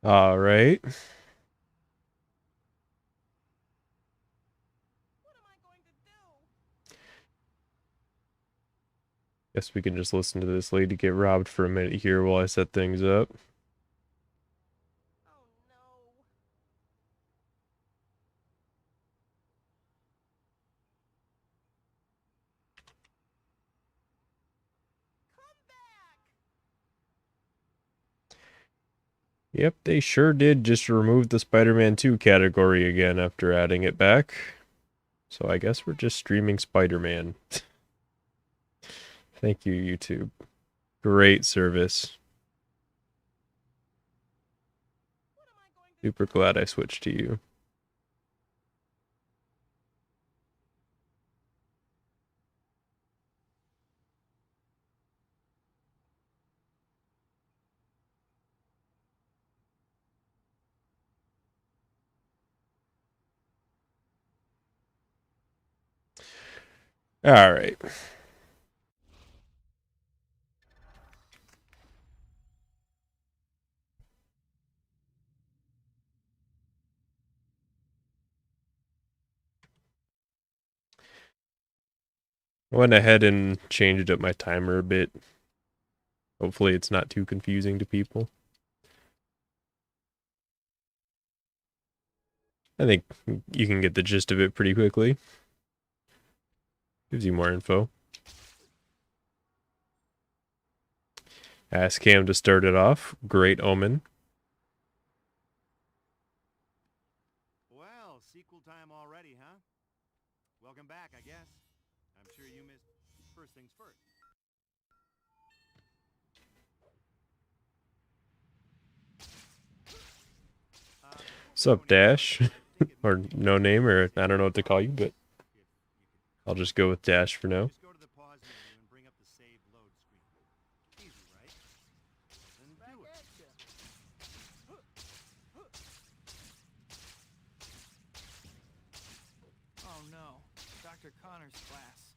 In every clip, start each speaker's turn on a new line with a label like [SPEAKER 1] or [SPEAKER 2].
[SPEAKER 1] All right. Guess we can just listen to this lady get robbed for a minute here while I set things up. Yep, they sure did just remove the Spider-Man 2 category again after adding it back. So I guess we're just streaming Spider-Man. Thank you, YouTube. Great service. Super glad I switched to you. All right. I went ahead and changed up my timer a bit. Hopefully it's not too confusing to people. I think you can get the gist of it pretty quickly. Gives you more info. Ask Cam to start it off. Great omen.
[SPEAKER 2] Well, sequel time already, huh? Welcome back, I guess. I'm sure you missed first things first.
[SPEAKER 1] Sup, Dash? Or no name, or I don't know what to call you, but I'll just go with Dash for now.
[SPEAKER 2] Just go to the pause menu and bring up the save load screen. Easy, right? Then do it.
[SPEAKER 3] Oh no, Dr. Connor's class.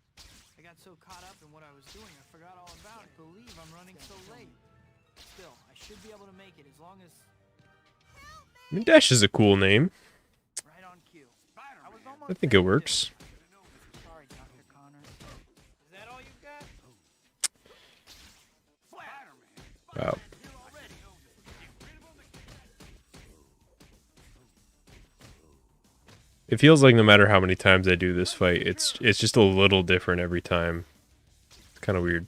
[SPEAKER 3] I got so caught up in what I was doing, I forgot all about it. Believe I'm running so late. Still, I should be able to make it as long as
[SPEAKER 1] I mean, Dash is a cool name.
[SPEAKER 3] right on cue. I was
[SPEAKER 1] I
[SPEAKER 3] almost
[SPEAKER 1] think it
[SPEAKER 3] there, too.
[SPEAKER 1] works.
[SPEAKER 3] Sorry, Dr. Connor. Is that all you got?
[SPEAKER 1] Wow. It feels like no matter how many times I do this fight, it's just a little different every time. It's kind of weird.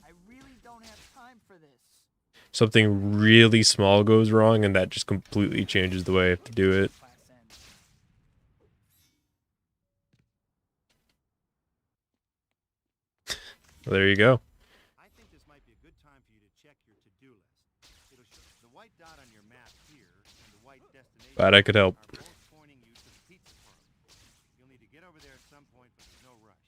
[SPEAKER 3] I really don't have time for this.
[SPEAKER 1] Something really small goes wrong, and that just completely changes the way I have to do it.
[SPEAKER 3] Class ends.
[SPEAKER 1] Well, there you go.
[SPEAKER 2] I think this might be a good time for you to check your to-do list. It'll show the white dot on your map here and the white destination
[SPEAKER 1] Glad I could help.
[SPEAKER 2] are both pointing you to the pizza parlor. You'll need to get over there at some point, but there's no rush.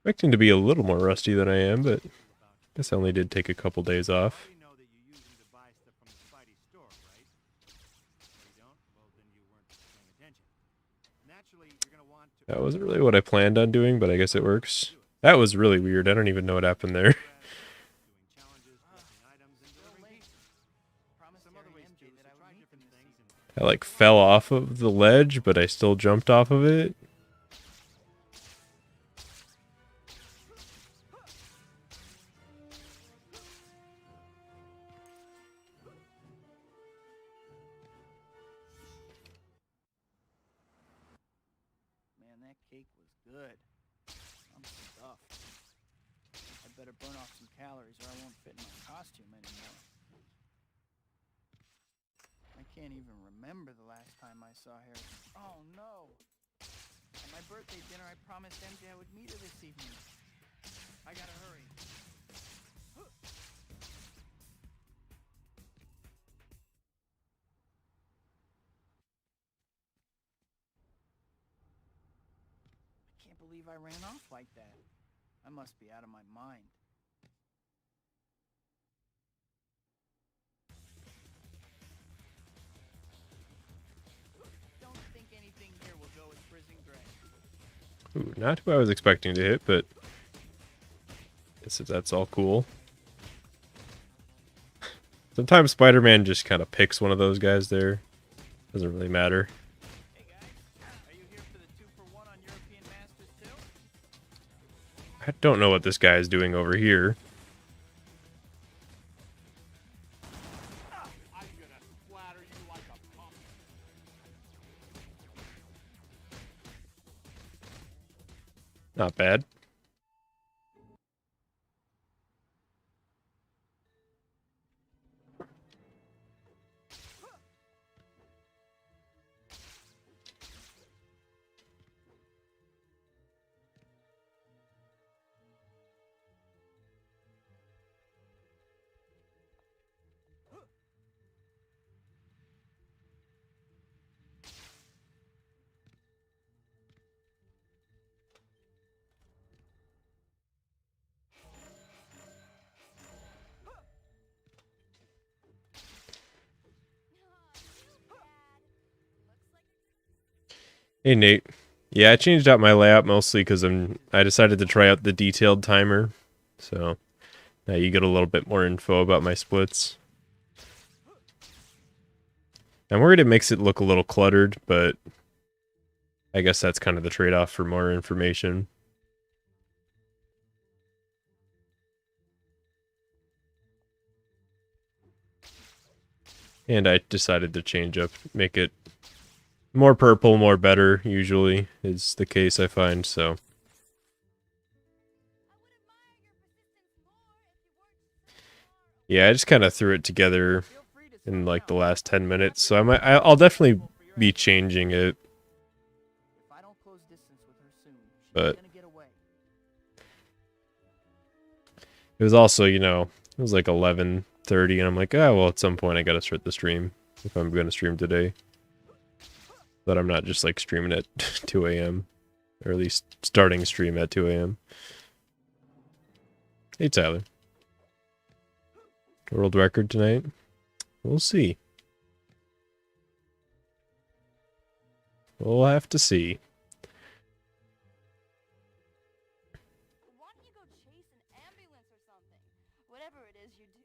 [SPEAKER 1] Expecting to be a little more rusty than I am, but I guess I only did take a couple days
[SPEAKER 2] You
[SPEAKER 1] off.
[SPEAKER 2] already know that you use them to buy stuff from the Spidey store, right? If you don't, well, then you weren't paying attention. Naturally, you're going to want to
[SPEAKER 1] That wasn't really what I planned on doing, but I guess it works. That was really weird. I don't even know what happened there.
[SPEAKER 2] doing challenges, collecting items, and delivering pizza.
[SPEAKER 3] Promised
[SPEAKER 2] Some other
[SPEAKER 3] Harry
[SPEAKER 2] ways
[SPEAKER 3] MJ
[SPEAKER 2] too,
[SPEAKER 3] that
[SPEAKER 2] so
[SPEAKER 3] I would
[SPEAKER 2] try
[SPEAKER 3] meet them
[SPEAKER 2] different
[SPEAKER 3] this
[SPEAKER 2] things
[SPEAKER 3] evening.
[SPEAKER 2] and
[SPEAKER 1] I like fell off of the ledge, but I still jumped off of it.
[SPEAKER 3] Man, that cake was good. I'm stuffed. I better burn off some calories or I won't fit in my costume anymore. I can't even remember the last time I saw Harry. Oh no! At my birthday dinner, I promised MJ I would meet her this evening. I gotta hurry. I can't believe I ran off like that. I must be out of my mind. Don't think anything here will go as prison gray.
[SPEAKER 1] Ooh, not who I was expecting to hit, but guess if that's all cool. Sometimes Spider-Man just kind of picks one of those guys there. Doesn't really matter.
[SPEAKER 3] Hey guys, are you here for the 2-for-1 on European Masters too?
[SPEAKER 1] I don't know what this guy is doing over here.
[SPEAKER 2] I'm gonna splatter you like a puppy.
[SPEAKER 1] Not bad. Hey Nate. Yeah, I changed out my layout mostly because I decided to try out the detailed timer. So now you get a little bit more info about my splits. I'm worried it makes it look a little cluttered, but I guess that's kind of the trade-off for more information. And I decided to change up, make it more purple, more better, usually, is the case I find, so. Yeah, I just kind of threw it together in like the last 10 minutes, so I'll definitely be changing it.
[SPEAKER 3] If I don't close distance with her soon, she's
[SPEAKER 1] But
[SPEAKER 3] gonna get away.
[SPEAKER 1] it was also, you know, it was like 11:30, and I'm like, oh, well, at some point I gotta start the stream, if I'm gonna stream today. But I'm not just like streaming at 2 a.m. Or at least starting stream at 2 a.m. Hey, Tyler. World record tonight? We'll see. We'll have to see.
[SPEAKER 4] Why don't you go chase an ambulance or something? Whatever it is you do.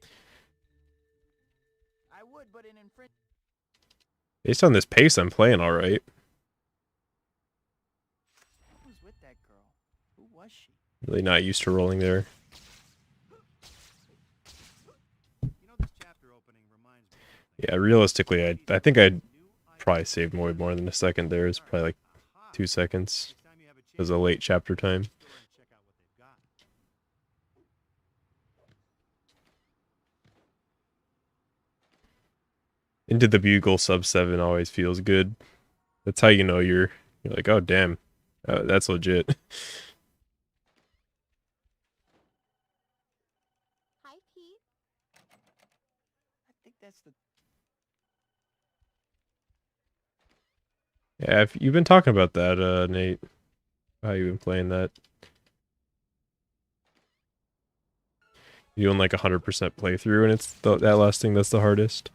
[SPEAKER 3] I would, but an infringement.
[SPEAKER 1] Based on this pace, I'm playing all right.
[SPEAKER 3] Who was with that girl? Who was she?
[SPEAKER 1] Really not used to rolling there.
[SPEAKER 2] You know, this chapter opening reminds me of something.
[SPEAKER 1] Yeah, realistically, I think I'd probably save more than a second there. It's probably like 2 seconds.
[SPEAKER 2] Next time you have a
[SPEAKER 1] It was
[SPEAKER 2] chance,
[SPEAKER 1] a late chapter time.
[SPEAKER 2] go and check out what they've got.
[SPEAKER 1] Into the Bugle sub 7 always feels good. That's how you know you're like, oh damn, that's legit.
[SPEAKER 4] Hi, Pete.
[SPEAKER 3] I think that's the.
[SPEAKER 1] Yeah, you've been talking about that, Nate. How you been playing that? You doing like 100% playthrough, and it's that last thing that's the hardest.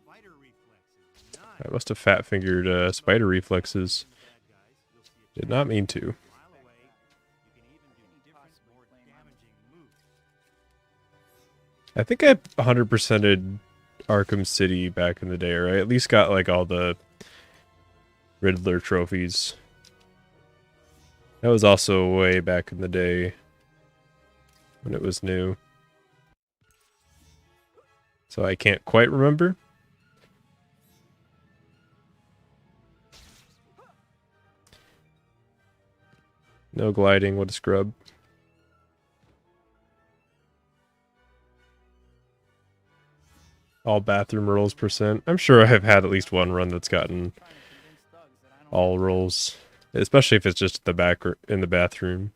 [SPEAKER 2] Spider reflexes. Nice.
[SPEAKER 1] I must have fat fingered spider reflexes.
[SPEAKER 2] Bad guys, you'll see a
[SPEAKER 1] Did not mean to.
[SPEAKER 2] mile away. You can even do different, more damaging moves.
[SPEAKER 1] I think I 100%ed Arkham City back in the day, or I at least got like all the Riddler trophies. That was also way back in the day when it was new. So I can't quite remember. No gliding, what a scrub. All bathroom rolls %. I'm sure I have had at least one run that's gotten all rolls, especially if it's just in the bathroom.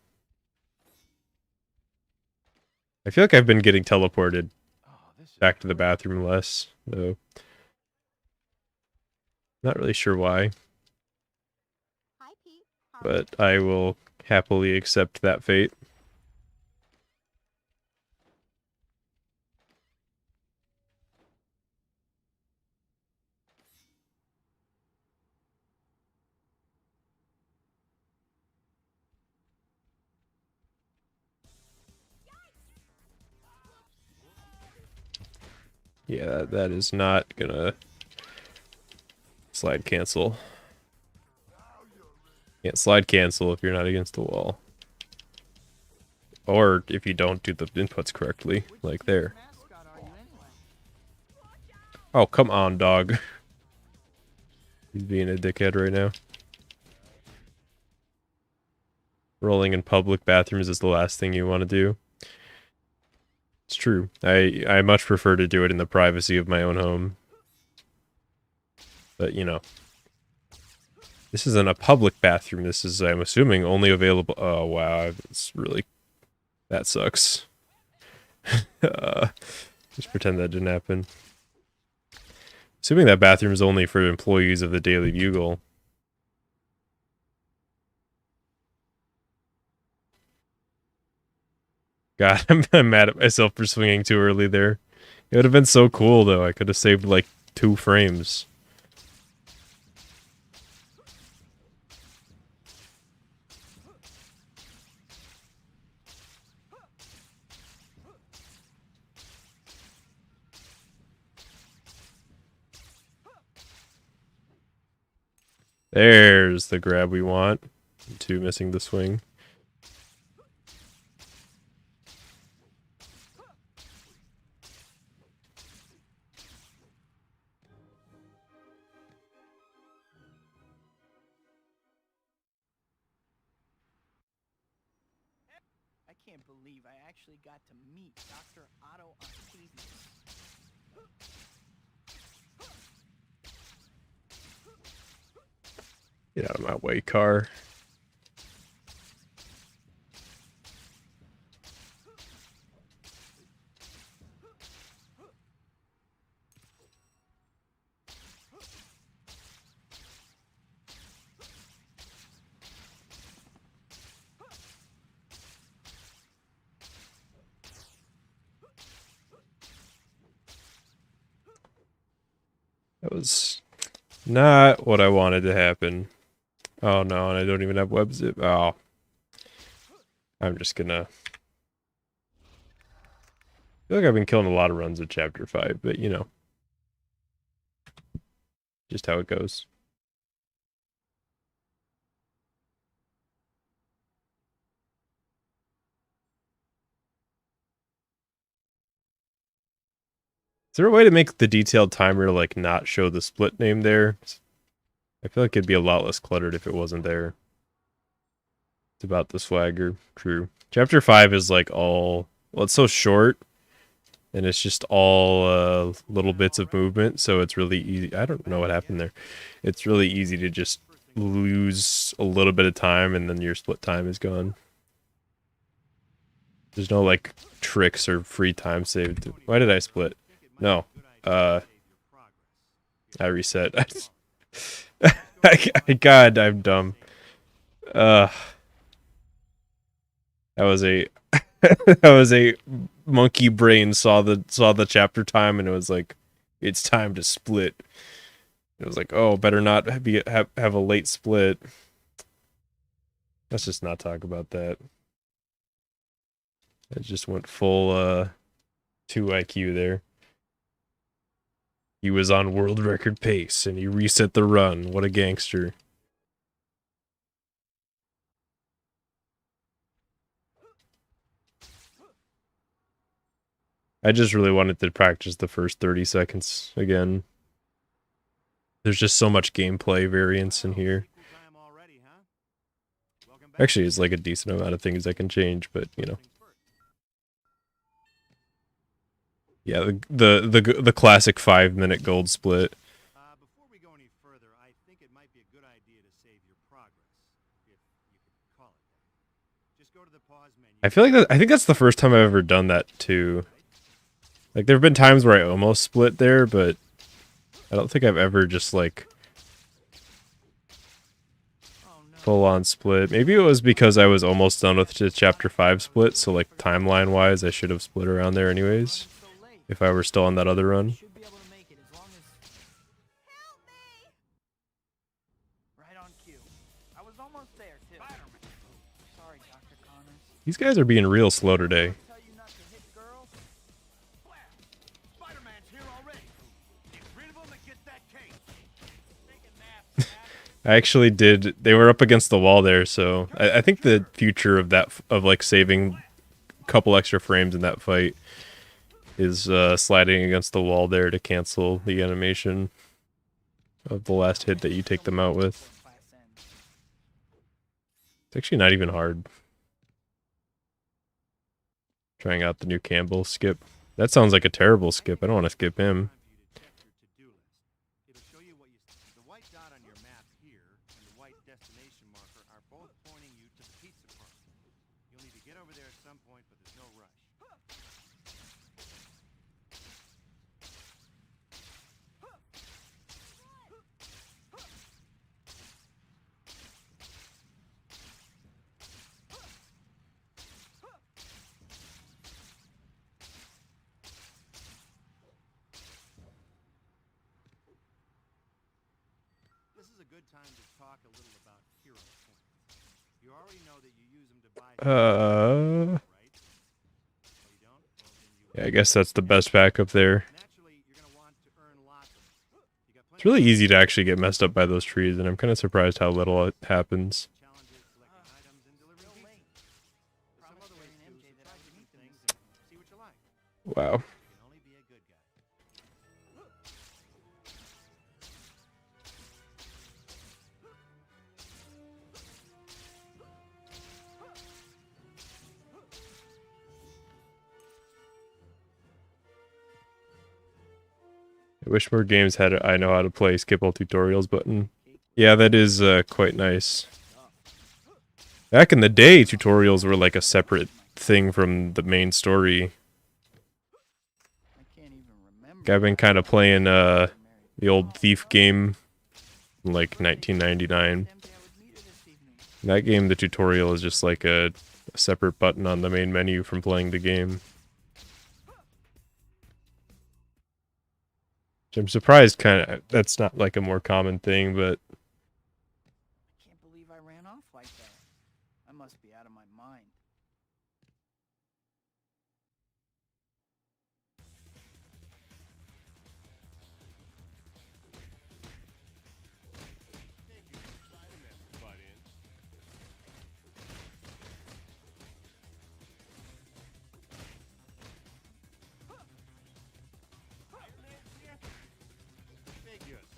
[SPEAKER 1] I feel like I've been getting teleported back to the bathroom less, though. Not really sure why,
[SPEAKER 4] Hi, Pete.
[SPEAKER 1] but I will happily accept that fate. Yeah, that is not gonna slide cancel. Can't slide cancel if you're not against the wall. Or if you don't do the inputs correctly, like there.
[SPEAKER 3] Mascot are you anyway?
[SPEAKER 1] Oh, come on, dog. He's being a dickhead right now. Rolling in public bathrooms is the last thing you want to do. It's true. I much prefer to do it in the privacy of my own home. But, you know. This isn't a public bathroom. This is, I'm assuming, only available... Oh, wow. It's really... That sucks. Just pretend that didn't happen. Assuming that bathroom is only for employees of the Daily Bugle. God, I'm mad at myself for swinging too early there. It would have been so cool, though. I could have saved, like, 2 frames. There's the grab we want. 2 missing the swing.
[SPEAKER 3] I can't believe I actually got to meet Dr. Otto Octavius.
[SPEAKER 1] Get out of my way, car. That was not what I wanted to happen. Oh no, and I don't even have web zip. Oh. I'm just gonna... I feel like I've been killing a lot of runs at Chapter 5, but you know. Just how it goes. Is there a way to make the detailed timer, like, not show the split name there? I feel like it'd be a lot less cluttered if it wasn't there. It's about the swagger. True. Chapter 5 is, like, all... Well, it's so short, and it's just all little bits of movement, so it's really easy. I don't know what happened there. It's really easy to just lose a little bit of time, and then your split time is gone. There's no, like, tricks or free time saved. Why did I split? No. I reset. God, I'm dumb. That was a that was a monkey brain saw the chapter time and it was like, it's time to split. It was like, oh, better not have a late split. Let's just not talk about that. It just went full 2 IQ there. He was on world record pace and he reset the run. What a gangster. I just really wanted to practice the first 30 seconds again. There's just so much gameplay variance in here. Actually, it's like a decent amount of things I can change, but you know. Yeah, the classic 5-minute gold split.
[SPEAKER 2] Before we go any further, I think it might be a good idea to save of the pause menu.
[SPEAKER 1] I feel like I think that's the first time I've ever done that too. Like there have been times where I almost split there, but I don't think I've ever just like
[SPEAKER 3] Oh no.
[SPEAKER 1] full on split. Maybe it was because I was almost done with the chapter 5 split, so like timeline wise I should have split around there anyways.
[SPEAKER 3] So late.
[SPEAKER 1] If I were still on that other run.
[SPEAKER 3] Should be able to make it as long as.
[SPEAKER 4] Help me!
[SPEAKER 3] Right on cue. I was almost there too. Spider-Man. Sorry, Dr. Connors.
[SPEAKER 1] These guys are being real slow today.
[SPEAKER 3] Tell you not to hit girls.
[SPEAKER 2] Blast! Spider-Man's here already. Get rid of him and get that case.
[SPEAKER 3] Take a nap,
[SPEAKER 1] I actually did. They were up against the wall there, so I think the future of that, of like saving a couple extra frames in that fight, is sliding against the wall there to cancel the animation of the last hit that you take them out with.
[SPEAKER 3] class ends.
[SPEAKER 1] It's actually not even hard. Trying out the new Campbell skip. That sounds like a terrible skip. I don't want to skip him.
[SPEAKER 2] Time for you to check your to-do list. It'll show you what you. The white dot on your map here and the white destination marker are both pointing you to the pizza parlor. You'll need to get over there at some point, but there's no rush. This is a good time to talk a little about hero points. You already know that you use them to buy right? Oh, you don't? Well, then you
[SPEAKER 1] Yeah, I guess that's the best backup there.
[SPEAKER 2] naturally you're gonna want to earn lots of them. You got
[SPEAKER 1] It's
[SPEAKER 2] plenty
[SPEAKER 1] really easy to actually get messed up by those trees, and I'm kind of surprised how little it happens.
[SPEAKER 2] of challenges, collecting items, and delivering
[SPEAKER 3] Still
[SPEAKER 2] pizza.
[SPEAKER 3] late.
[SPEAKER 2] There's some
[SPEAKER 3] Promised
[SPEAKER 2] other ways
[SPEAKER 3] Ray and
[SPEAKER 2] to
[SPEAKER 3] MJ that I
[SPEAKER 2] surprise
[SPEAKER 3] would
[SPEAKER 2] you
[SPEAKER 3] meet
[SPEAKER 2] with
[SPEAKER 3] them
[SPEAKER 2] things
[SPEAKER 3] this
[SPEAKER 2] and see what you like.
[SPEAKER 1] Wow.
[SPEAKER 2] You can only be a good guy.
[SPEAKER 1] I wish more games had a I know how to play skip all tutorials button. Yeah, that is quite nice. Back in the day, tutorials were like a separate thing from the main story.
[SPEAKER 3] I can't even remember.
[SPEAKER 1] I've been kind of playing the old Thief game from like 1999.
[SPEAKER 3] MJ, I would meet her this evening.
[SPEAKER 1] In that game, the tutorial is just like a separate button on the main menu from playing the game. Which I'm surprised that's not like a more common thing, but
[SPEAKER 3] I can't believe I ran off like that. I must be out of my mind.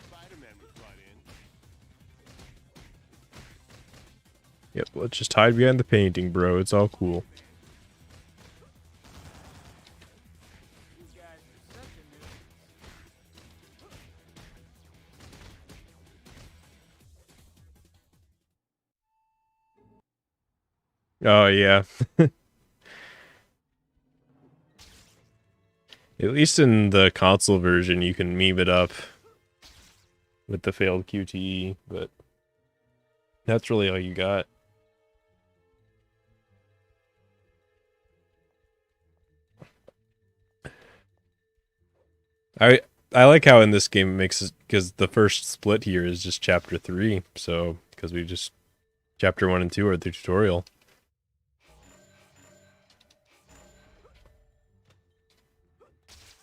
[SPEAKER 2] Spider-Man was brought in.
[SPEAKER 1] yep, let's just hide behind the painting, bro. It's all cool.
[SPEAKER 3] You guys are such a nuisance.
[SPEAKER 1] Oh, yeah. At least in the console version, you can meme it up with the failed QTE, but that's really all you got. I like how in this game it makes, because the first split here is just chapter 3, so because we just chapter 1 and 2 are the tutorial.
[SPEAKER 4] I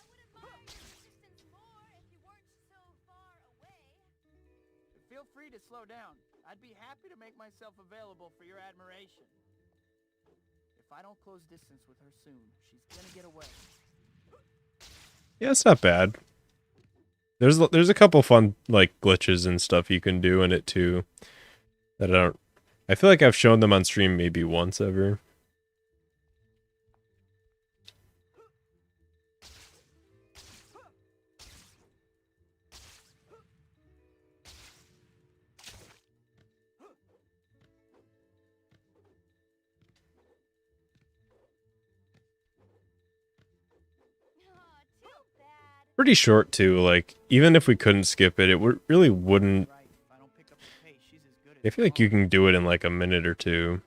[SPEAKER 4] wouldn't mind your assistance more if you weren't so far away.
[SPEAKER 3] Feel free to slow down. I'd be happy to make myself available for your admiration. If I don't close distance with her soon, she's gonna get away.
[SPEAKER 1] Yeah, it's not bad. There's a couple fun like glitches and stuff you can do in it too. That I feel like I've shown them on stream maybe once ever. pretty short too. Like even if we couldn't skip it, really wouldn't.
[SPEAKER 3] Right, if I don't pick up the pace, she's as good
[SPEAKER 1] I
[SPEAKER 3] as
[SPEAKER 1] feel like you
[SPEAKER 3] gone.
[SPEAKER 1] can do it in like a minute or two,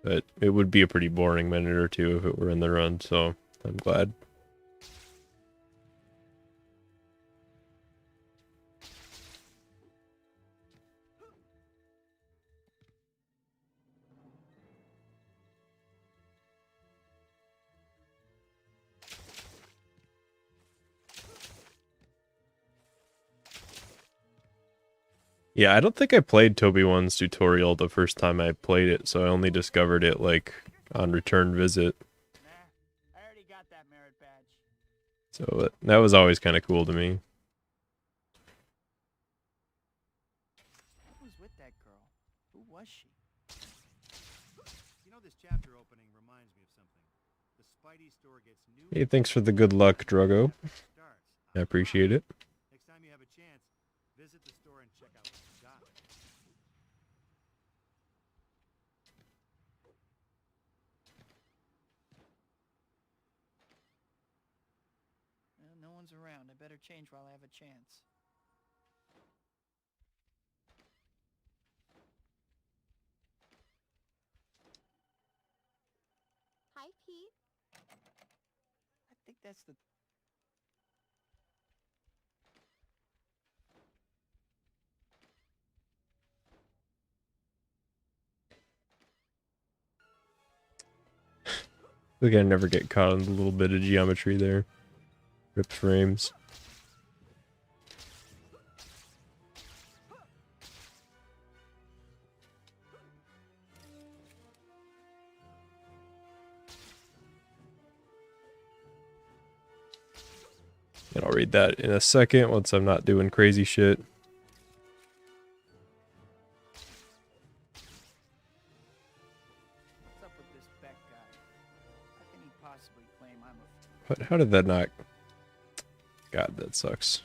[SPEAKER 1] but it would be a pretty boring minute or two if it were in the run. So I'm glad. Yeah, I don't think I played Toby 1's tutorial the first time I played it, so I only discovered it like on return visit.
[SPEAKER 3] Nah, I already got that merit badge.
[SPEAKER 1] So that was always kind of cool to me.
[SPEAKER 3] What was with that girl? Who was she?
[SPEAKER 2] You know, this chapter opening reminds me of something. The Spidey store gets new.
[SPEAKER 1] Hey, thanks for the good luck, Drogo.
[SPEAKER 2] Starts.
[SPEAKER 1] I appreciate it.
[SPEAKER 2] Next time you have a chance, visit the store and check out what you got.
[SPEAKER 3] Well, no one's around. I better change while I have a chance.
[SPEAKER 4] Hi, Pete.
[SPEAKER 3] I think that's the...
[SPEAKER 1] Look, I never get caught on the little bit of geometry there. Ripped frames. And I'll read that in a second once I'm not doing crazy shit.
[SPEAKER 3] What's up with this Beck guy? How can he possibly claim I'm a...
[SPEAKER 1] But how did that not... God, that sucks.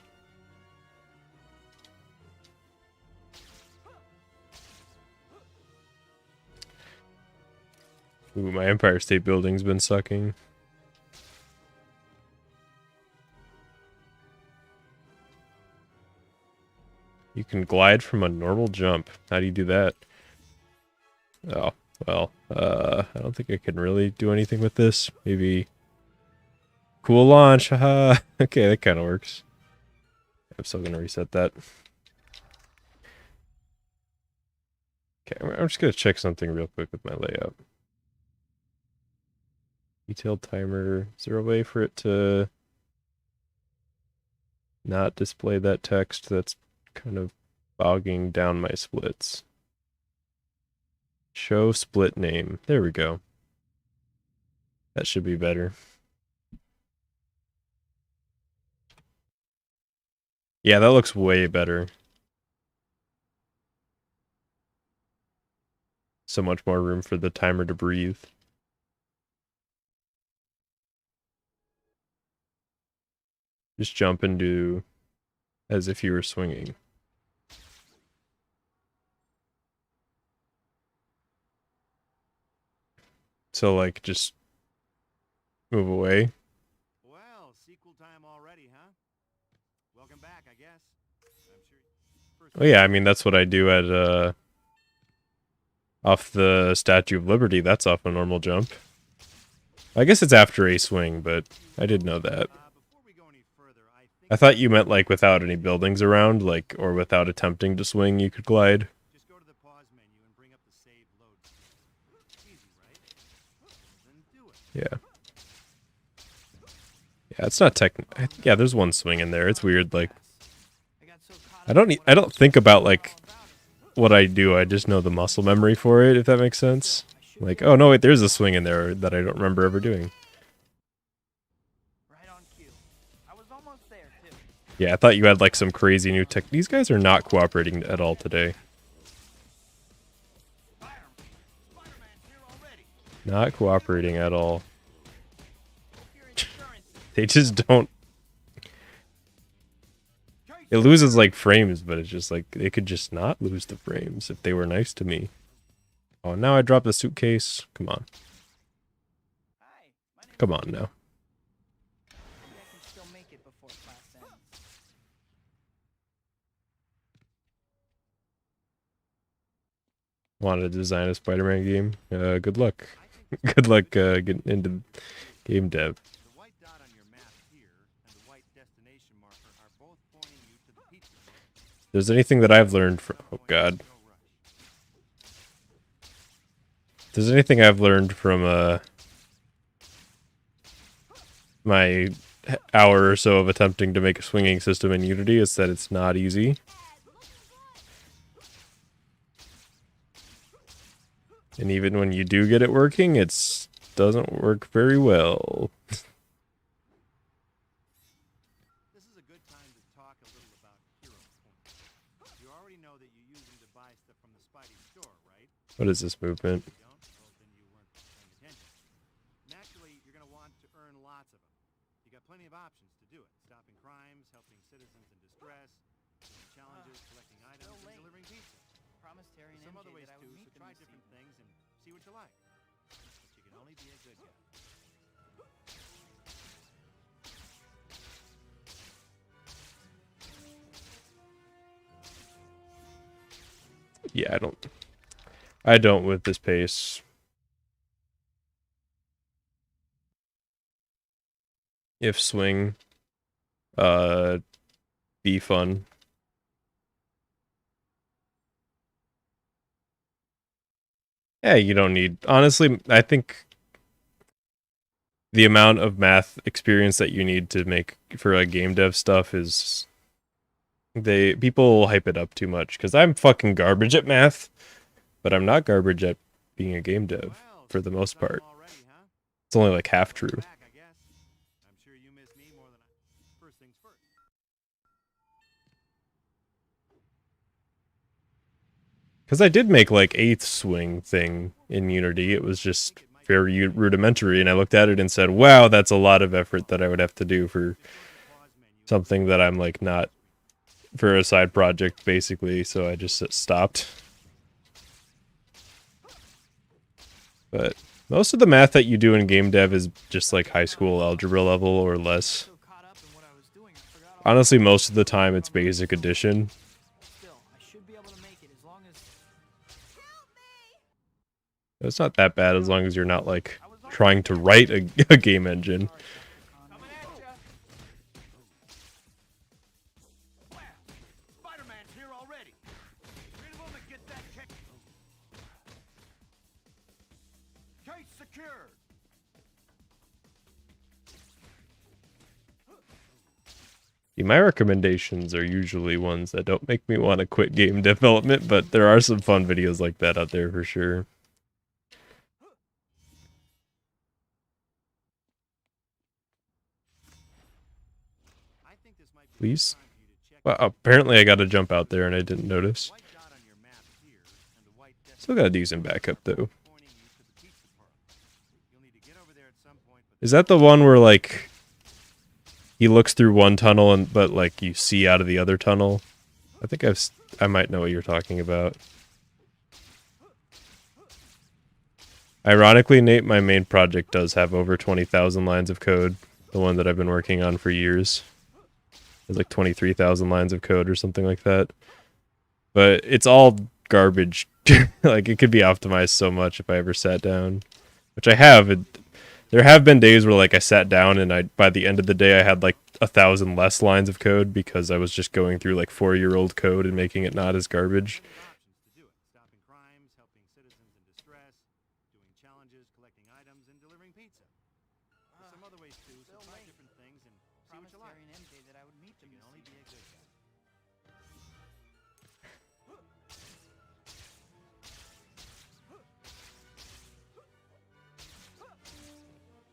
[SPEAKER 1] Ooh, my Empire State Building's been sucking. You can glide from a normal jump. How do you do that? Oh, well, I don't think I can really do anything with this. Maybe... Cool launch, haha. Okay, that kind of works. I'm still gonna reset that. Okay, I'm just gonna check something real quick with my layout. Detailed timer. Is there a way for it to not display that text? That's kind of bogging down my splits. Show split name. There we go. That should be better. Yeah, that looks way better. So much more room for the timer to breathe. Just jump and do as if you were swinging. So, like, just move away.
[SPEAKER 2] Well, sequel time already, huh? Welcome back, I guess. I'm sure. First
[SPEAKER 1] Oh yeah, I mean, that's what I do at, off the Statue of Liberty. That's off a normal jump. I guess it's after a swing, but I did know that.
[SPEAKER 2] before we go any further, I think
[SPEAKER 1] I thought you meant, like, without any buildings around, like, or without attempting to swing, you could glide.
[SPEAKER 2] just go to the pause menu and bring up the save load. Easy, right? Then do it.
[SPEAKER 1] Yeah. Yeah, it's not yeah, there's one swing in there. It's weird, like,
[SPEAKER 3] I got so caught up in what
[SPEAKER 1] I don't think about, like, what I do. I just know the muscle memory for it, if that makes sense. Like, oh no, wait, there's a swing in there that I don't remember ever doing.
[SPEAKER 3] Right on cue. I was almost there, too.
[SPEAKER 1] Yeah, I thought you had, like, some crazy new tech. These guys are not cooperating at all today.
[SPEAKER 2] Spider-Man's here already.
[SPEAKER 1] Not cooperating at all.
[SPEAKER 3] Your insurance is
[SPEAKER 1] They just don't. It loses, like, frames, but it's just, like, they could just not lose the frames if they were nice to me. Oh, now I dropped the suitcase. Come on.
[SPEAKER 3] Hi, my name's
[SPEAKER 1] Come on now.
[SPEAKER 3] Maybe I can still make it before class ends.
[SPEAKER 1] want to design a Spider-Man game, good luck. Good luck getting into game dev.
[SPEAKER 2] The white dot on your map here and the white destination marker are both pointing you to the pizza park.
[SPEAKER 1] If there's anything that I've learned from
[SPEAKER 2] No rush.
[SPEAKER 1] if there's anything I've learned from my hour or so of attempting to make a swinging system in Unity, is that it's not easy. And even when you do get it working, it doesn't work very well.
[SPEAKER 2] This is a good time to talk a little about hero points. You already know that you use them to buy stuff from the Spidey store, right?
[SPEAKER 1] What is this movement?
[SPEAKER 2] If you don't, well, then you weren't paying attention. Naturally, you're going to want to earn lots of them. You got plenty of options to do it. Stopping crimes, helping citizens in distress, doing challenges, collecting items, and delivering pizza.
[SPEAKER 3] Promised Terry and
[SPEAKER 2] Some other
[SPEAKER 3] MJ
[SPEAKER 2] ways
[SPEAKER 3] that I
[SPEAKER 2] too,
[SPEAKER 3] would meet
[SPEAKER 2] so
[SPEAKER 3] them
[SPEAKER 2] try
[SPEAKER 3] this
[SPEAKER 2] different
[SPEAKER 3] evening.
[SPEAKER 2] things and see what you like. But you can only be a good guy.
[SPEAKER 1] Yeah, I don't with this pace. If swing, be fun. Yeah, you don't need, honestly, I think the amount of math experience that you need to make for like game dev stuff is, people hype it up too much, because I'm fucking garbage at math, but I'm not garbage at being a game dev
[SPEAKER 2] Well,
[SPEAKER 1] for the most part.
[SPEAKER 2] already, huh?
[SPEAKER 1] It's only like half true.
[SPEAKER 2] Back, I guess. I'm sure you miss me more than First things first.
[SPEAKER 1] Because I did make like eighth swing thing in Unity. It was just very rudimentary, and I looked at it and said, wow, that's a lot of effort that I would have to do for something that I'm like not, for a side project basically, so I just stopped. But most of the math that you do in game dev is just like high school algebra level or less.
[SPEAKER 3] So caught up in what I was doing, I forgot all
[SPEAKER 1] Honestly, most of the time it's basic addition.
[SPEAKER 3] Still, I should be able to make it as long as
[SPEAKER 1] It's not that bad as long as you're not like trying to write a game engine.
[SPEAKER 2] Coming at ya. Spider-Man's here already. Rid of him and get that kick. Case secured.
[SPEAKER 1] My recommendations are usually ones that don't make me want to quit game development, but there are some fun videos like that out there for sure.
[SPEAKER 2] I think this might be
[SPEAKER 1] Please?
[SPEAKER 2] time for you to check
[SPEAKER 1] Well, apparently I got to jump out there and I didn't notice.
[SPEAKER 2] white dot on your map here and the white
[SPEAKER 1] Still got a decent backup though.
[SPEAKER 2] pointing you to the pizza park. You'll need to get over there at some point, but
[SPEAKER 1] Is that the one where like he looks through one tunnel and but like you see out of the other tunnel? I think I might know what you're talking about. Ironically, Nate, my main project does have over 20,000 lines of code. The one that I've been working on for years. It's like 23,000 lines of code or something like that. But it's all garbage. Like, it could be optimized so much if I ever sat down. Which I have. There have been days where, like, I sat down and by the end of the day I had, like, 1,000 less lines of code because I was just going through, like, 4-year-old code and making it not as garbage.
[SPEAKER 2] options to do it. Stopping crimes, helping citizens in distress, doing challenges, collecting items, and delivering pizza. There's some other ways too, so try different things and see what
[SPEAKER 3] promised
[SPEAKER 2] you like.
[SPEAKER 3] Terry and MJ that I would meet them
[SPEAKER 2] You can
[SPEAKER 3] this
[SPEAKER 2] only be
[SPEAKER 3] evening.
[SPEAKER 2] a good guy.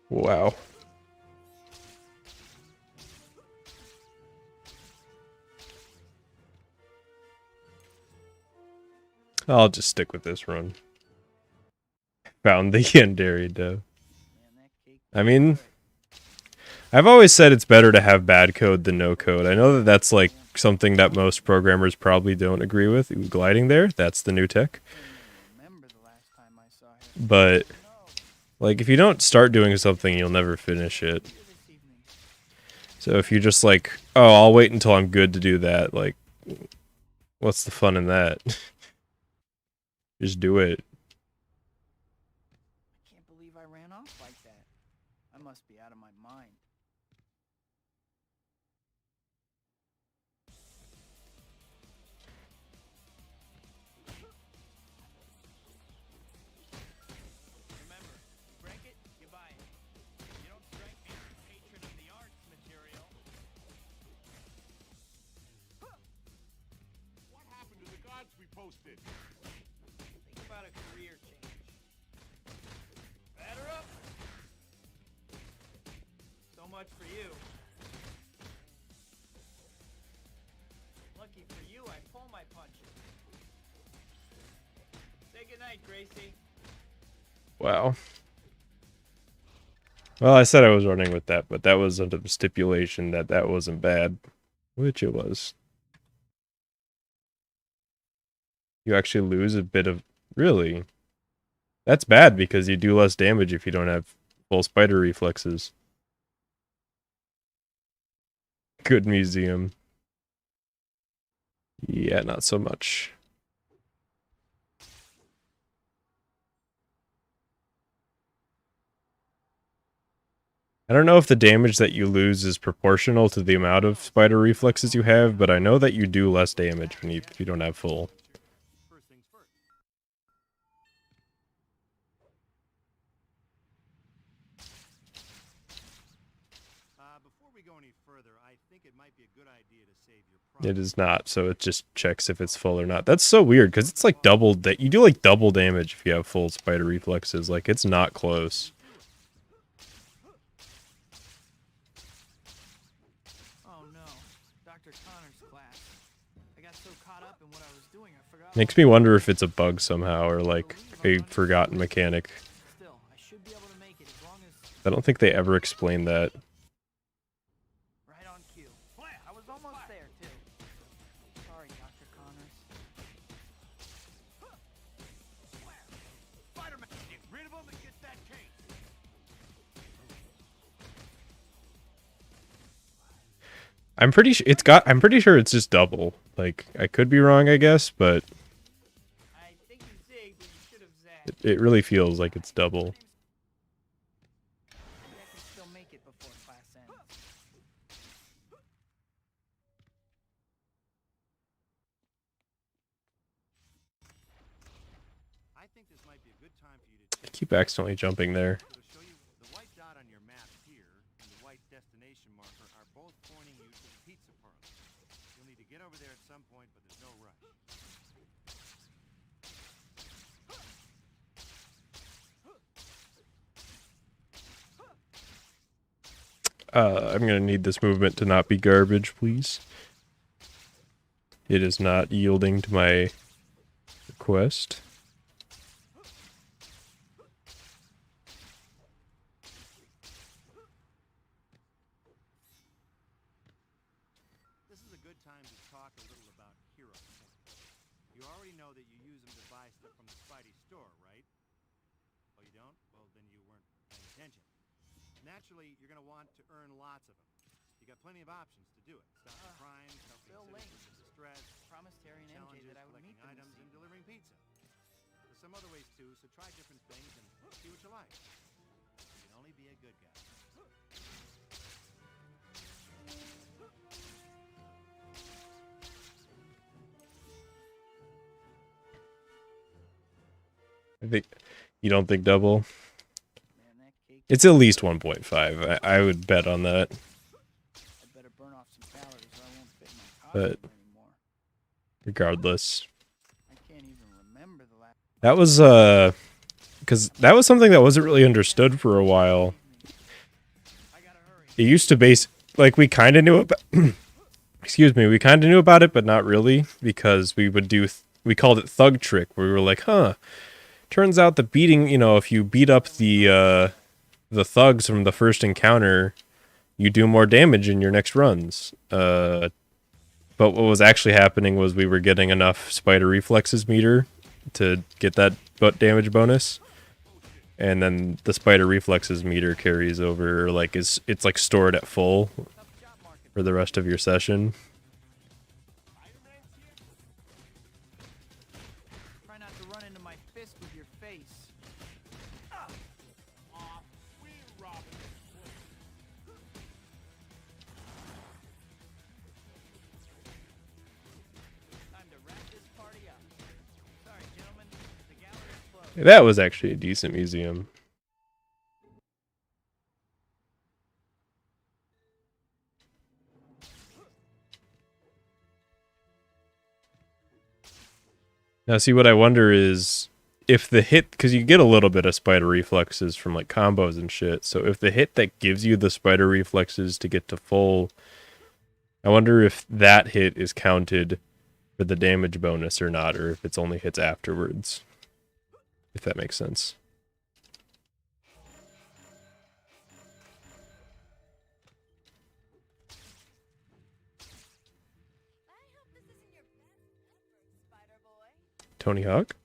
[SPEAKER 1] Wow. I'll just stick with this run. Found the Yandere dough.
[SPEAKER 3] Man, that cake
[SPEAKER 1] I mean, I've always said it's better to have bad code than no code. I know that that's like something that most programmers probably don't agree with. Ooh, gliding there, that's the new tech.
[SPEAKER 3] remember the last time I saw her.
[SPEAKER 1] But like if you don't start doing something, you'll never finish it.
[SPEAKER 3] Here this evening.
[SPEAKER 1] So if you just like, oh, I'll wait until I'm good to do that, like what's the fun in that? Just do it.
[SPEAKER 3] I can't believe I ran off like that. I must be out of my mind. Remember, you break it, you buy it. You don't strike me as a patron of the arts material.
[SPEAKER 2] What happened to the gods we posted?
[SPEAKER 3] Think about a career change. Batter up! So much for you. Lucky for you, I pull my punches. Say goodnight, Gracie.
[SPEAKER 1] Wow. Well, I said I was running with that, but that was under the stipulation that that wasn't bad. Which it was. You actually lose a bit of... Really? That's bad because you do less damage if you don't have full spider reflexes. Good museum. Yeah, not so much. I don't know if the damage that you lose is proportional to the amount of spider reflexes you have, but I know that you do less damage when if you don't have full.
[SPEAKER 2] First things first. Before we go any further, I think it might be a good idea to save your
[SPEAKER 1] It is not, so it just checks if it's full or not. That's so weird, because it's like double... You do like double damage if you have full spider reflexes. Like, it's not close.
[SPEAKER 3] Oh no, Dr. Connor's class. I got so caught up in what I was doing, I forgot.
[SPEAKER 1] Makes me wonder if it's a bug somehow, or like a forgotten mechanic.
[SPEAKER 3] Still, I should be able to make it as long as
[SPEAKER 1] I don't think they ever explained that.
[SPEAKER 3] right on cue. I was almost there too. Sorry, Dr. Connors.
[SPEAKER 2] Spider-Man! Get rid of him and get that case!
[SPEAKER 1] I'm pretty sure it's got... I'm pretty sure it's just double. Like, I could be wrong, I guess, but
[SPEAKER 3] I think you zigged when you should have zagged.
[SPEAKER 1] it really feels like it's double.
[SPEAKER 3] Maybe I can still make it before class ends.
[SPEAKER 2] I think this might be a good time for you to
[SPEAKER 1] I keep accidentally jumping there.
[SPEAKER 2] It'll show you the white dot on your map here and the white destination marker are both pointing you to the pizza parlor. You'll need to get over there at some point, but there's no rush.
[SPEAKER 1] I'm gonna need this movement to not be garbage, please. It is not yielding to my request.
[SPEAKER 2] This is a good time to talk a little about hero points. You already know that you use them to buy stuff from the Spidey store, right? Oh, you don't? Well, then you weren't paying attention. Naturally, you're going to want to earn lots of them. You got plenty of options to do it. Stopping crime, helping
[SPEAKER 3] Bill
[SPEAKER 2] citizens
[SPEAKER 3] Link.
[SPEAKER 2] in distress,
[SPEAKER 3] Promised Harry and MJ
[SPEAKER 2] challenges,
[SPEAKER 3] that I would meet
[SPEAKER 2] collecting
[SPEAKER 3] them
[SPEAKER 2] items,
[SPEAKER 3] this
[SPEAKER 2] and
[SPEAKER 3] evening.
[SPEAKER 2] delivering pizza. There's some other ways too, so try different things and see what you like. You can only be a good guy.
[SPEAKER 1] I think... You don't think double?
[SPEAKER 3] Man, that cake.
[SPEAKER 1] It's at least 1.5. I would bet on that.
[SPEAKER 3] I better burn off some calories or I won't fit in my
[SPEAKER 1] But-
[SPEAKER 3] costume anymore.
[SPEAKER 1] Regardless.
[SPEAKER 3] I can't even remember the last.
[SPEAKER 1] That was, because that was something that wasn't really understood for a while.
[SPEAKER 3] I gotta hurry.
[SPEAKER 1] It used to base... Like, we kind of knew about... Excuse me, we kind of knew about it, but not really. Because we would do... We called it Thug Trick, where we were like, huh... Turns out that beating, you know, if you beat up the thugs from the first encounter, you do more damage in your next runs. But what was actually happening was we were getting enough spider reflexes meter to get that damage bonus. And then the spider reflexes meter carries over, like, it's like stored at full for the rest of your session.
[SPEAKER 3] Try not to run into my fist with your face. Time to wrap this party up. Sorry, gentlemen. The gallery's closed.
[SPEAKER 1] That was actually a decent museum. Now, see, what I wonder is if the hit, because you get a little bit of spider reflexes from like combos and shit. So if the hit that gives you the spider reflexes to get to full, I wonder if that hit is counted for the damage bonus or not, or if it's only hits afterwards. If that makes sense.
[SPEAKER 4] I hope this isn't your best effort, Spider Boy.
[SPEAKER 1] Tony Hawk.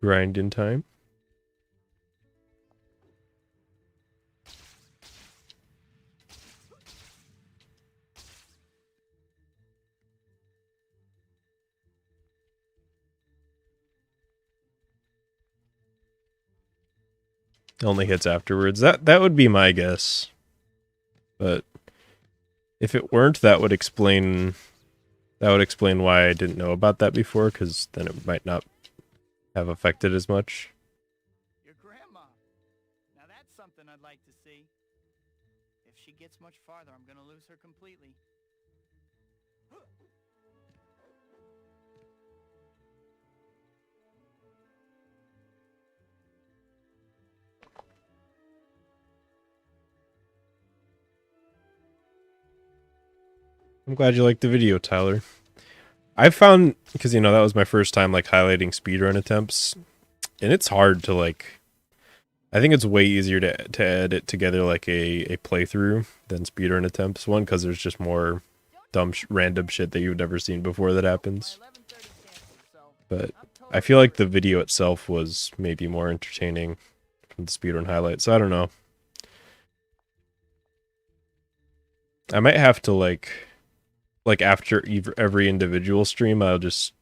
[SPEAKER 1] Grind in time. Only hits afterwards. That would be my guess. But if it weren't, that would explain why I didn't know about that before, because then it might not have affected as much.
[SPEAKER 3] Your grandma. Now that's something I'd like to see. If she gets much farther, I'm gonna lose her completely.
[SPEAKER 1] I'm glad you liked the video, Tyler. I found, because that was my first time like highlighting speedrun attempts, and it's hard to like. I think it's way easier to edit together like a playthrough than speedrun attempts. One, because there's just more dumb random shit that you've never seen before that happens. But I feel like the video itself was maybe more entertaining from the speedrun highlights. So I don't know. I might have to like after every individual stream, I'll just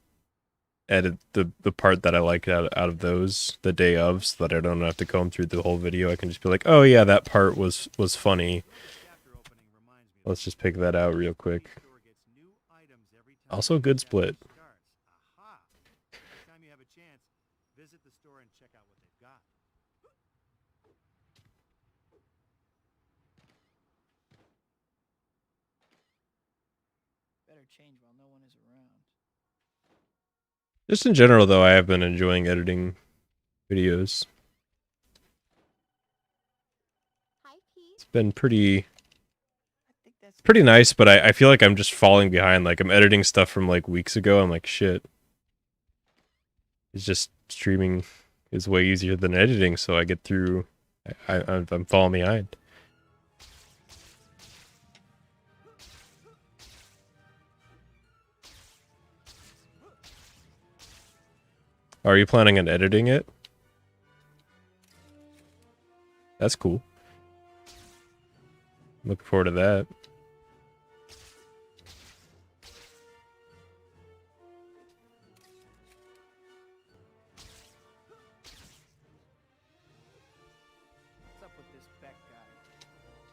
[SPEAKER 1] edit the part that I liked out of those the day of, so that I don't have to comb through the whole video. I can just be like, oh yeah, that part was funny. Let's just pick that out real quick. Also, good split.
[SPEAKER 2] Next time you have a chance, visit the store and check out what they've got.
[SPEAKER 3] Better change while no one is around.
[SPEAKER 1] Just in general, though, I have been enjoying editing videos.
[SPEAKER 4] Hi, Pete.
[SPEAKER 1] It's been pretty
[SPEAKER 3] I think that's
[SPEAKER 1] nice, but I feel like I'm just falling behind. Like, I'm editing stuff from like weeks ago. I'm like, shit. It's just streaming is way easier than editing, so I get through. I'm falling behind. Are you planning on editing it? That's cool. Looking forward to that.
[SPEAKER 3] What's up with this Beck guy?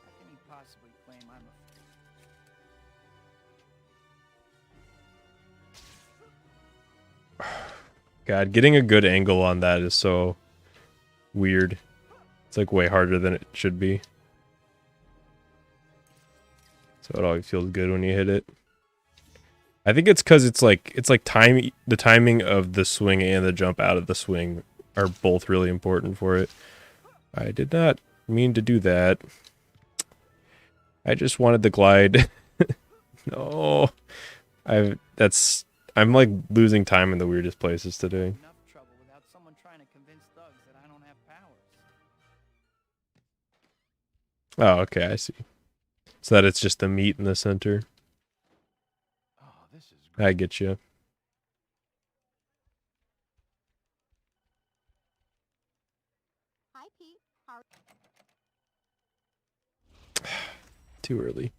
[SPEAKER 3] How can he possibly claim I'm a...
[SPEAKER 1] God, getting a good angle on that is so weird. It's like way harder than it should be. So it always feels good when you hit it. I think it's because it's like the timing of the swing and the jump out of the swing are both really important for it. I did not mean to do that. I just wanted the glide. No. I'm like losing time in the weirdest places today.
[SPEAKER 3] enough trouble without someone trying to convince thugs that I don't have powers.
[SPEAKER 1] Oh, okay, I see. So that it's just the meat in the center.
[SPEAKER 2] Oh, this is great.
[SPEAKER 1] I get you.
[SPEAKER 4] Hi, Pete. How
[SPEAKER 1] Too early.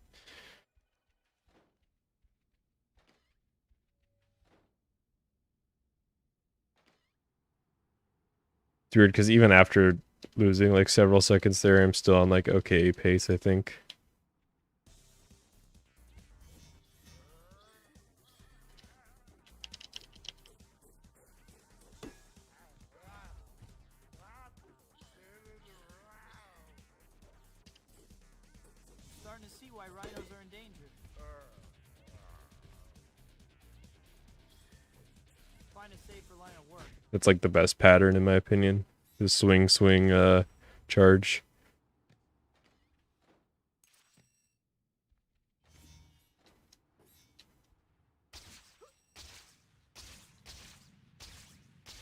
[SPEAKER 1] It's weird because even after losing like several seconds there, I'm still on like okay pace, I think.
[SPEAKER 3] Starting to see why rhinos are endangered. Find a safer line of work.
[SPEAKER 1] That's like the best pattern in my opinion. The swing charge.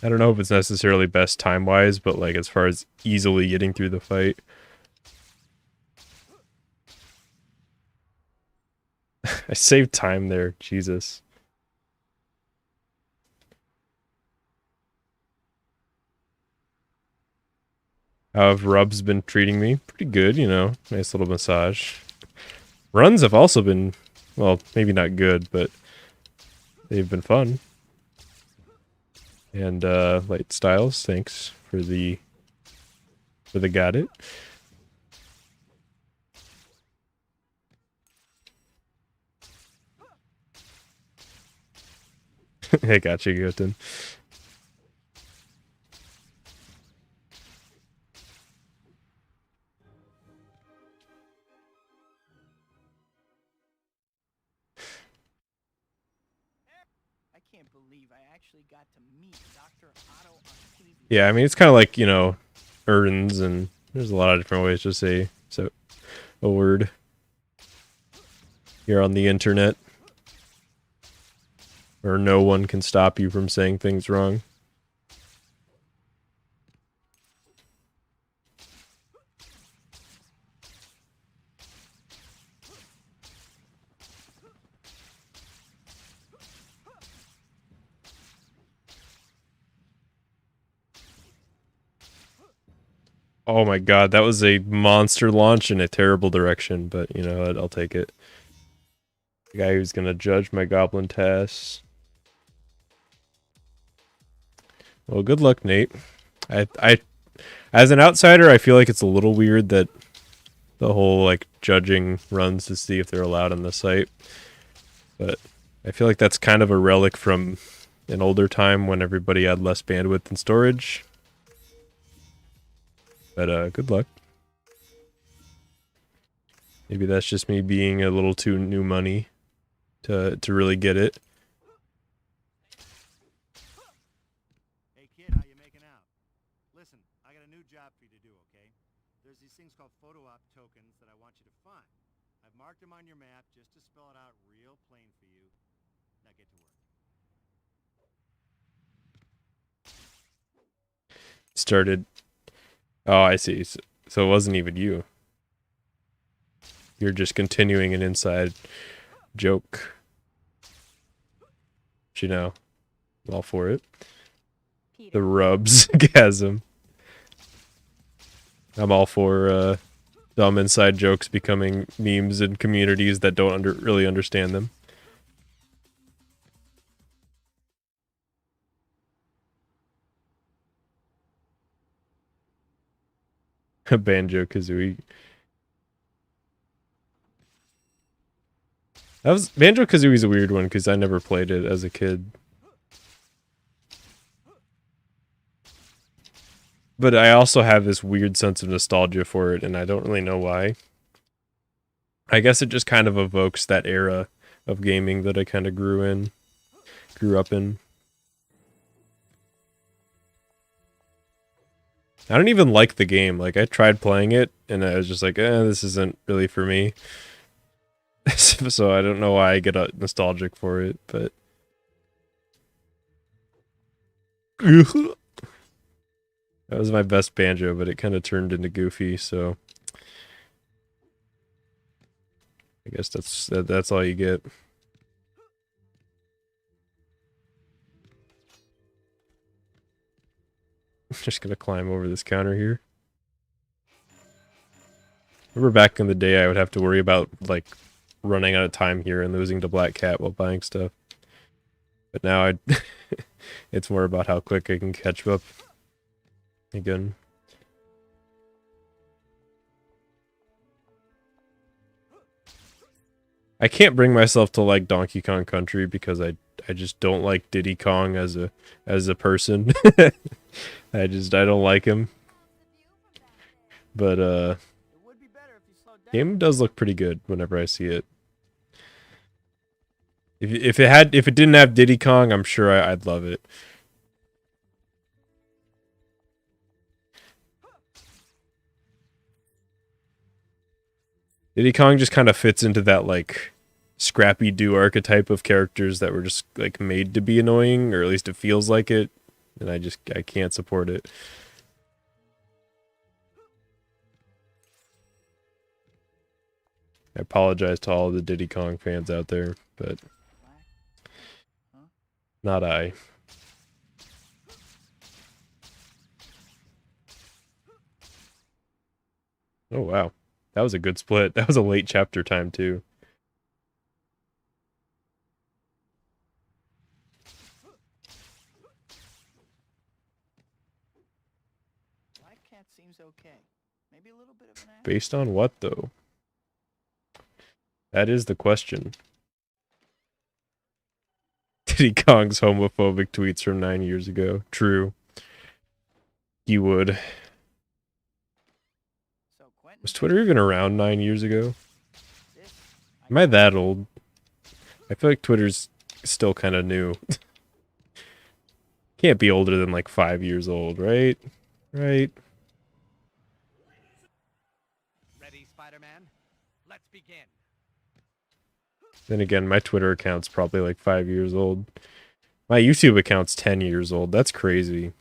[SPEAKER 1] I don't know if it's necessarily best time-wise, but like as far as easily getting through the fight. I saved time there, Jesus. How have rubs been treating me? Pretty good, you know. Nice little massage. Runs have also been, well, maybe not good, but they've been fun. And Light Styles, thanks for the got it. Hey, gotcha, Goten.
[SPEAKER 3] I can't believe I actually got to meet Dr. Otto Octavius.
[SPEAKER 1] Yeah, I mean, it's kind of like, you know, Erdens, and there's a lot of different ways to say a word here on the internet. Or no one can stop you from saying things wrong. Oh my god, that was a monster launch in a terrible direction, but you know what, I'll take it. The guy who's gonna judge my goblin tasks. Well, good luck, Nate. I as an outsider, I feel like it's a little weird that the whole like judging runs to see if they're allowed on the site. But I feel like that's kind of a relic from an older time when everybody had less bandwidth and storage. But good luck. Maybe that's just me being a little too new money to really get it.
[SPEAKER 2] Hey kid, how you making out? Listen, I got a new job for you to do, okay? There's these things called photo op tokens that I want you to find. I've marked them on your map just to spell it out real plain for you. Now get to work.
[SPEAKER 1] Started. Oh, I see. So it wasn't even you. You're just continuing an inside joke. But, you know, I'm all for it. The rubs gasm. I'm all for dumb inside jokes becoming memes in communities that don't really understand them. Banjo Kazooie. That was Banjo Kazooie's a weird one because I never played it as a kid. But I also have this weird sense of nostalgia for it, and I don't really know why. I guess it just kind of evokes that era of gaming that I kind of grew up in. I don't even like the game. Like, I tried playing it, and I was just like, this isn't really for me. So I don't know why I get nostalgic for it, but... That was my best Banjo, but it kind of turned into Goofy, so... I guess that's all you get. Just gonna climb over this counter here. Remember back in the day I would have to worry about, like, running out of time here and losing to Black Cat while buying stuff. But now it's more about how quick I can catch up. again. I can't bring myself to like Donkey Kong Country because I just don't like Diddy Kong as a person. I don't like him. But
[SPEAKER 3] It would be better if you slowed down.
[SPEAKER 1] game does look pretty good whenever I see it. If it didn't have Diddy Kong, I'm sure I'd love it. Diddy Kong just kind of fits into that like Scrappy Doo archetype of characters that were just like made to be annoying, or at least it feels like it, and I can't support it. I apologize to all the Diddy Kong fans out there, but not I. Oh wow. That was a good split. That was a late chapter time too.
[SPEAKER 3] Black cat seems okay. Maybe a little bit of an ass.
[SPEAKER 1] Based on what though? That is the question. Diddy Kong's homophobic tweets from 9 years ago. True. He would.
[SPEAKER 3] So Quentin,
[SPEAKER 1] Was Twitter even around 9 years ago?
[SPEAKER 3] this,
[SPEAKER 1] Am I that old? I feel like Twitter's still kind of new. Can't be older than like 5 years old, right? Right?
[SPEAKER 2] Ready, Spider-Man? Let's begin.
[SPEAKER 1] Then again, my Twitter account's probably like 5 years old. My YouTube account's 10 years old. That's crazy.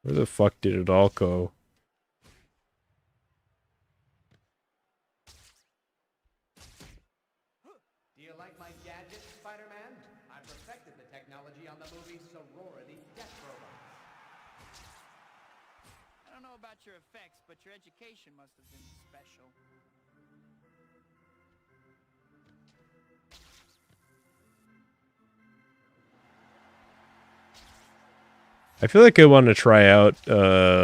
[SPEAKER 1] Where the fuck did it all go?
[SPEAKER 2] Do you like my gadgets, Spider-Man? I perfected the technology on the movie Sorority Death Robots.
[SPEAKER 3] I don't know about your effects, but your education must have been special.
[SPEAKER 1] I feel like I want to try out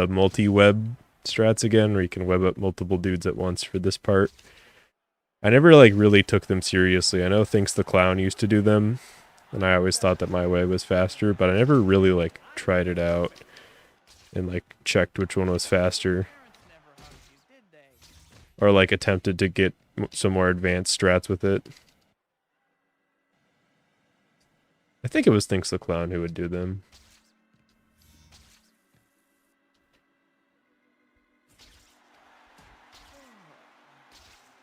[SPEAKER 1] multi-web strats again, where you can web up multiple dudes at once for this part. I never like really took them seriously. I know Thinks the Clown used to do them, and I always thought that my way was faster, but I never really like tried it out and like checked which one was faster,
[SPEAKER 3] Parents never hugged you, did they?
[SPEAKER 1] or like attempted to get some more advanced strats with it. I think it was Thinks the Clown who would do them.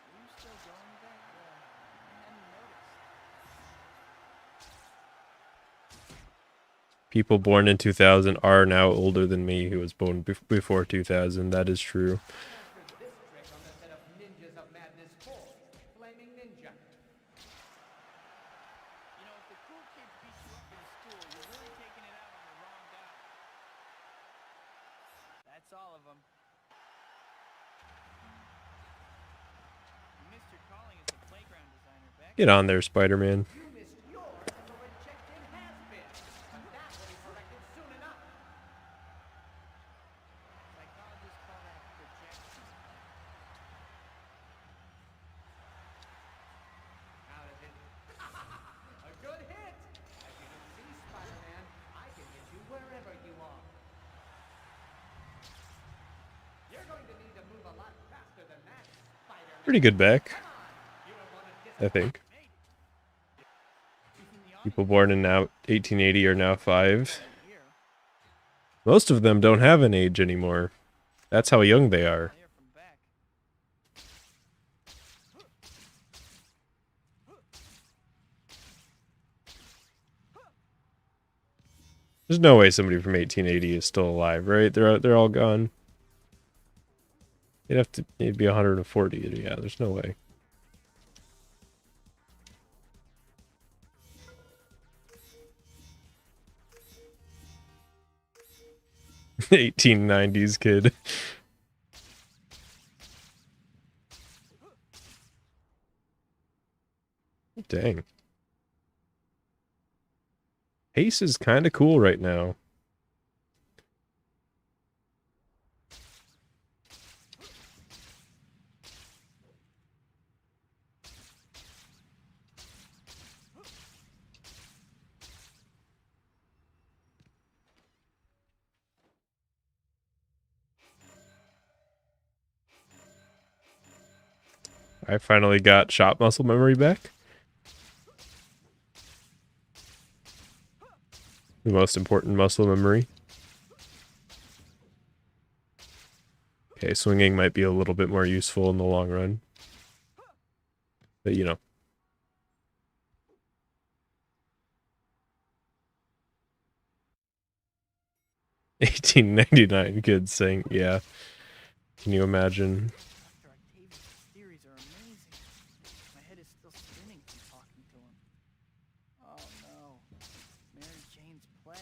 [SPEAKER 3] Are you still going back? I hadn't noticed.
[SPEAKER 1] People born in 2000 are now older than me, who was born before 2000. That is true.
[SPEAKER 2] Mastered this trick on the set of Ninjas of Madness 4, Flaming Ninja.
[SPEAKER 3] You know, if the cool kids beat you up in school, you're really taking it out on the wrong guy. That's all of them. You missed your calling as a playground designer, Beck.
[SPEAKER 1] Get on there, Spider-Man.
[SPEAKER 2] You missed yours as a rejected has-been, but that will be corrected soon enough.
[SPEAKER 3] Psychologists call that projection.
[SPEAKER 2] How is it? A good hit! As you can see, Spider-Man, I can hit you wherever you are. You're going to need to move a lot faster than that, Spider-Man.
[SPEAKER 1] Pretty good back,
[SPEAKER 2] You don't want to
[SPEAKER 1] I think.
[SPEAKER 3] He's in the
[SPEAKER 1] People born in now 1880 are now 5.
[SPEAKER 3] audience here.
[SPEAKER 1] Most of them don't have an age anymore. That's how young they are.
[SPEAKER 3] I'll hear from Beck.
[SPEAKER 1] There's no way somebody from 1880 is still alive, right? They're all gone. It'd be 140. Yeah, there's no way. (1890s) kid. Dang. Ace is kind of cool right now. I finally got shot muscle memory back. The most important muscle memory. Okay, swinging might be a little bit more useful in the long run. But you know. 1899 kids saying, yeah. Can you imagine?
[SPEAKER 3] Dr. Octavius' theories are amazing. My head is still spinning from talking to him. Oh no. Mary Jane's play.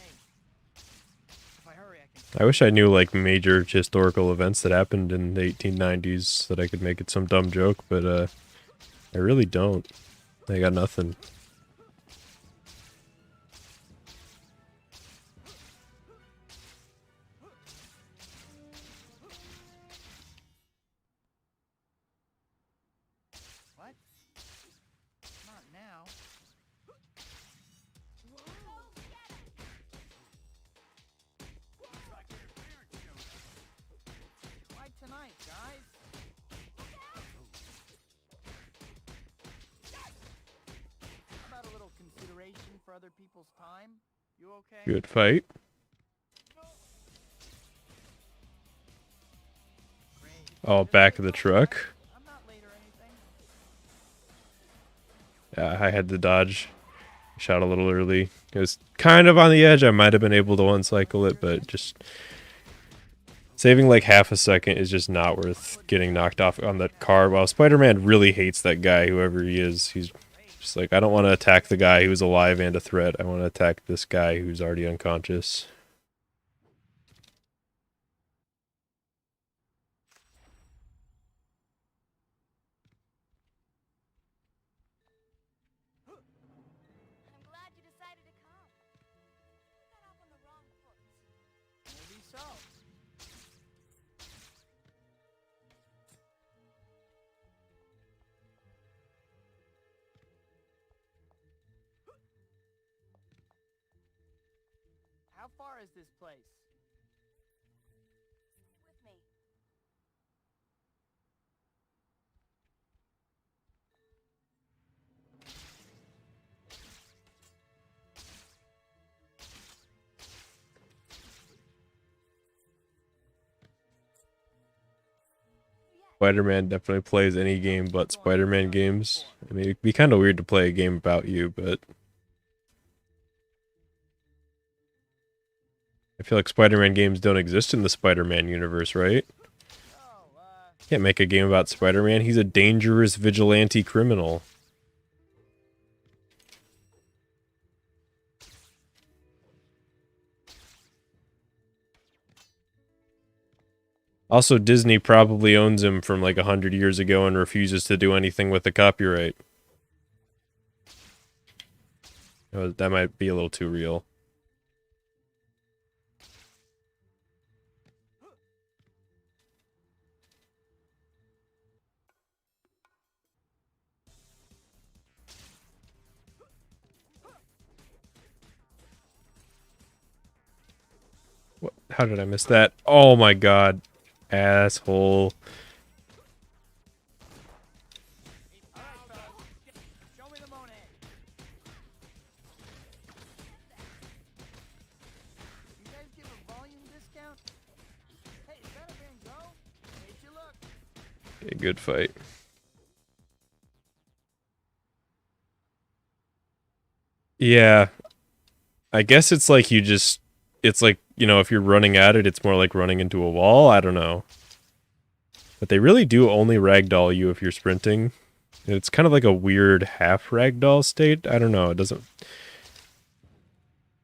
[SPEAKER 3] If I hurry, I can...
[SPEAKER 1] I wish I knew like major historical events that happened in the 1890s so that I could make it some dumb joke, but I really don't. I got nothing.
[SPEAKER 3] What? Not now. Why tonight, guys? How about a little consideration for other people's time? You okay?
[SPEAKER 1] Good fight.
[SPEAKER 3] Great.
[SPEAKER 1] Oh, back of the truck.
[SPEAKER 3] I'm not late or anything.
[SPEAKER 1] Yeah, I had to dodge. Shot a little early. It was kind of on the edge. I might have been able to one-cycle it, but just... saving like half a second is just not worth getting knocked off on that car. While Spider-Man really hates that guy, whoever he is. He's just like, I don't want to attack the guy who's alive and a threat. I want to attack this guy who's already unconscious.
[SPEAKER 4] I'm glad you decided to come. You got off on the wrong foot.
[SPEAKER 3] Maybe so. How far is this place?
[SPEAKER 4] With me.
[SPEAKER 1] Spider-Man definitely plays any game but Spider-Man games. I mean, it'd be kind of weird to play a game about you, but... I feel like Spider-Man games don't exist in the Spider-Man universe, right?
[SPEAKER 3] Oh,
[SPEAKER 1] Can't make a game about Spider-Man. He's a dangerous vigilante criminal. Also, Disney probably owns him from like 100 years ago and refuses to do anything with the copyright. Oh, that might be a little too real. What? How did I miss that? Oh my god. Asshole.
[SPEAKER 3] alright, fellas. Show me the Monet. You guys give a volume discount? Hey, is that a Van Gogh? Hate you look.
[SPEAKER 1] A good fight. Yeah. I guess it's like you just... It's like, you know, if you're running at it, it's more like running into a wall. I don't know. But they really do only ragdoll you if you're sprinting. It's kind of like a weird half ragdoll state. I don't know. It doesn't...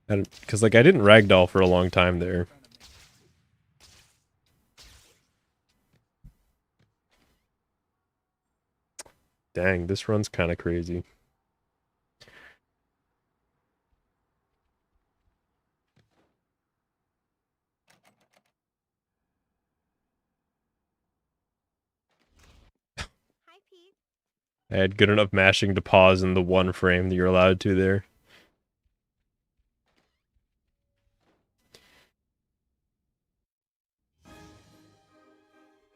[SPEAKER 1] Because, like, I didn't ragdoll for a long time there. Dang, this run's kind of crazy.
[SPEAKER 4] Hi, Pete.
[SPEAKER 1] I had good enough mashing to pause in the one frame that you're allowed to there.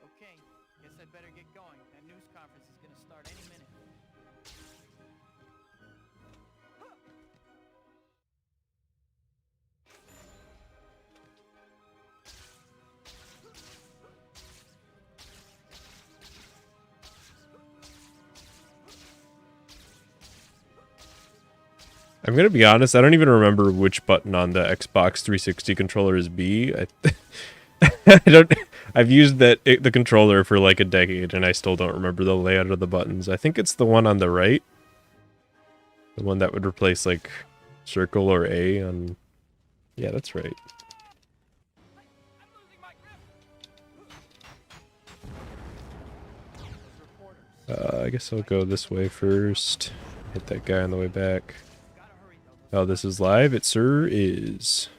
[SPEAKER 3] Okay, guess I'd better get going. That news conference is gonna start
[SPEAKER 1] I'm gonna be honest, I don't even remember which button on the Xbox 360 controller is B. I don't. I've used the controller for like a decade, and I still don't remember the layout of the buttons. I think it's the one on the right, the one that would replace like circle or A on. Yeah, that's right. I guess I'll go this way first. Hit that guy on the way back. Oh, this is live? It sir is.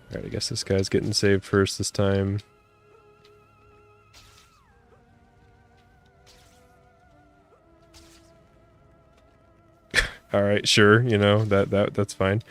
[SPEAKER 1] Alright, I guess this guy's getting saved first this time. Alright, sure, you know, that's fine.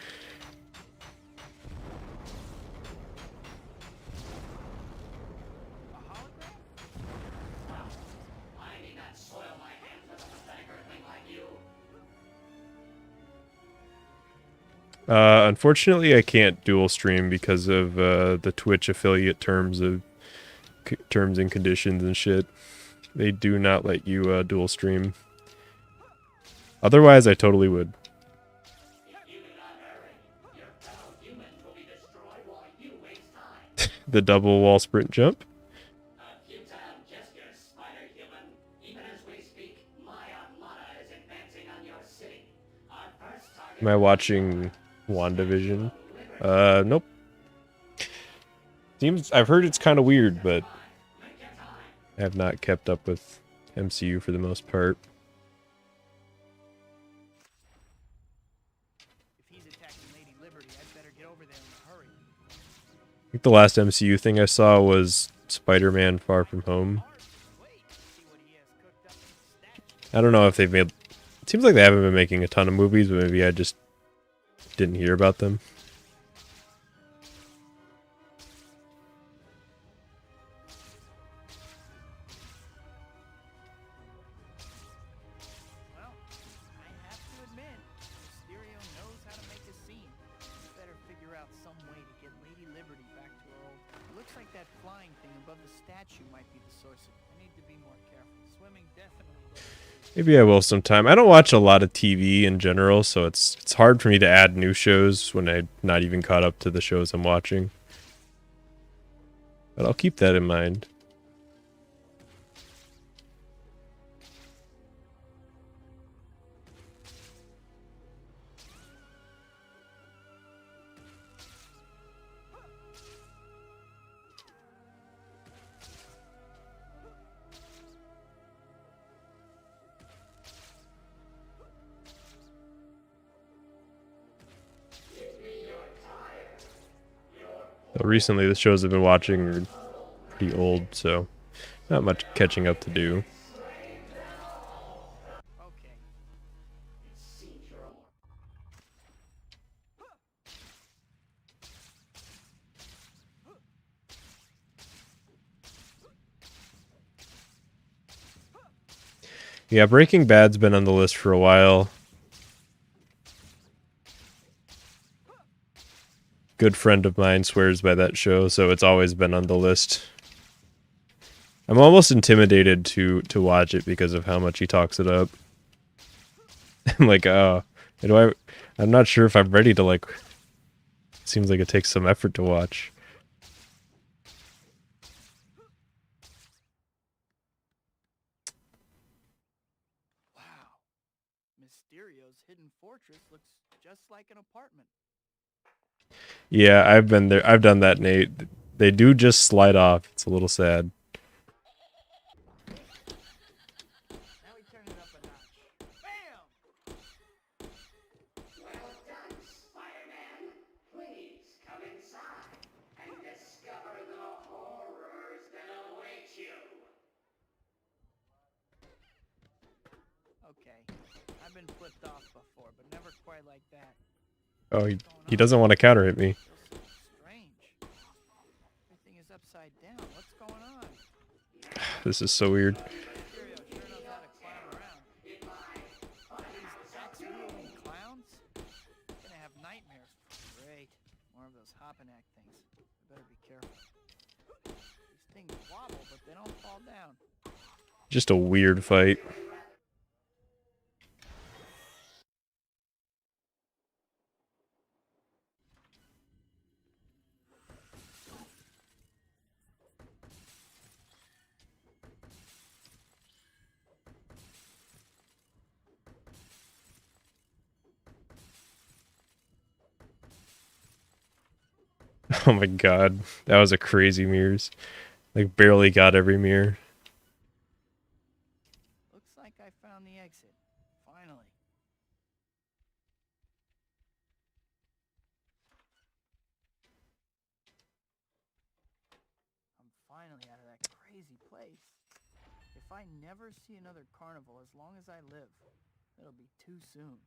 [SPEAKER 1] Unfortunately, I can't dual stream because of the Twitch affiliate terms and conditions and shit. They do not let you dual stream. Otherwise, I totally would. The double wall sprint jump. Am I watching WandaVision? Nope. I've heard it's kind of weird, but I have not kept up with MCU for the most part.
[SPEAKER 3] If he's attacking Lady Liberty, I'd better get over there in a hurry.
[SPEAKER 1] I think the last MCU thing I saw was Spider-Man Far From Home. I don't know if they've made... It seems like they haven't been making a ton of movies, but maybe I just didn't hear about them.
[SPEAKER 3] Well, I have to admit, Mysterio knows how to make a scene. He better figure out some way to get Lady Liberty back to her old... It looks like that flying thing above the statue might be the source of it. I need to be more careful. Swimming definitely...
[SPEAKER 1] Maybe I will sometime. I don't watch a lot of TV in general, so it's hard for me to add new shows when I'm not even caught up to the shows I'm watching. But I'll keep that in mind. Recently, the shows I've been watching are pretty old, so not much catching up to do.
[SPEAKER 3] Okay.
[SPEAKER 1] Yeah, Breaking Bad's been on the list for a while. Good friend of mine swears by that show, so it's always been on the list. I'm almost intimidated to watch it because of how much he talks it up. I'm like, oh, I'm not sure if I'm ready to like. Seems like it takes some effort to watch.
[SPEAKER 3] Wow. Mysterio's hidden fortress looks just like an apartment.
[SPEAKER 1] Yeah, I've been there. I've done that, Nate. They do just slide off. It's a little sad.
[SPEAKER 3] Now we turn it up a notch. Bam!
[SPEAKER 5] Well done, Spider-Man. Please come inside and discover the horrors that await you.
[SPEAKER 3] Okay. I've been flipped off before, but never quite like that.
[SPEAKER 1] Oh, he doesn't want to counter hit me.
[SPEAKER 3] Strange. Everything is upside down. What's going on?
[SPEAKER 1] This is so weird.
[SPEAKER 3] Mysterio sure knows how to clown around. These axe-wielding clowns? Gonna have nightmares. Great. More of those hopping act things. I better be careful.
[SPEAKER 1] Just a weird fight. Oh my god, that was a crazy mirrors. Like barely got every mirror.
[SPEAKER 3] Looks like I found the exit. Finally. I'm finally out of that crazy place. If I never see another carnival as long as I live, it'll be too soon.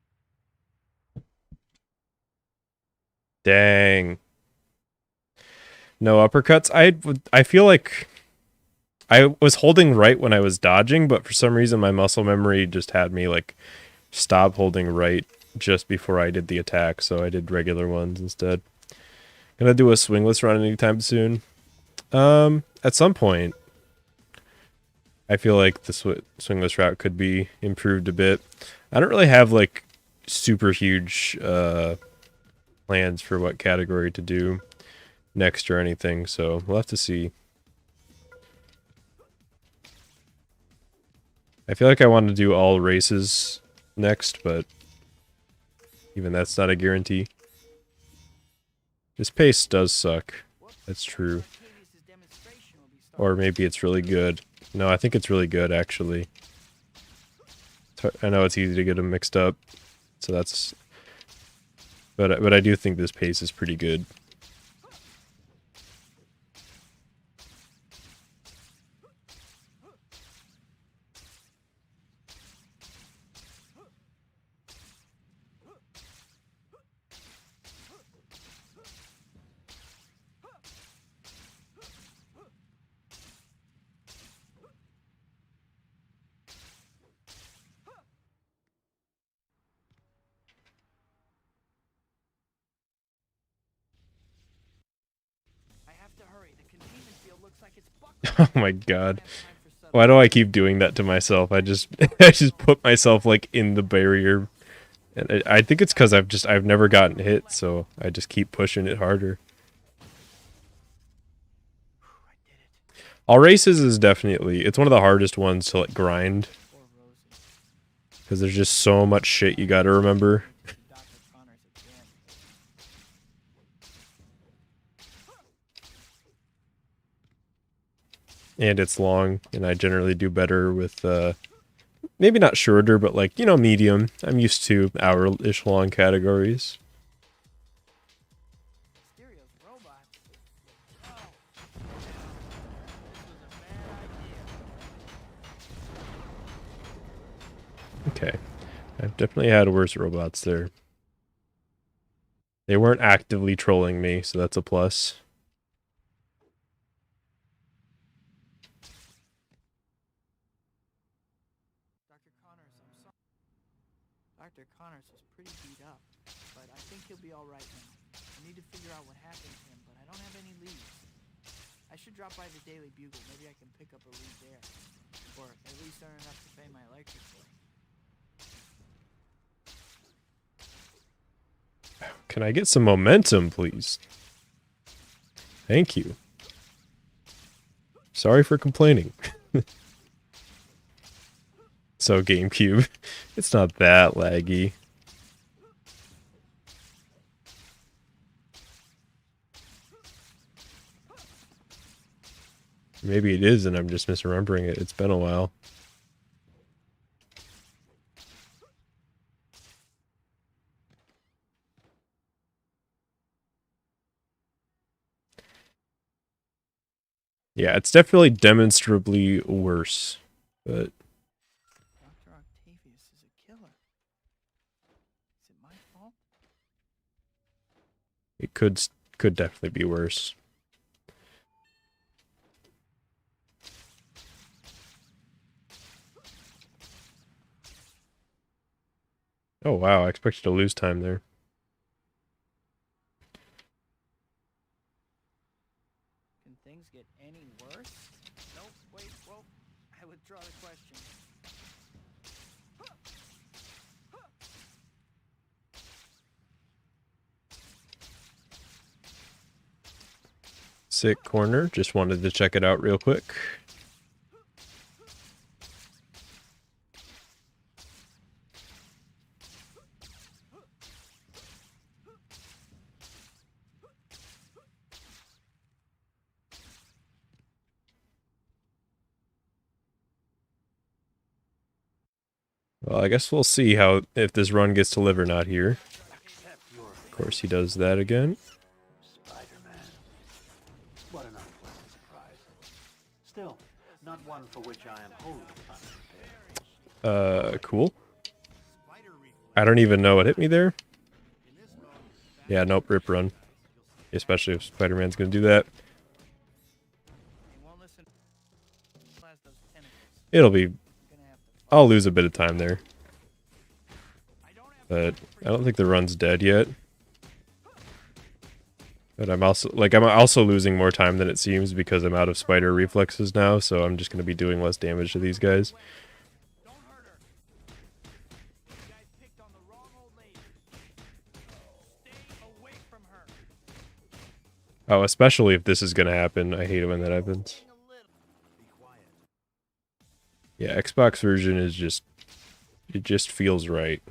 [SPEAKER 1] Dang. No uppercuts. I feel like I was holding right when I was dodging, but for some reason my muscle memory just had me like stop holding right just before I did the attack, so I did regular ones instead. Gonna do a swingless run anytime soon. At some point. I feel like the swingless route could be improved a bit. I don't really have like super huge plans for what category to do next or anything, so we'll have to see. I feel like I want to do all races next, but even that's not a guarantee. This pace does suck. That's true.
[SPEAKER 3] Octavius's demonstration will be
[SPEAKER 1] Or
[SPEAKER 3] starting.
[SPEAKER 1] maybe it's really good. No, I think it's really good, actually. I know it's easy to get them mixed up, so that's... But I do think this pace is pretty good.
[SPEAKER 3] I have to hurry. The containment field looks like it's buckled.
[SPEAKER 1] Oh my god.
[SPEAKER 3] I don't have time for subtle-
[SPEAKER 1] Why do I keep doing that to myself? I just I just put myself like in the barrier. And I think it's because I've never gotten hit, so I just keep pushing it harder.
[SPEAKER 3] I did it.
[SPEAKER 1] All races is definitely it's one of the hardest ones to like grind
[SPEAKER 3] Poor Rosie.
[SPEAKER 1] because there's just so much shit you got to remember.
[SPEAKER 3] Dr. Connors again.
[SPEAKER 1] And it's long, and I generally do better with maybe not shorter, but like, you know, medium. I'm used to hour-ish long categories.
[SPEAKER 3] Mysterio's robot. Oh. This was a bad idea.
[SPEAKER 1] Okay. I've definitely had worse robots there. They weren't actively trolling me, so that's a plus.
[SPEAKER 3] Dr. Connors, I'm sorry. Dr. Connors was pretty beat up, but I think he'll be all right now. I need to figure out what happened to him, but I don't have any leads. I should drop by the Daily Bugle. Maybe I can pick up a lead there, or at least earn enough to pay my electric bill.
[SPEAKER 1] Can I get some momentum, please? Thank you. Sorry for complaining. So, GameCube, it's not that laggy. Maybe it is and I'm just misremembering it. It's been a while. Yeah, it's definitely demonstrably worse. But
[SPEAKER 3] Dr. Octavius is a killer. Is it my fault?
[SPEAKER 1] it could definitely be worse. Oh wow, I expected to lose time there.
[SPEAKER 3] Can things get any worse? Nope, wait, whoa. I would withdraw the question.
[SPEAKER 1] Sick corner. Just wanted to check it out real quick. Well, I guess we'll see how if this run gets to live or not here. Of course, he does that again.
[SPEAKER 6] Spider-Man. What an unpleasant surprise. Still, not one for which I am wholly unprepared.
[SPEAKER 1] Cool. I don't even know what hit me there. Yeah, nope, rip run. Especially if Spider-Man's gonna do that.
[SPEAKER 3] He won't listen. Has those tentacles.
[SPEAKER 1] It'll be...
[SPEAKER 3] Gonna have to fight.
[SPEAKER 1] I'll lose a bit of time there. But I don't think the run's dead yet. But I'm also losing more time than it seems because I'm out of spider reflexes now, so I'm just gonna be doing less damage to these guys.
[SPEAKER 3] Don't hurt her. You guys picked on the wrong old lady. Stay away from her.
[SPEAKER 1] Oh, especially if this is gonna happen. I hate it when that happens.
[SPEAKER 3] A little.
[SPEAKER 1] Yeah, Xbox version is just... It just feels right.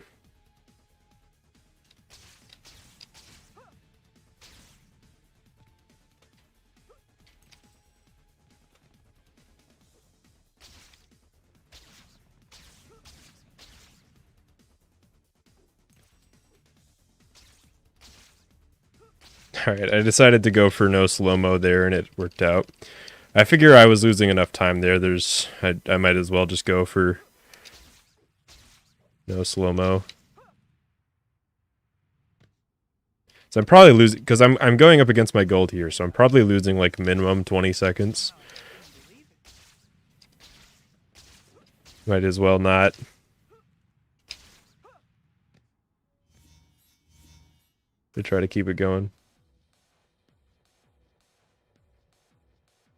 [SPEAKER 1] Alright, I decided to go for no slow-mo there, and it worked out. I figure I was losing enough time there. I might as well just go for no slow-mo. So I'm probably losing, because I'm going up against my gold here, so I'm probably losing like minimum 20 seconds. Might as well not. To try to keep it going.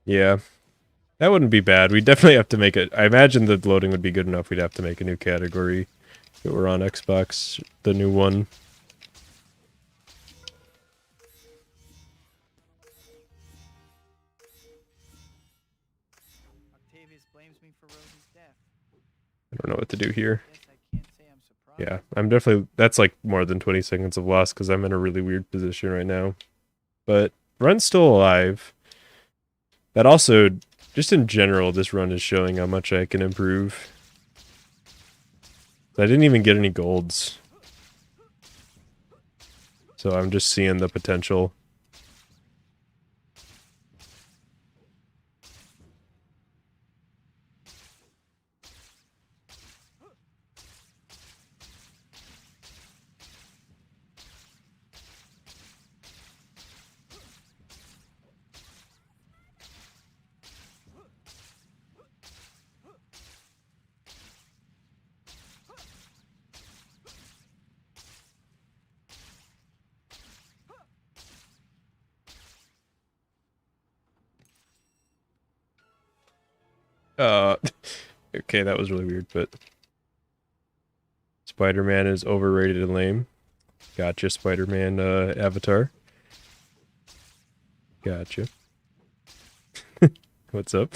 [SPEAKER 1] Yeah. That wouldn't be bad. We'd definitely have to make it. I imagine the loading would be good enough. We'd have to make a new category if it were on Xbox, the new one.
[SPEAKER 3] Octavius blames me for Rosie's death.
[SPEAKER 1] I don't know what to do here.
[SPEAKER 3] Guess I can't say I'm surprised.
[SPEAKER 1] Yeah, I'm definitely... That's like more than 20 seconds of loss because I'm in a really weird position right now. But run's still alive. That also... Just in general, this run is showing how much I can improve. I didn't even get any golds. So I'm just seeing the potential. Okay, that was really weird, but... Spider-Man is overrated and lame. Gotcha, Spider-Man, avatar. Gotcha. What's up?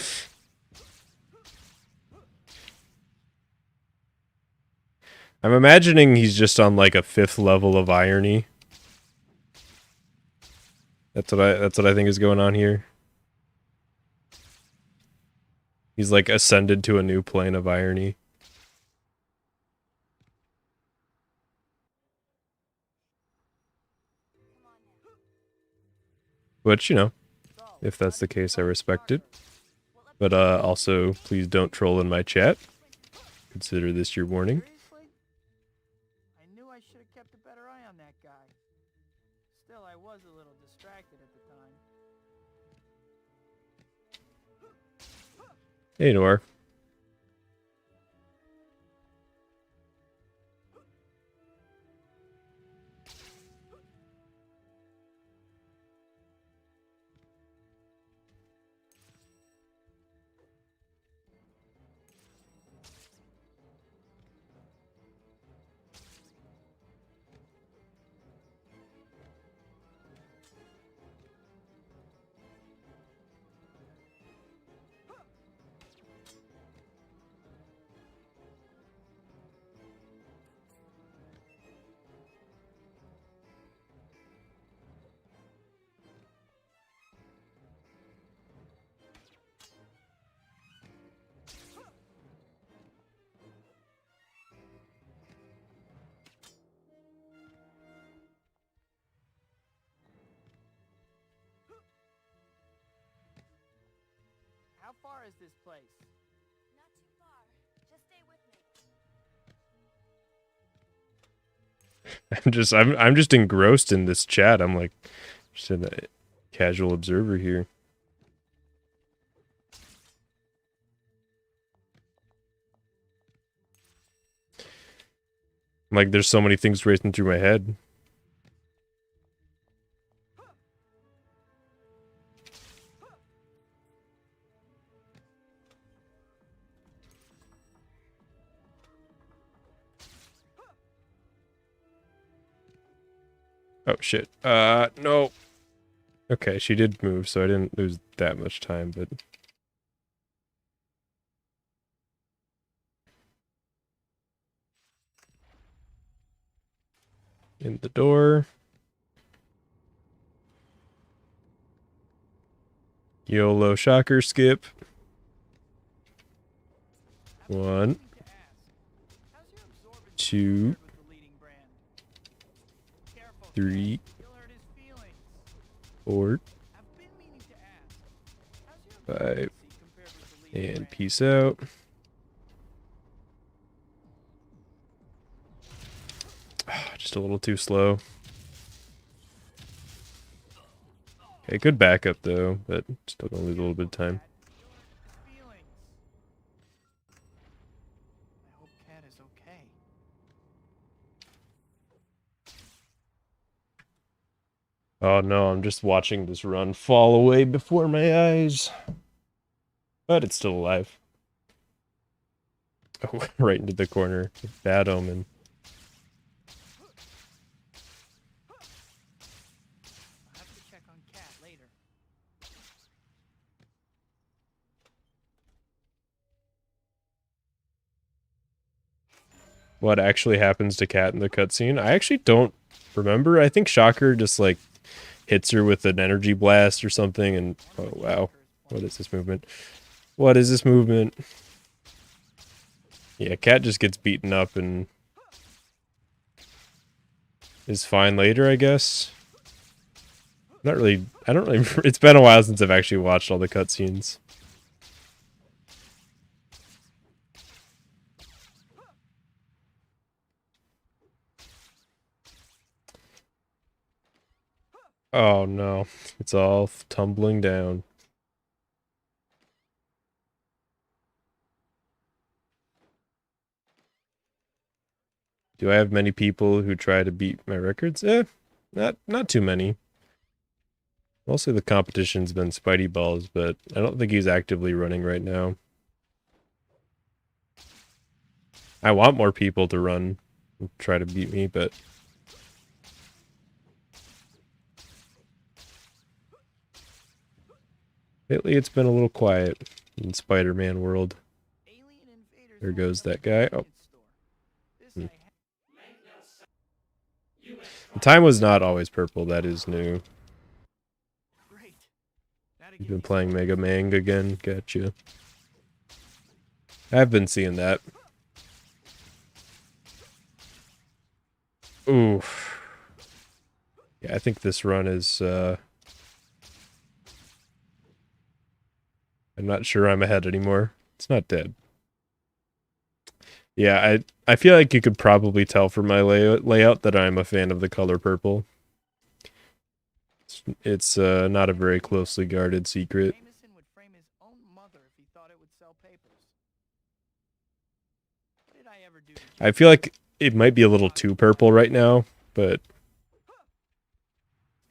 [SPEAKER 1] I'm imagining he's just on like a 5th level of irony. That's what I think is going on here. He's like ascended to a new plane of irony. Which, you know, if that's the case, I respect it. But also, please don't troll in my chat. Consider this your warning.
[SPEAKER 3] Seriously? I knew I should have kept a better eye on that guy. Still, I was a little distracted at the time.
[SPEAKER 1] Hey, Noir.
[SPEAKER 3] How far is this place?
[SPEAKER 4] Not too far. Just stay with me.
[SPEAKER 1] I'm just engrossed in this chat. I'm like just a casual observer here. Like there's so many things racing through my head. Oh shit. No. Okay, she did move, so I didn't lose that much time, but in the door. YOLO shocker skip. One,
[SPEAKER 3] How's your absorbent
[SPEAKER 1] two,
[SPEAKER 3] compared with the leading brand? Careful,
[SPEAKER 1] three,
[SPEAKER 3] you'll hurt his feelings.
[SPEAKER 1] 4,
[SPEAKER 3] I've been meaning to ask. How's your
[SPEAKER 1] 5,
[SPEAKER 3] absorbency compared with the leading
[SPEAKER 1] and
[SPEAKER 3] brand?
[SPEAKER 1] peace out. Just a little too slow. Okay, good backup though, but still gonna lose a little bit of time.
[SPEAKER 3] You'll hurt his feelings. I hope Cat is okay.
[SPEAKER 1] Oh no, I'm just watching this run fall away before my eyes. But it's still alive. Oh, right into the corner. Bad omen.
[SPEAKER 3] I'll have to check on Cat later.
[SPEAKER 1] What actually happens to Kat in the cutscene? I actually don't remember. I think Shocker just like hits her with an energy blast or something, and oh wow. What is this movement? What is this movement? Yeah, Cat just gets beaten up and is fine later, I guess. I don't really, it's been a while since I've actually watched all the cutscenes. Oh no, it's all tumbling down. Do I have many people who try to beat my records? Not too many. Mostly the competition's been Spidey Balls, but I don't think he's actively running right now. I want more people to run and try to beat me, but lately it's been a little quiet in Spider-Man world.
[SPEAKER 3] Alien invaders
[SPEAKER 1] There
[SPEAKER 3] won't
[SPEAKER 1] goes
[SPEAKER 3] come
[SPEAKER 1] that
[SPEAKER 3] to the
[SPEAKER 1] guy. Oh,
[SPEAKER 3] convenience store. This
[SPEAKER 1] Hmm.
[SPEAKER 3] I
[SPEAKER 1] the time was not always purple. That is new.
[SPEAKER 3] Great. Now to
[SPEAKER 1] You've
[SPEAKER 3] get
[SPEAKER 1] been
[SPEAKER 3] these
[SPEAKER 1] playing
[SPEAKER 3] monsters.
[SPEAKER 1] Mega Man again. Gotcha. I've been seeing that. Ooh. Yeah, I think this run is, I'm not sure I'm ahead anymore. It's not dead. Yeah, I feel like you could probably tell from my layout that I'm a fan of the color purple. It's not a very closely guarded secret.
[SPEAKER 3] Jameson would frame his own mother if he thought it would sell papers. What did I ever do to
[SPEAKER 1] I feel like it might be a little too purple right now, but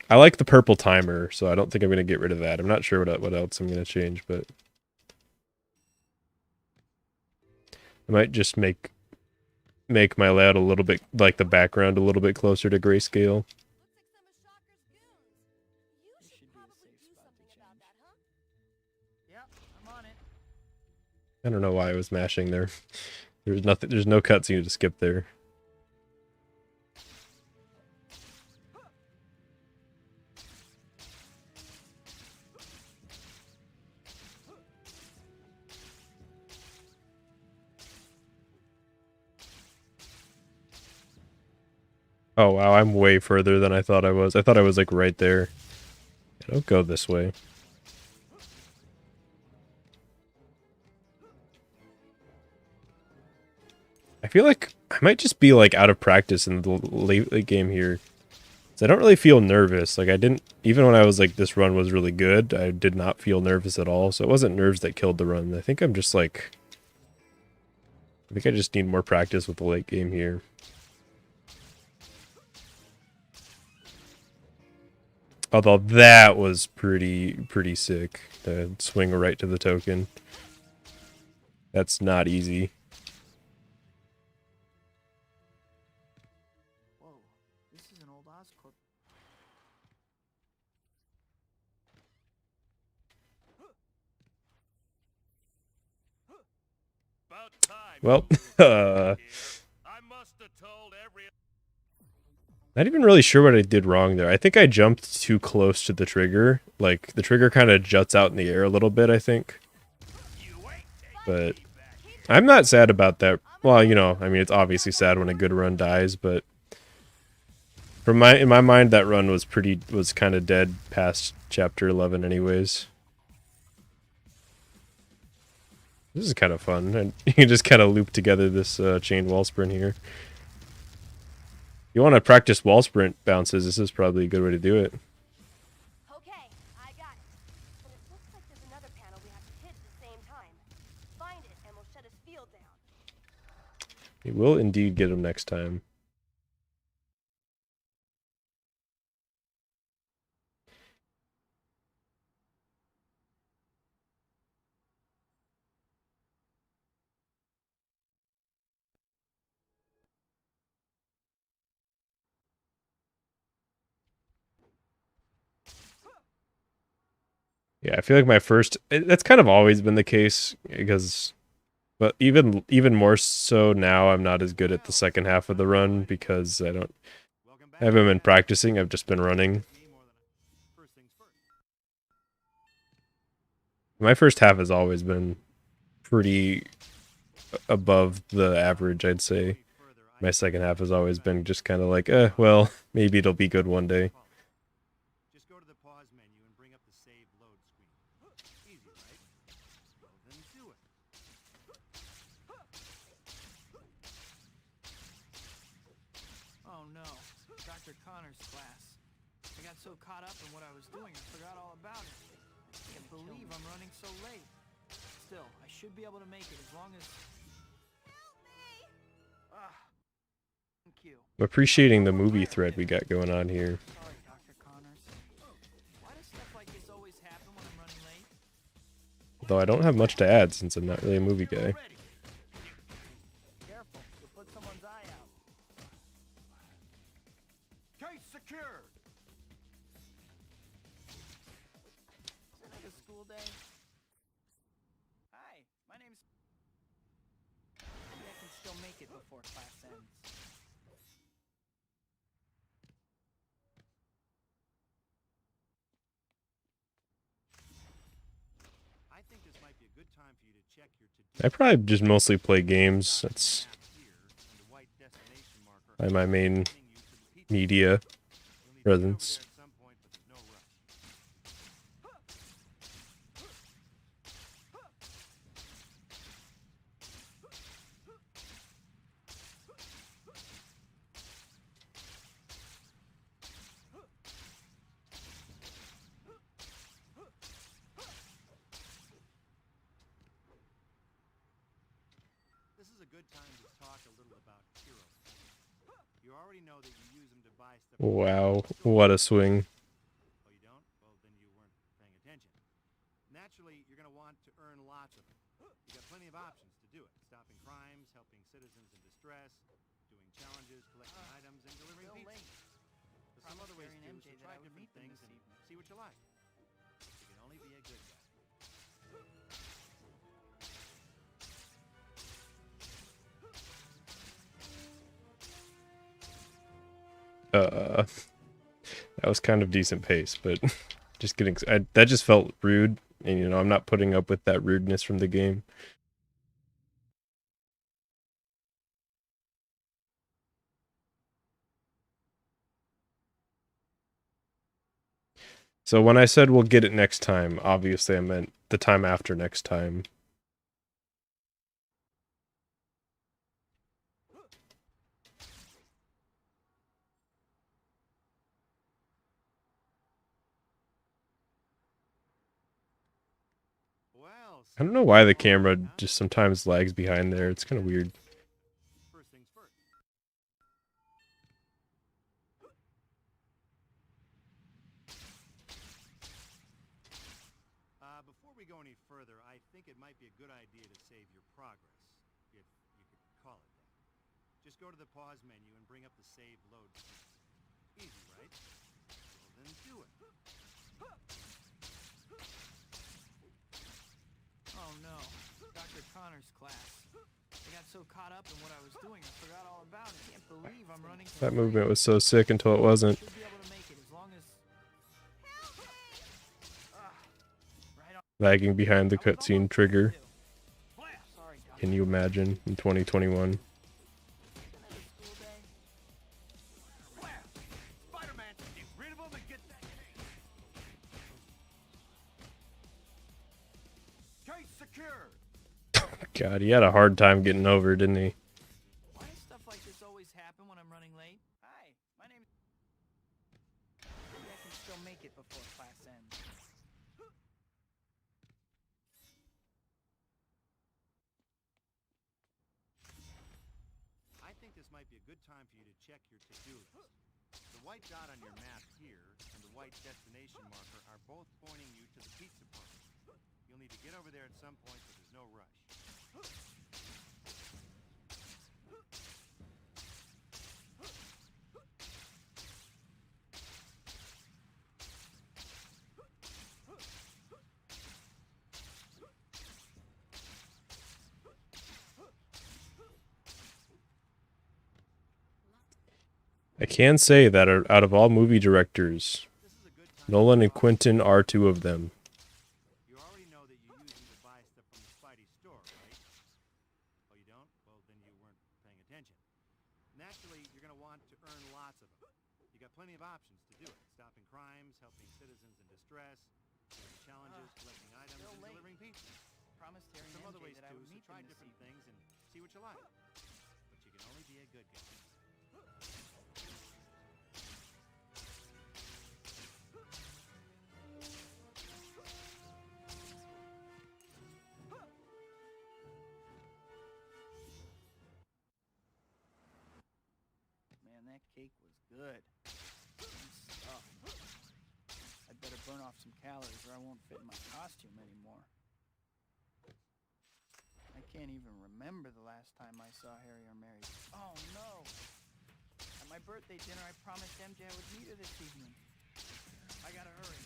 [SPEAKER 1] I like the purple timer, so I don't think I'm going to get rid of that. I'm not sure what else I'm going to change, but I might just make my layout a little bit, like the background a little bit closer to grayscale.
[SPEAKER 4] Looks like some of Shocker's goons. You
[SPEAKER 3] This
[SPEAKER 4] should
[SPEAKER 3] should be a
[SPEAKER 4] probably
[SPEAKER 3] safe
[SPEAKER 4] do
[SPEAKER 3] spot to
[SPEAKER 4] something about that, huh?
[SPEAKER 3] Yep, I'm on it.
[SPEAKER 1] I don't know why I was mashing there. There's no cutscene to skip there. Oh wow, I'm way further than I thought I was. I thought I was like right there. Don't go this way. I feel like I might just be like out of practice in the late game here. So I don't really feel nervous. Like I didn't, even when I was like, this run was really good, I did not feel nervous at all. So it wasn't nerves that killed the run. I think I'm just like, I think I just need more practice with the late game here. Although that was pretty sick. To swing right to the token. That's not easy.
[SPEAKER 3] Whoa, this is an old Oscorp.
[SPEAKER 2] About time
[SPEAKER 1] Well,
[SPEAKER 2] you moved over here. I must have told every
[SPEAKER 1] not even really sure what I did wrong there. I think I jumped too close to the trigger. Like, the trigger kind of juts out in the air a little bit, I think. But I'm not sad about that. Well, you know, I mean, it's obviously sad when a good run dies, but in my mind, that run was kind of dead past chapter 11 anyways. This is kind of fun. And you can just kind of loop together this chain wall sprint here. You want to practice wall sprint bounces, this is probably a good way to do it.
[SPEAKER 4] Okay, I got it. But it looks like there's another panel we have to hit at the same time. Find it, and we'll shut his field down.
[SPEAKER 1] We will indeed get him next time. Yeah, I feel like that's kind of always been the case because, but even more so now, I'm not as good at the second half of the run because I haven't been practicing. I've just been running. My first half has always been pretty above the average, I'd say. My second half has always been just kind of like, well, maybe it'll be good one day.
[SPEAKER 2] Just go to the pause menu and bring up the save load screen. Easy, right? Well, then do it.
[SPEAKER 3] Oh no, Dr. Connor's class. I got so caught up in what I was doing, I forgot all about it. I can't believe I'm running so late. Still, I should be able to make it as long as... Ah, thank you.
[SPEAKER 1] I'm appreciating the movie thread we got going on here.
[SPEAKER 3] Sorry, Dr. Connors. Why does stuff like this always happen when I'm running late?
[SPEAKER 1] Though I don't have much to add since I'm not really a movie guy.
[SPEAKER 3] Careful, you'll put someone's eye out.
[SPEAKER 2] Case secured.
[SPEAKER 3] Is it like a school day? Hi, my name's... Maybe I can still make it before class ends.
[SPEAKER 2] I think this might be a good time for you to check your to-do
[SPEAKER 1] I probably just mostly play games. That's
[SPEAKER 2] map here, and the white destination marker
[SPEAKER 1] my main
[SPEAKER 2] pointing you to the pizza.
[SPEAKER 1] media
[SPEAKER 2] You'll need to get over
[SPEAKER 1] presence.
[SPEAKER 2] there at some point, but there's no rush. This is a good time to talk a little about heroes. You already know that you use them to buy stuff.
[SPEAKER 1] Wow, what a swing.
[SPEAKER 2] Oh, you don't? Well, then you weren't paying attention. Naturally, you're going to want to earn lots of them. You got plenty of options to do it. Stopping crimes, helping citizens in distress, doing challenges, collecting items, and delivering
[SPEAKER 3] Still
[SPEAKER 2] pizza.
[SPEAKER 3] late.
[SPEAKER 2] There's some other ways
[SPEAKER 3] Promised
[SPEAKER 2] to
[SPEAKER 3] Barry and
[SPEAKER 2] do
[SPEAKER 3] MJ
[SPEAKER 2] so try
[SPEAKER 3] that I would
[SPEAKER 2] different
[SPEAKER 3] meet them
[SPEAKER 2] things
[SPEAKER 3] this
[SPEAKER 2] and
[SPEAKER 3] evening.
[SPEAKER 2] see what you like. You can only be a good guy.
[SPEAKER 1] That was kind of decent pace, but just getting that just felt rude, and you know I'm not putting up with that rudeness from the game. So when I said we'll get it next time, obviously I meant the time after next time. I don't know why the camera just sometimes lags behind there. It's kind of weird.
[SPEAKER 2] First things first. Before we go any further, I think it might be a good idea to save your progress, if you could call it that. Just go to the pause menu and bring up the save load keys. Easy, right? Well, then do it.
[SPEAKER 3] Oh no, Dr. Connor's class. I got so caught up in what I was doing, I forgot all about it. Can't believe I'm running.
[SPEAKER 1] That movement was so sick until it wasn't.
[SPEAKER 3] Should be able to make it as long as. Right on.
[SPEAKER 1] Lagging behind the cutscene trigger.
[SPEAKER 3] Sorry, Doc.
[SPEAKER 1] Can you imagine in 2021?
[SPEAKER 3] School day.
[SPEAKER 2] Spider-Man, get rid of him and get that case. Case secured.
[SPEAKER 1] God, he had a hard time getting over, didn't he?
[SPEAKER 3] Why does stuff like this always happen when I'm running late? Hi, my name's. Maybe I can still make it before class ends.
[SPEAKER 2] I think this might be a good time for you to check your to-do list. The white dot on your map here and the white destination marker are both pointing you to the pizza parlor. You'll need to get over there at some point, but there's no rush.
[SPEAKER 1] I can say that out of all movie directors,
[SPEAKER 2] This is a good time.
[SPEAKER 1] Nolan and Quentin are two of them.
[SPEAKER 2] You already know that you use them to buy stuff from the Spidey store, right? Oh, you don't? Well, then you weren't paying attention. Naturally, you're going to want to earn lots of them. You got plenty of options to do it. Stopping crimes, helping citizens in distress, doing challenges, collecting items,
[SPEAKER 3] still
[SPEAKER 2] and
[SPEAKER 3] late.
[SPEAKER 2] delivering pizza.
[SPEAKER 3] Promised Harry
[SPEAKER 2] Some
[SPEAKER 3] and
[SPEAKER 2] other
[SPEAKER 3] MJ
[SPEAKER 2] ways
[SPEAKER 3] that I
[SPEAKER 2] too,
[SPEAKER 3] would
[SPEAKER 2] so
[SPEAKER 3] meet
[SPEAKER 2] try
[SPEAKER 3] them this
[SPEAKER 2] different
[SPEAKER 3] evening.
[SPEAKER 2] things and see what you like. But you can only be a good guy.
[SPEAKER 3] Man, that cake was good. Good stuff. I'd better burn off some calories or I won't fit in my costume anymore. I can't even remember the last time I saw Harry or Mary. Oh no! At my birthday dinner, I promised MJ I would meet her this evening. I gotta hurry.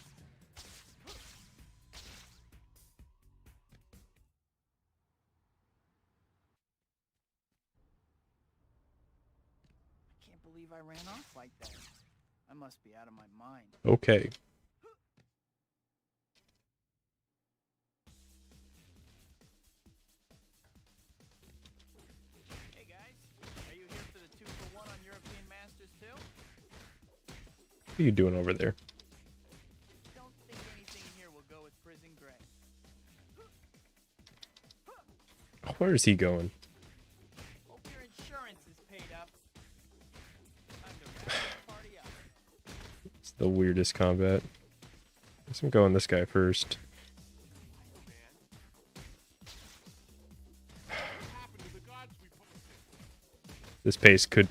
[SPEAKER 3] I can't believe I ran off like that. I must be out of my mind.
[SPEAKER 1] Okay.
[SPEAKER 3] Hey guys, are you here for the 2-for-1 on European Masters too?
[SPEAKER 1] What are you doing over there?
[SPEAKER 3] Don't think anything here will go with Prison Gray.
[SPEAKER 1] Where is he going?
[SPEAKER 3] Hope your insurance is paid up. Time to wrap this party up.
[SPEAKER 1] It's the weirdest combat. Guess I'm going this guy first. This pace could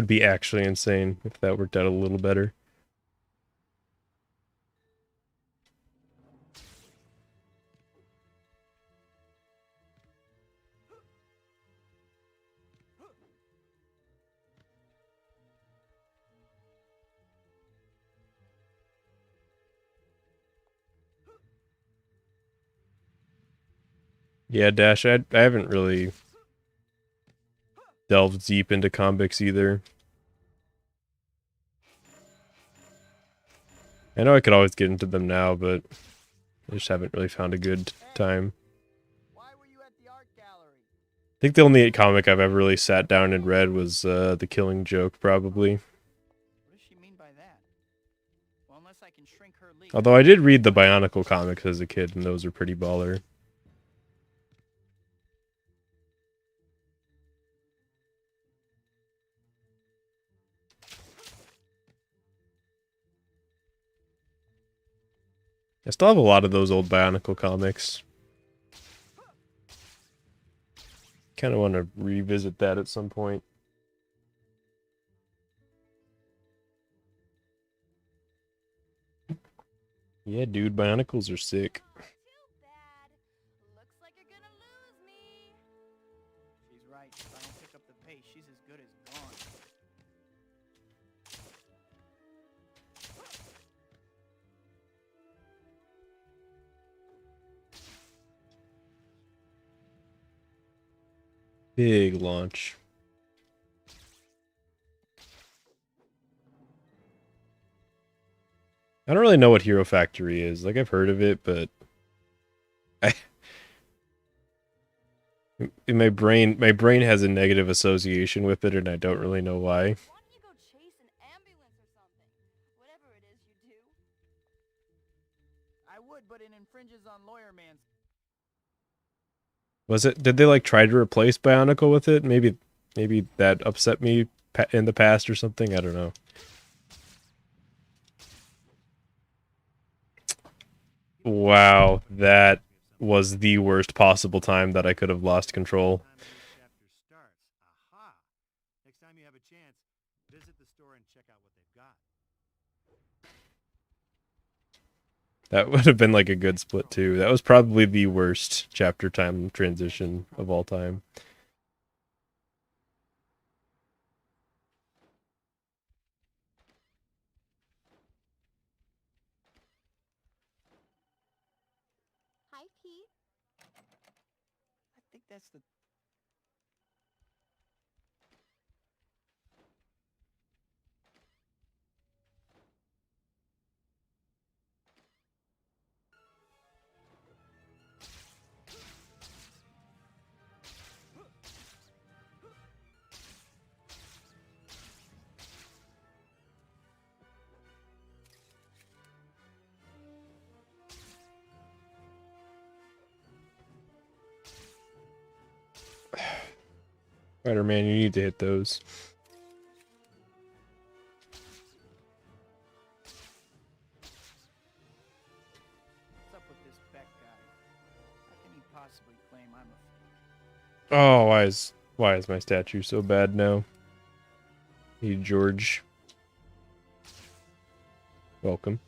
[SPEAKER 1] be actually insane if that worked out a little better. Yeah, Dash, I haven't really delved deep into comics either. I know I could always get into them now, but I just haven't really found a good time.
[SPEAKER 3] Why were you at the art gallery?
[SPEAKER 1] I think the only comic I've ever really sat down and read was The Killing Joke, probably.
[SPEAKER 3] What does she mean by that? Well, unless I can shrink her leak.
[SPEAKER 1] Although I did read the Bionicle comics as a kid, and those are pretty baller. I still have a lot of those old Bionicle comics. Kind of want to revisit that at some point. Yeah, dude, Bionicles are sick.
[SPEAKER 4] Too bad. Looks like you're gonna lose me.
[SPEAKER 3] She's right. If I don't pick up the pace, she's as good as gone.
[SPEAKER 1] Big launch. I don't really know what Hero Factory is. Like, I've heard of it, but in my brain has a negative association with it, and I don't really know why.
[SPEAKER 4] Why don't you go chase an ambulance or something? Whatever it is you do.
[SPEAKER 3] I would, but it infringes on Lawyer Man's.
[SPEAKER 1] Was it? Did they like try to replace Bionicle with it? Maybe that upset me in the past or something. I don't know. Wow, that was the worst possible time that I could have lost control.
[SPEAKER 2] Time the new chapter starts. Aha! Next time you have a chance, visit the store and check out what they've got.
[SPEAKER 1] That would have been like a good split too. That was probably the worst chapter time transition of all time.
[SPEAKER 4] Hi, Pete.
[SPEAKER 3] I think that's the.
[SPEAKER 1] Spider-Man, you need to hit those.
[SPEAKER 3] What's up with this Beck guy? How can he possibly claim I'm a fake?
[SPEAKER 1] Oh, why is my statue so bad now? Hey, George. Welcome.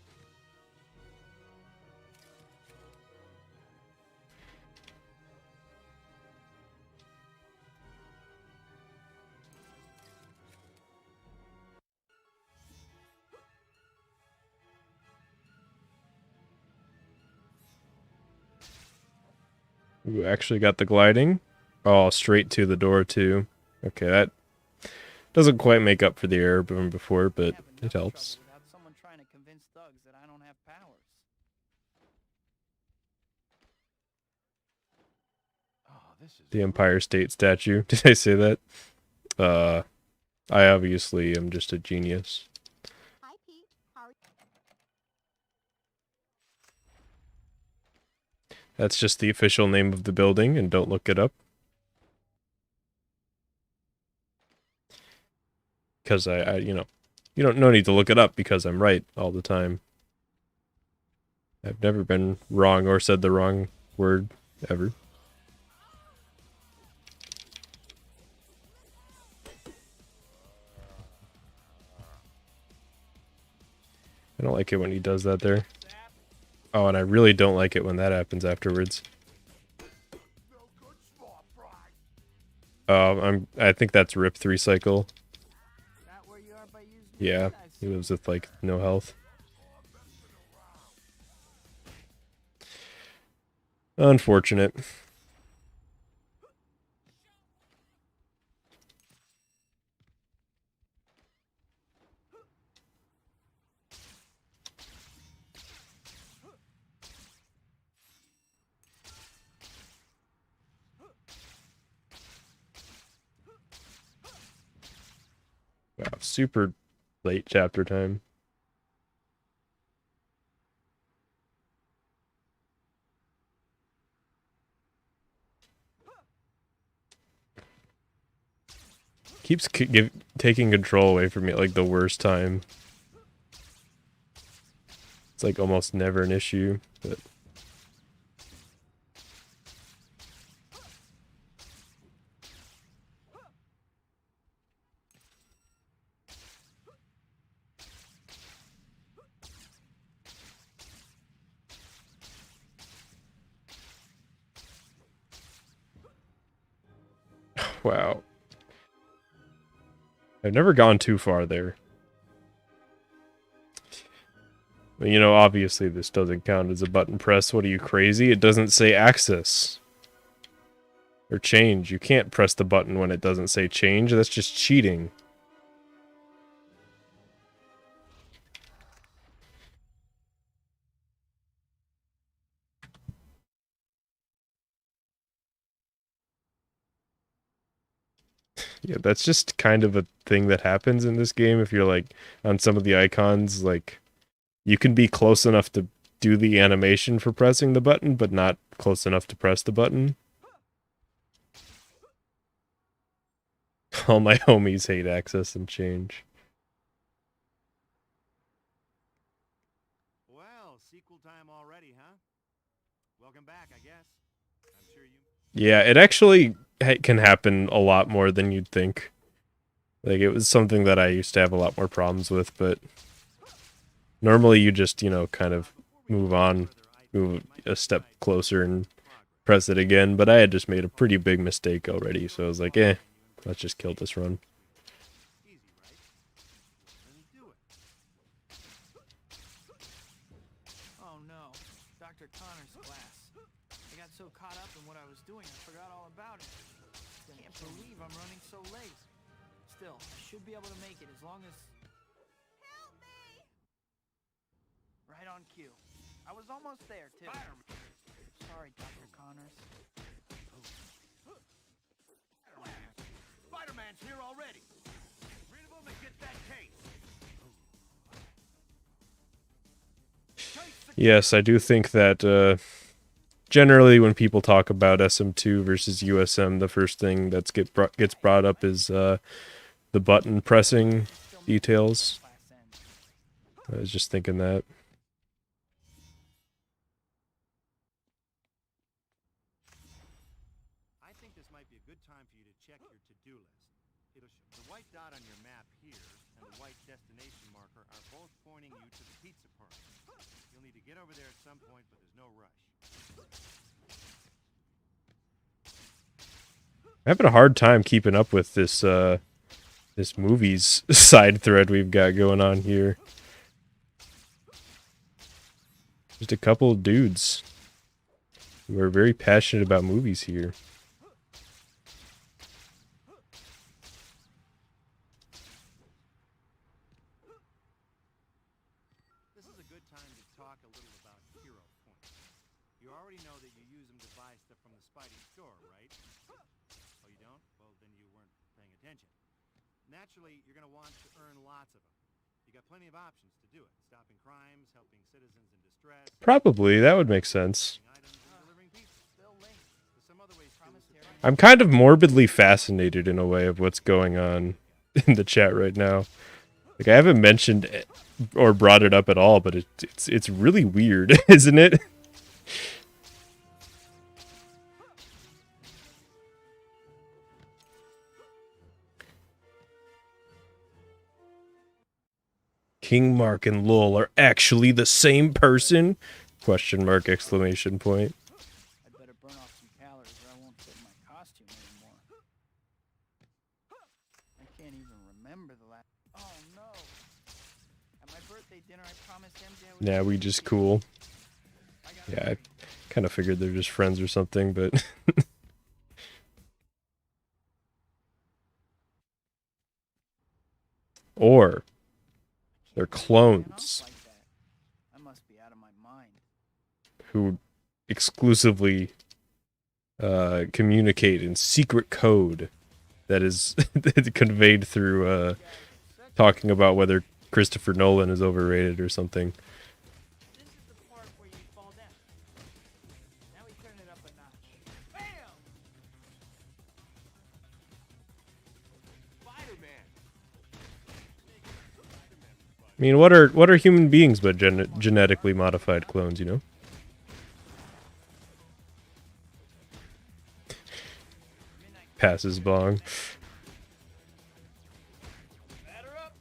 [SPEAKER 1] Ooh, actually got the gliding. Oh, straight to the door too. Okay, that doesn't quite make up for the error from before, but
[SPEAKER 3] Have
[SPEAKER 1] it
[SPEAKER 3] enough
[SPEAKER 1] helps.
[SPEAKER 3] trouble without someone trying to convince thugs that I don't have powers.
[SPEAKER 2] Oh, this is
[SPEAKER 1] The Empire State statue. Did I say that? I obviously am just a genius.
[SPEAKER 4] Hi, Pete. How are you?
[SPEAKER 1] That's just the official name of the building, and don't look it up. Because you know, no need to look it up because I'm right all the time. I've never been wrong or said the wrong word ever. I don't like it when he does that there. Oh, and I really don't like it when that happens afterwards. I think that's Rip 3 Cycle.
[SPEAKER 3] Not where you are by using
[SPEAKER 1] Yeah,
[SPEAKER 3] the
[SPEAKER 1] he lives with like no health. Unfortunate. Wow, super late chapter time. Keeps taking control away from me at like the worst time. It's like almost never an issue, but Wow. I've never gone too far there. But, you know, obviously this doesn't count as a button press. What are you, crazy? It doesn't say access. Or change. You can't press the button when it doesn't say change. That's just cheating. Yeah, that's just kind of a thing that happens in this game. If you're like on some of the icons, like you can be close enough to do the animation for pressing the button, but not close enough to press the button. All my homies hate access and change.
[SPEAKER 2] Well, sequel time already, huh? Welcome back, I guess. I'm sure you...
[SPEAKER 1] Yeah, it actually can happen a lot more than you'd think. Like, it was something that I used to have a lot more problems with, but normally you just, you know, kind of move on, move a step closer and press it again, but I had just made a pretty big mistake already, so I was like, let's just kill this run.
[SPEAKER 2] Easy, right? Then do it.
[SPEAKER 3] Oh no, Dr. Connor's class. I got so caught up in what I was doing, I forgot all about it. Can't believe I'm running so late. Still, I should be able to make it as long as...
[SPEAKER 4] Help me!
[SPEAKER 3] Right on cue. I was almost there, too. Sorry, Dr. Connors.
[SPEAKER 2] Spider-Man's here already. Rid of him and get that case.
[SPEAKER 1] Yes, I do think that generally when people talk about SM2 versus USM, the first thing that gets brought up is the button pressing details. I was just thinking that.
[SPEAKER 2] I think this might be a good time for you to check your to-do list. It'll show the white dot on your map here and the white destination marker are both pointing you to the pizza party. You'll need to get over there at some point, but there's no rush.
[SPEAKER 1] I'm having a hard time keeping up with this this movies side thread we've got going on here. Just a couple of dudes who are very passionate about movies here.
[SPEAKER 2] This is a good time to talk a little about hero points. You already know that you use them to buy stuff from the Spidey store, right? Oh, you don't? Well, then you weren't paying attention. Naturally, you're going to want to earn lots of them. You got plenty of options to do it. Stopping crimes, helping citizens in distress,
[SPEAKER 1] Probably, that would make sense.
[SPEAKER 2] items, and delivering pizza.
[SPEAKER 3] Still late.
[SPEAKER 2] There's some other ways to
[SPEAKER 1] I'm kind of morbidly fascinated in a way of what's going on in the chat right now. Like, I haven't mentioned or brought it up at all, but it's really weird, isn't it? King Mark and Lowell are actually the same person? Question mark, exclamation point.
[SPEAKER 3] I'd better burn off some calories or I won't fit in my costume anymore. I can't even remember the last... Oh no! At my birthday dinner, I promised MJ I would...
[SPEAKER 1] Yeah, we just cool. Yeah, I kind of figured they're just friends or something, but... Or they're clones
[SPEAKER 3] I must be out of my mind.
[SPEAKER 1] who exclusively communicate in secret code that is conveyed through talking about whether Christopher Nolan is overrated or something.
[SPEAKER 3] This is the part where you fall down. Now we turn it up a notch. Bam!
[SPEAKER 2] Spider-Man!
[SPEAKER 1] I mean, what are human beings but genetically modified clones, you know? Passes bong.
[SPEAKER 3] Batter up!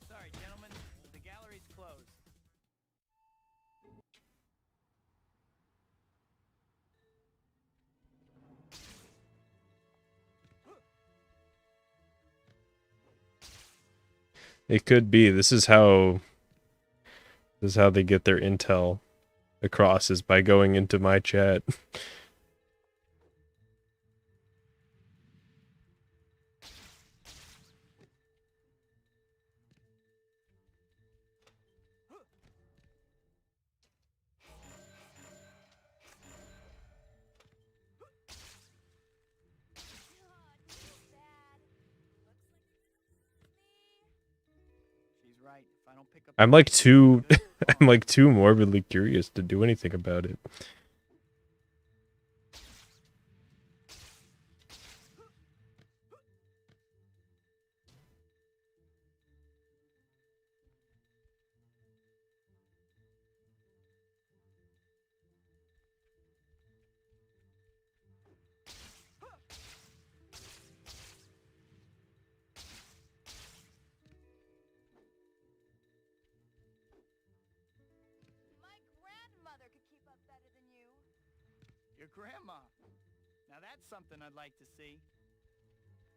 [SPEAKER 3] Sorry, gentlemen. The gallery's closed.
[SPEAKER 1] It could be. This is how they get their intel across, is by going into my chat.
[SPEAKER 3] She's right. If I don't pick up
[SPEAKER 1] I'm like too I'm like too morbidly curious to do anything about it.
[SPEAKER 4] My grandmother could keep up better than you.
[SPEAKER 3] your grandma. Now that's something I'd like to see.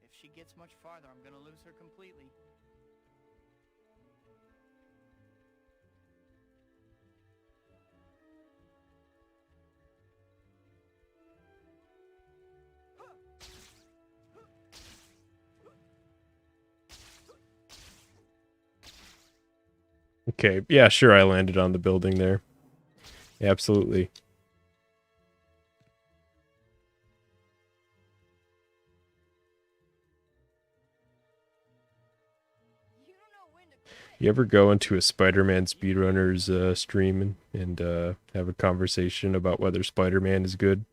[SPEAKER 3] If she gets much farther, I'm gonna lose her completely.
[SPEAKER 1] Okay, yeah, sure, I landed on the building there. Absolutely.
[SPEAKER 4] You don't know when to quit.
[SPEAKER 1] You ever go into a Spider-Man speedrunners stream and have a conversation about whether Spider-Man is good?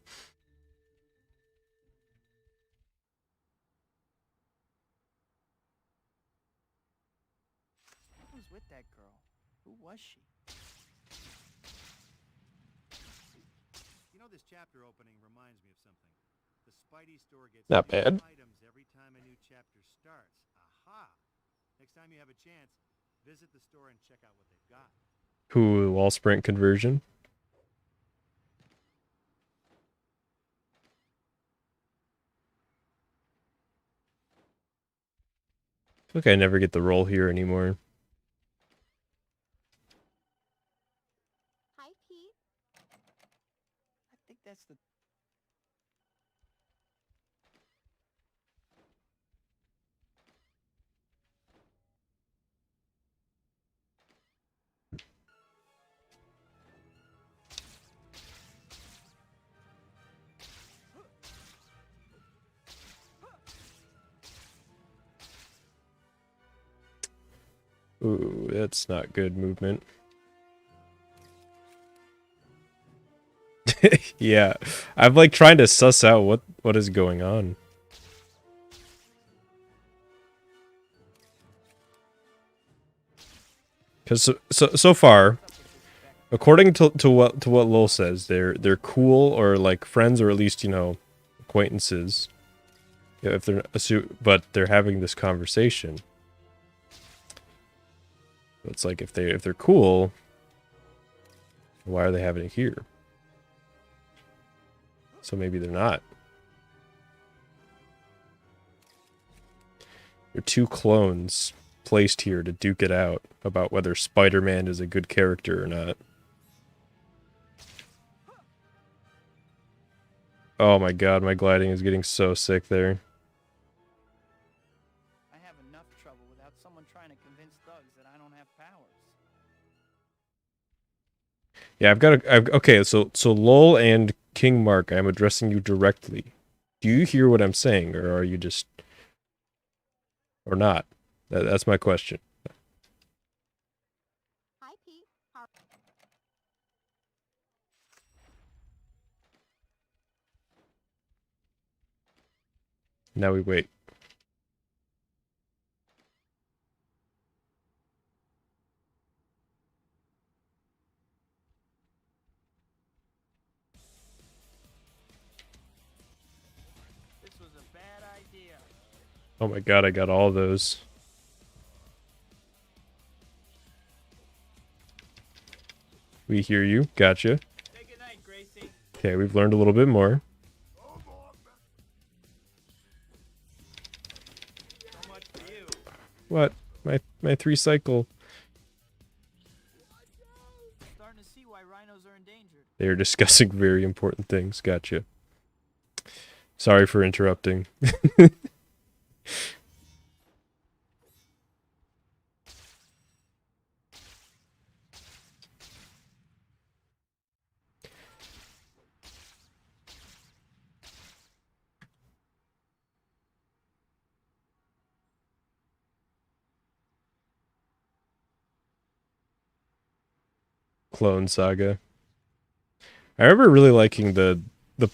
[SPEAKER 3] What was with that girl? Who was she?
[SPEAKER 2] You know, this chapter opening reminds me of something. The Spidey store gets
[SPEAKER 1] Not
[SPEAKER 2] new
[SPEAKER 1] bad.
[SPEAKER 2] items every time a new chapter starts. Aha! Next time you have a chance, visit the store and check out what they've got.
[SPEAKER 1] Who, wall sprint conversion? I feel like I never get the role here anymore.
[SPEAKER 4] Hi, Pete.
[SPEAKER 3] I think that's the...
[SPEAKER 1] Ooh, that's not good movement. Yeah, I'm like trying to suss out what is going on. Because so far, according to what Lowell says, they're cool, or like friends, or at least, you know, acquaintances. Yeah, if they're but they're having this conversation. It's like if they're cool, why are they having it here? So maybe they're not. There are two clones placed here to duke it out about whether Spider-Man is a good character or not. Oh my god, my gliding is getting so sick there.
[SPEAKER 3] I have enough trouble without someone trying to convince thugs that I don't have powers.
[SPEAKER 1] Yeah, okay, so Lowell and King Mark, I'm addressing you directly. Do you hear what I'm saying, or are you just... or not? That's my question.
[SPEAKER 4] Hi, Pete.
[SPEAKER 1] Now we wait.
[SPEAKER 3] This was a bad idea.
[SPEAKER 1] Oh my god, I got all those. We hear you. Gotcha.
[SPEAKER 3] Say goodnight, Gracie.
[SPEAKER 1] Okay, we've learned a little bit more.
[SPEAKER 3] So much for you.
[SPEAKER 1] What? my 3-cycle.
[SPEAKER 3] Starting to see why rhinos are endangered.
[SPEAKER 1] They are discussing very important things. Gotcha. Sorry for interrupting. Clone Saga. I remember really liking the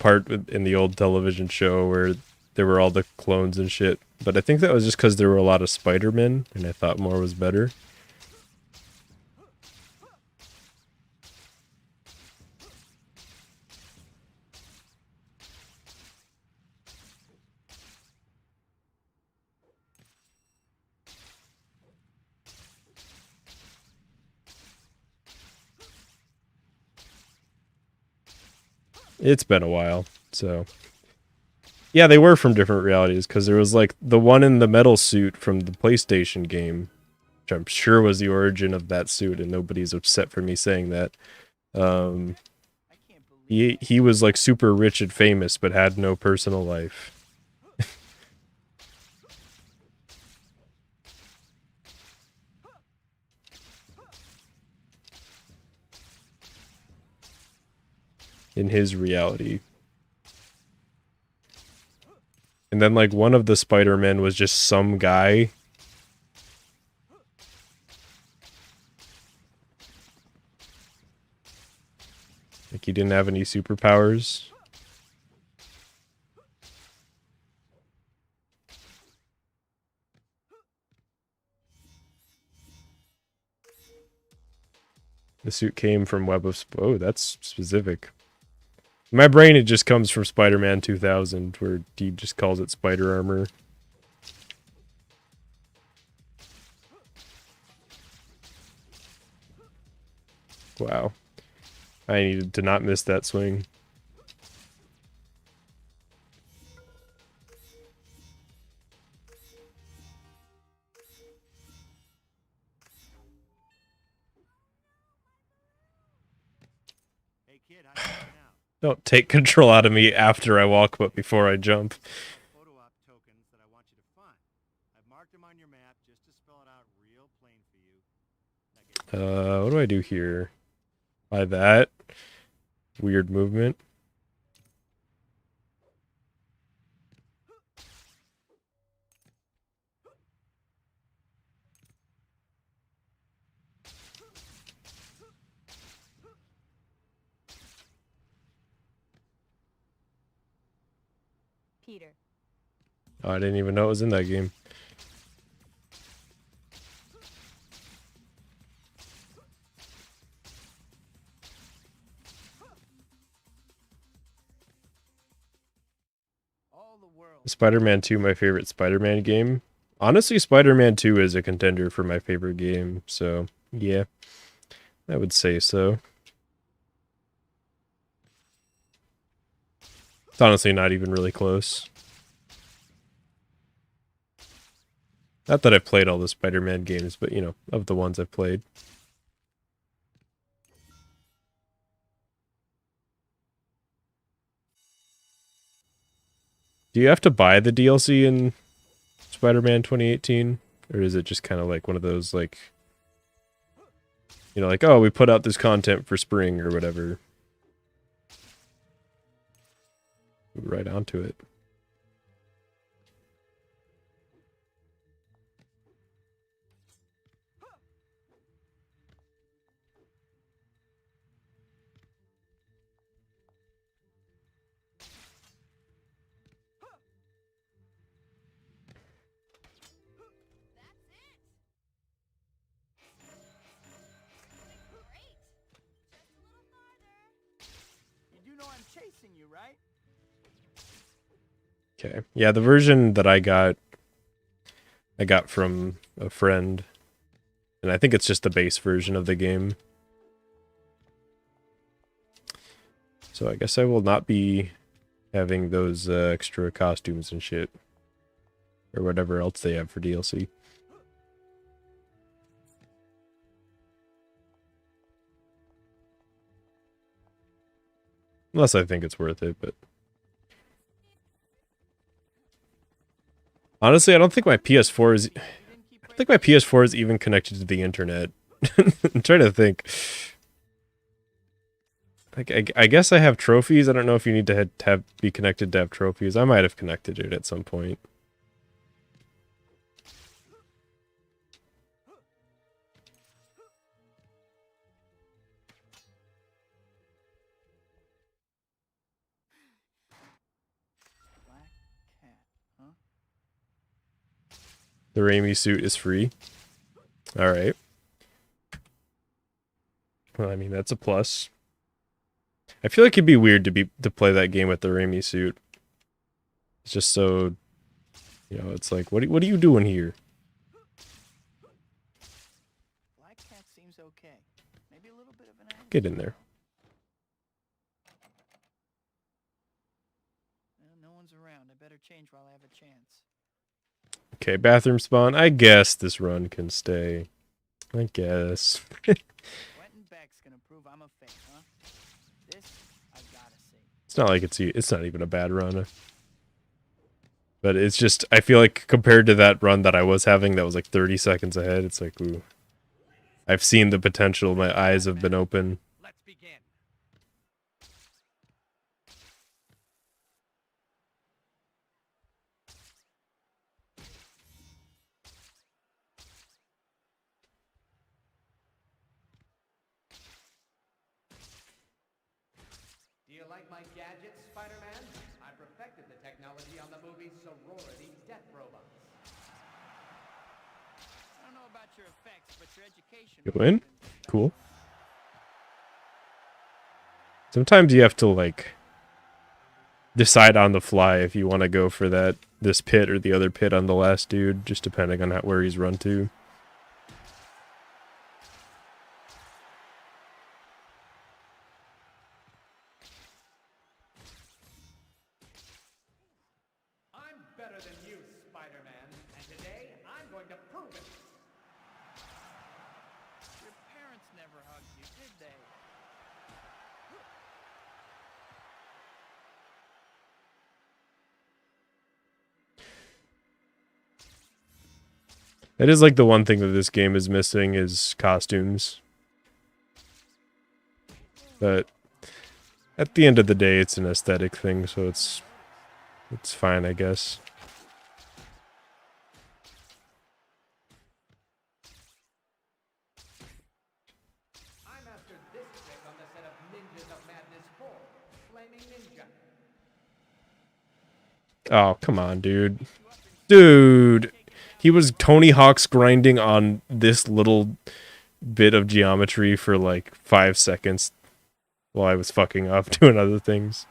[SPEAKER 1] part in the old television show where there were all the clones and shit, but I think that was just because there were a lot of Spider-Men, and I thought more was better. It's been a while, so... Yeah, they were from different realities, because there was, like, the one in the metal suit from the PlayStation game, which I'm sure was the origin of that suit, and nobody's upset for me saying that.
[SPEAKER 3] I can't believe
[SPEAKER 1] He was, like, super rich and famous, but had no personal life. In his reality. And then, like, one of the Spider-Men was just some guy. Like, he didn't have any superpowers. The suit came from Web of... Oh, that's specific. In my brain, it just comes from Spider-Man 2000, where he just calls it spider armor. Wow. I needed to not miss that swing.
[SPEAKER 2] Hey kid, how you doing now?
[SPEAKER 1] Don't take control out of me after I walk, but before I jump.
[SPEAKER 2] Photo op tokens that I want you to find. I've marked them on your map just to spell it out real plain for you. Now get
[SPEAKER 1] What do I do here? By that? Weird movement.
[SPEAKER 4] Peter.
[SPEAKER 1] Oh, I didn't even know it was in that game.
[SPEAKER 3] all the world.
[SPEAKER 1] Spider-Man 2, my favorite Spider-Man game. Honestly, Spider-Man 2 is a contender for my favorite game, so yeah, I would say so. It's honestly not even really close. Not that I've played all the Spider-Man games, but, you know, of the ones I've played. Do you have to buy the DLC in Spider-Man 2018? Or is it just kind of like one of those, like... You know, like, oh, we put out this content for spring or whatever. Right onto it.
[SPEAKER 3] You do know I'm chasing you, right?
[SPEAKER 1] Okay. Yeah, the version that I got from a friend. And I think it's just the base version of the game. So I guess I will not be having those extra costumes and shit. Or whatever else they have for DLC. Unless I think it's worth it, but honestly, I don't think my PS4 is. I don't think my PS4 is even connected to the internet. I'm trying to think. Like, I guess I have trophies. I don't know if you need to have be connected to have trophies. I might have connected it at some point.
[SPEAKER 3] Black cat, huh?
[SPEAKER 1] The Raimi suit is free. All right. Well, I mean that's a plus. I feel like it'd be weird to play that game with the Raimi suit. It's just so, it's like, what are you doing here?
[SPEAKER 3] Black cat seems okay. Maybe a little bit of an attitude.
[SPEAKER 1] Get in there.
[SPEAKER 3] No one's around. I better change while I have a chance.
[SPEAKER 1] Okay, bathroom spawn. I guess this run can stay. I guess.
[SPEAKER 3] Quentin Beck's gonna prove I'm a fake, huh? This I gotta see.
[SPEAKER 1] It's not like it's not even a bad run. But it's just, I feel like compared to that run that I was having that was like 30 seconds ahead, it's like, ooh. I've seen the potential. My eyes have been open.
[SPEAKER 2] Let's begin. Do you like my gadgets, Spider-Man? I perfected the technology on the movie Sorority Death Robots.
[SPEAKER 3] I don't know about your effects, but your education.
[SPEAKER 1] You win? Cool. Sometimes you have to like decide on the fly if you want to go for this pit or the other pit on the last dude, just depending on where he's run to.
[SPEAKER 2] I'm better than you, Spider-Man, and today I'm going to prove it.
[SPEAKER 3] Your parents never hugged you, did they?
[SPEAKER 1] That is like the one thing that this game is missing is costumes. But at the end of the day, it's an aesthetic thing, so it's fine, I guess.
[SPEAKER 2] I mastered this trick on the set of Ninjas of Madness 4, Flaming Ninja.
[SPEAKER 1] Oh, come on, dude. Dude! He was Tony Hawk's grinding on this little bit of geometry for like 5 seconds while I was fucking up doing other things.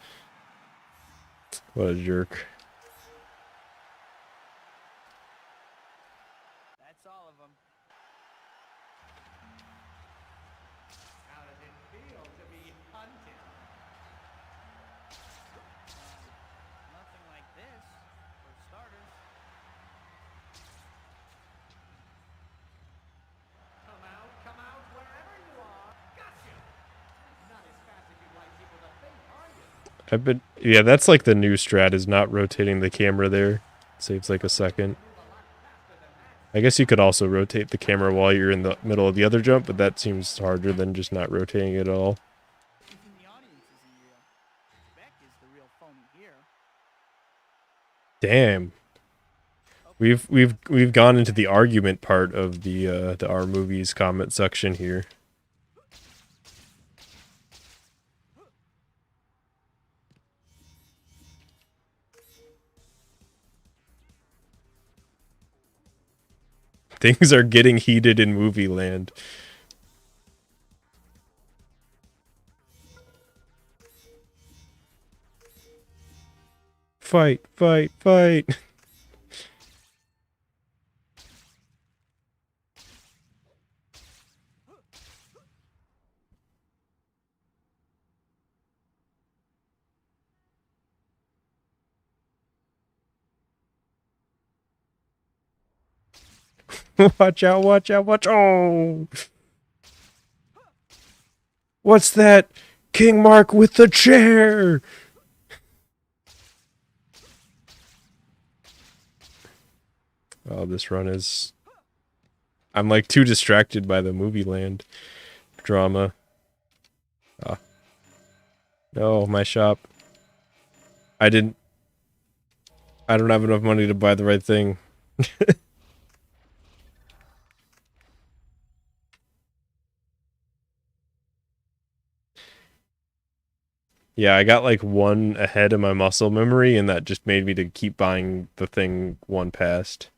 [SPEAKER 1] What a jerk.
[SPEAKER 3] That's all of them.
[SPEAKER 2] How does it feel to be hunted?
[SPEAKER 3] Nothing like this, for starters.
[SPEAKER 2] Come out, wherever you are. Gotcha! Not as fast as you'd like people to think, are you?
[SPEAKER 1] Yeah, that's like the new strat is not rotating the camera there. Saves like a second. I guess you could also rotate the camera while you're in the middle of the other jump, but that seems harder than just not rotating it at all.
[SPEAKER 3] Even the audience isn't real. Beck is the real phony here.
[SPEAKER 1] Damn. We've gone into the argument part of the R movies comment section here. Things are getting heated in movie land. Fight, fight, fight. Watch out, watch out, watch. Oh! What's that? King Mark with the chair! Oh, this run is... I'm like too distracted by the movie land drama. Ah. No, my shop. I don't have enough money to buy the right thing. Yeah, I got like one ahead in my muscle memory, and that just made me to keep buying the thing one past.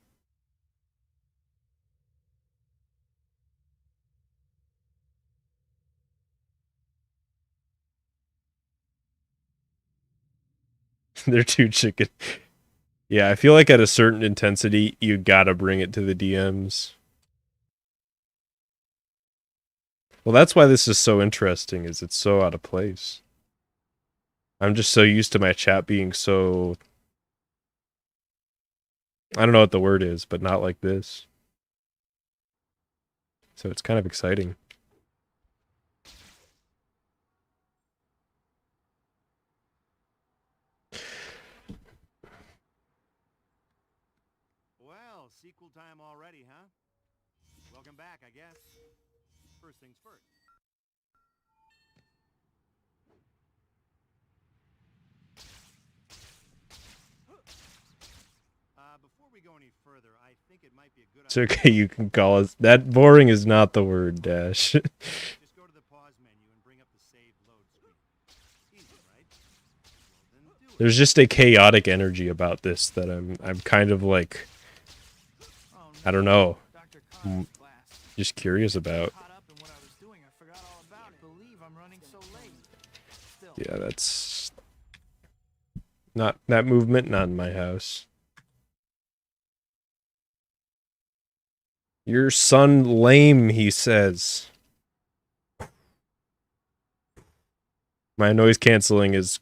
[SPEAKER 1] They're too chicken. Yeah, I feel like at a certain intensity, you gotta bring it to the DMs. Well, that's why this is so interesting, is it's so out of place. I'm just so used to my chat being so... I don't know what the word is, but not like this. So it's kind of exciting.
[SPEAKER 2] Well, sequel time already, huh? Welcome back, I guess. First things first. Before we go any further, I think it might be a good
[SPEAKER 1] It's okay, you can call us... That boring is not the word, Dash.
[SPEAKER 2] Just go to the pause menu and bring up the save load screen. Easy, right? Well, then do it.
[SPEAKER 1] There's just a chaotic energy about this that I'm kind of like...
[SPEAKER 3] Oh,
[SPEAKER 1] I don't know.
[SPEAKER 3] Dr. Connor's class.
[SPEAKER 1] Just curious about.
[SPEAKER 3] Caught up in what I was doing. I forgot all about it. Believe I'm running so late. Still.
[SPEAKER 1] Yeah, that's... Not... That movement, not in my house. Your son lame, he says. My noise canceling is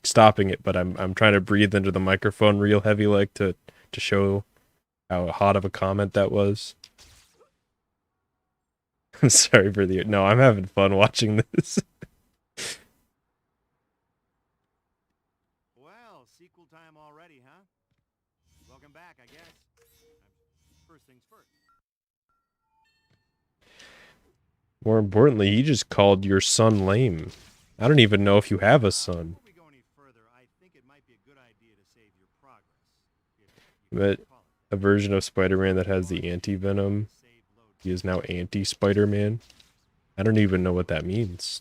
[SPEAKER 1] stopping it, but I'm trying to breathe into the microphone real heavy like to show how hot of a comment that was. I'm sorry for the... No, I'm having fun watching this.
[SPEAKER 2] Well, sequel time already, huh? Welcome back, I guess. First things first.
[SPEAKER 1] More importantly, he just called your son lame. I don't even know if you have a son.
[SPEAKER 2] Before we go any further, I think it might be a good idea to save your progress. If you
[SPEAKER 1] But
[SPEAKER 2] call it.
[SPEAKER 1] a version of Spider-Man that has the anti-venom.
[SPEAKER 2] Save load.
[SPEAKER 1] He is now anti-Spider-Man. I don't even know what that means.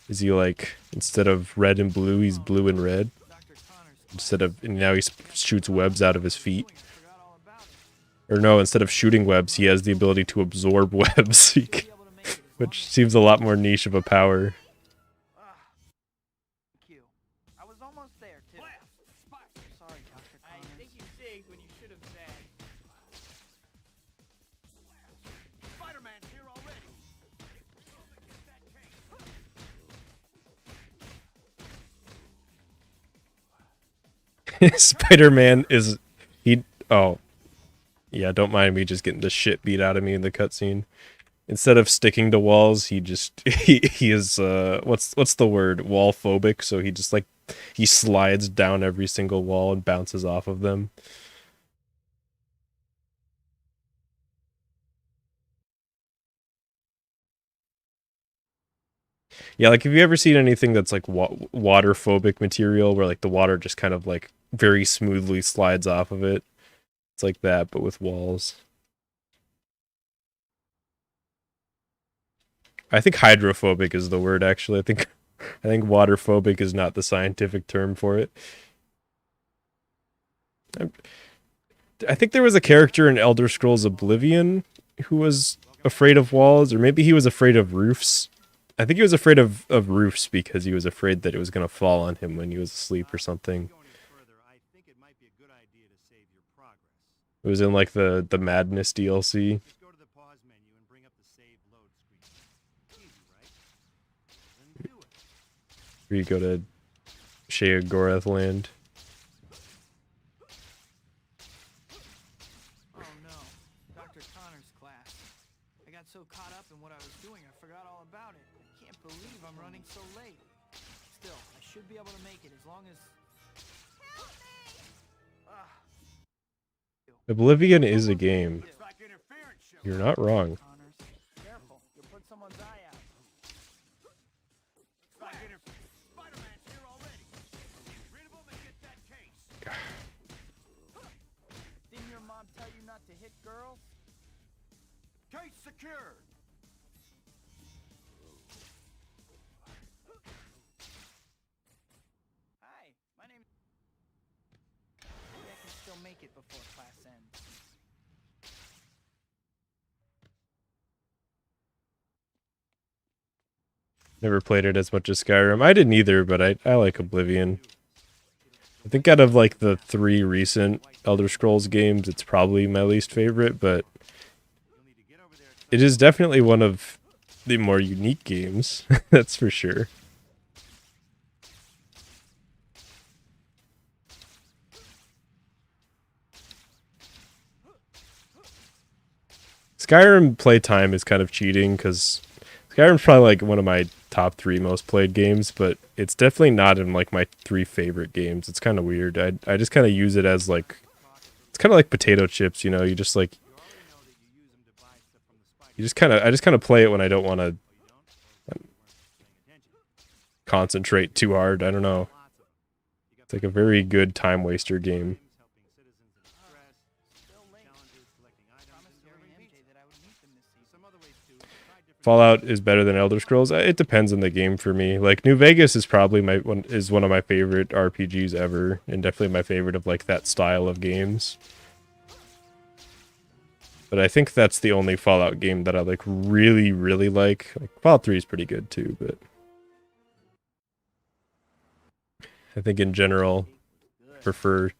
[SPEAKER 1] Is he like, instead of red and blue, he's blue and red?
[SPEAKER 3] Dr. Connor's class.
[SPEAKER 1] Instead of, and now he shoots webs out of his feet?
[SPEAKER 3] I forgot all about it.
[SPEAKER 1] Or no, instead of shooting webs, he has the ability to absorb webs,
[SPEAKER 3] You'll be able to make it as long
[SPEAKER 1] which
[SPEAKER 3] as
[SPEAKER 1] seems a lot more niche of a power.
[SPEAKER 3] Thank you. I was almost there, too. Sorry, Dr. Connors. I think you zigged when you should have said.
[SPEAKER 2] Spider-Man's here already.
[SPEAKER 1] Spider-Man is... He... Oh. Yeah, don't mind me just getting the shit beat out of me in the cutscene. Instead of sticking to walls, he just... He is, what's the word? Wall phobic, so he just, like... He slides down every single wall and bounces off of them. Yeah, like, have you ever seen anything that's, like, water phobic material, where, like, the water just kind of, like, very smoothly slides off of it? It's like that, but with walls. I think hydrophobic is the word, actually. I think waterphobic is not the scientific term for it. I think there was a character in Elder Scrolls Oblivion who was afraid of walls, or maybe he was afraid of roofs. I think he was afraid of roofs because he was afraid that it was going to fall on him when he was asleep or something.
[SPEAKER 2] Go any further, I think it might be a good idea to save your progress.
[SPEAKER 1] It was in like the Madness DLC.
[SPEAKER 2] Just go to the pause menu and bring up the save load screen. Easy, right? Then do it.
[SPEAKER 1] Where you go to Sheogorath land.
[SPEAKER 3] Oh no, Dr. Connor's class. I got so caught up in what I was doing, I forgot all about it. I believe I'm running so late. Still, I should be able to make it as long as...
[SPEAKER 1] Oblivion is a game.
[SPEAKER 2] It's like interference, show.
[SPEAKER 1] You're not wrong.
[SPEAKER 3] Connors, careful. You'll put someone's eye out.
[SPEAKER 2] It's like interference. Spider-Man's here already. Get rid of him and get that case.
[SPEAKER 3] Didn't your mom tell you not to hit girls?
[SPEAKER 2] Case secured.
[SPEAKER 3] Hi, my name... Maybe I can still make it before class ends.
[SPEAKER 1] Never played it as much as Skyrim. I didn't either, but I like Oblivion. I think out of like the 3 recent Elder Scrolls games, it's probably my least favorite, but it is definitely one of the more unique games. That's for sure. Skyrim playtime is kind of cheating because Skyrim's probably like one of my top 3 most played games, but it's definitely not in like my 3 favorite games. It's kind of weird. I just kind of use it as like, it's kind of like potato chips, you know. You just like, I just kind of play it when I don't want to concentrate too hard. I don't know. It's like a very good time waster game. Fallout is better than Elder Scrolls. It depends on the game for me. Like New Vegas is probably one of my favorite RPGs ever, and definitely my favorite of like that style of games. But I think that's the only Fallout game that I like really, really like. Like Fallout 3 is pretty good too, but I think in general I prefer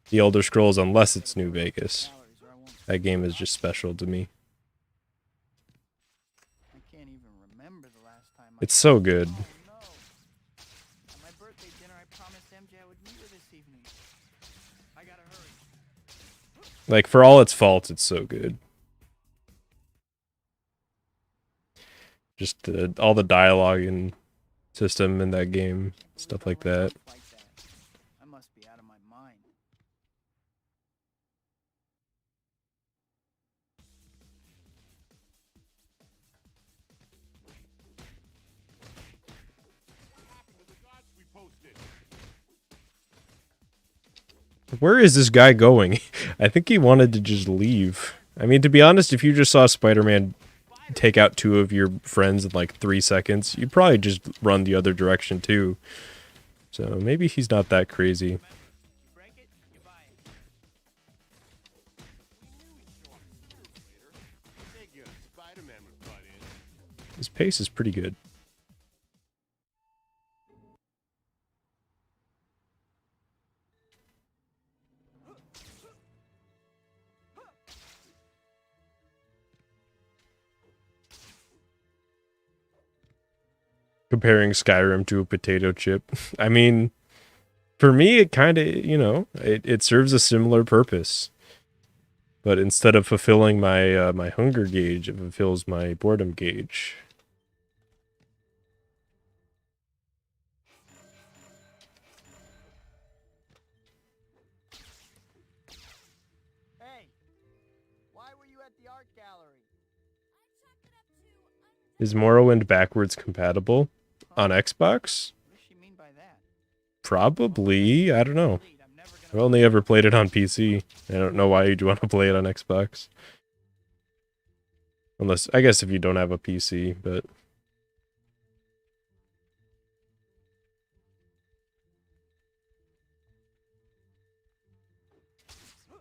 [SPEAKER 1] the Elder Scrolls unless it's New Vegas. That game is just special to me. It's so good.
[SPEAKER 3] Oh, no. At my birthday dinner, I promised MJ I would meet her this evening. I gotta hurry.
[SPEAKER 1] Like for all its faults, it's so good. Just all the dialogue and system in that game, stuff like that.
[SPEAKER 3] I must be out of my mind.
[SPEAKER 1] Where is this guy going? I think he wanted to just leave. I mean, to be honest, if you just saw Spider-Man take out 2 of your friends in like 3 seconds, you'd probably just run the other direction too. So maybe he's not that crazy. His pace is pretty good. Comparing Skyrim to a potato chip. I mean, for me, it kind of, you know, it serves a similar purpose. But instead of fulfilling my my hunger gauge, it fulfills my boredom gauge.
[SPEAKER 3] Hey, why were you at the art gallery?
[SPEAKER 1] Is Morrowind backwards compatible on Xbox?
[SPEAKER 3] What does she mean by that?
[SPEAKER 1] Probably. I don't know. I've only ever played it on PC. I don't know why you'd want to play it on Xbox. Unless, I guess if you don't have a PC, but...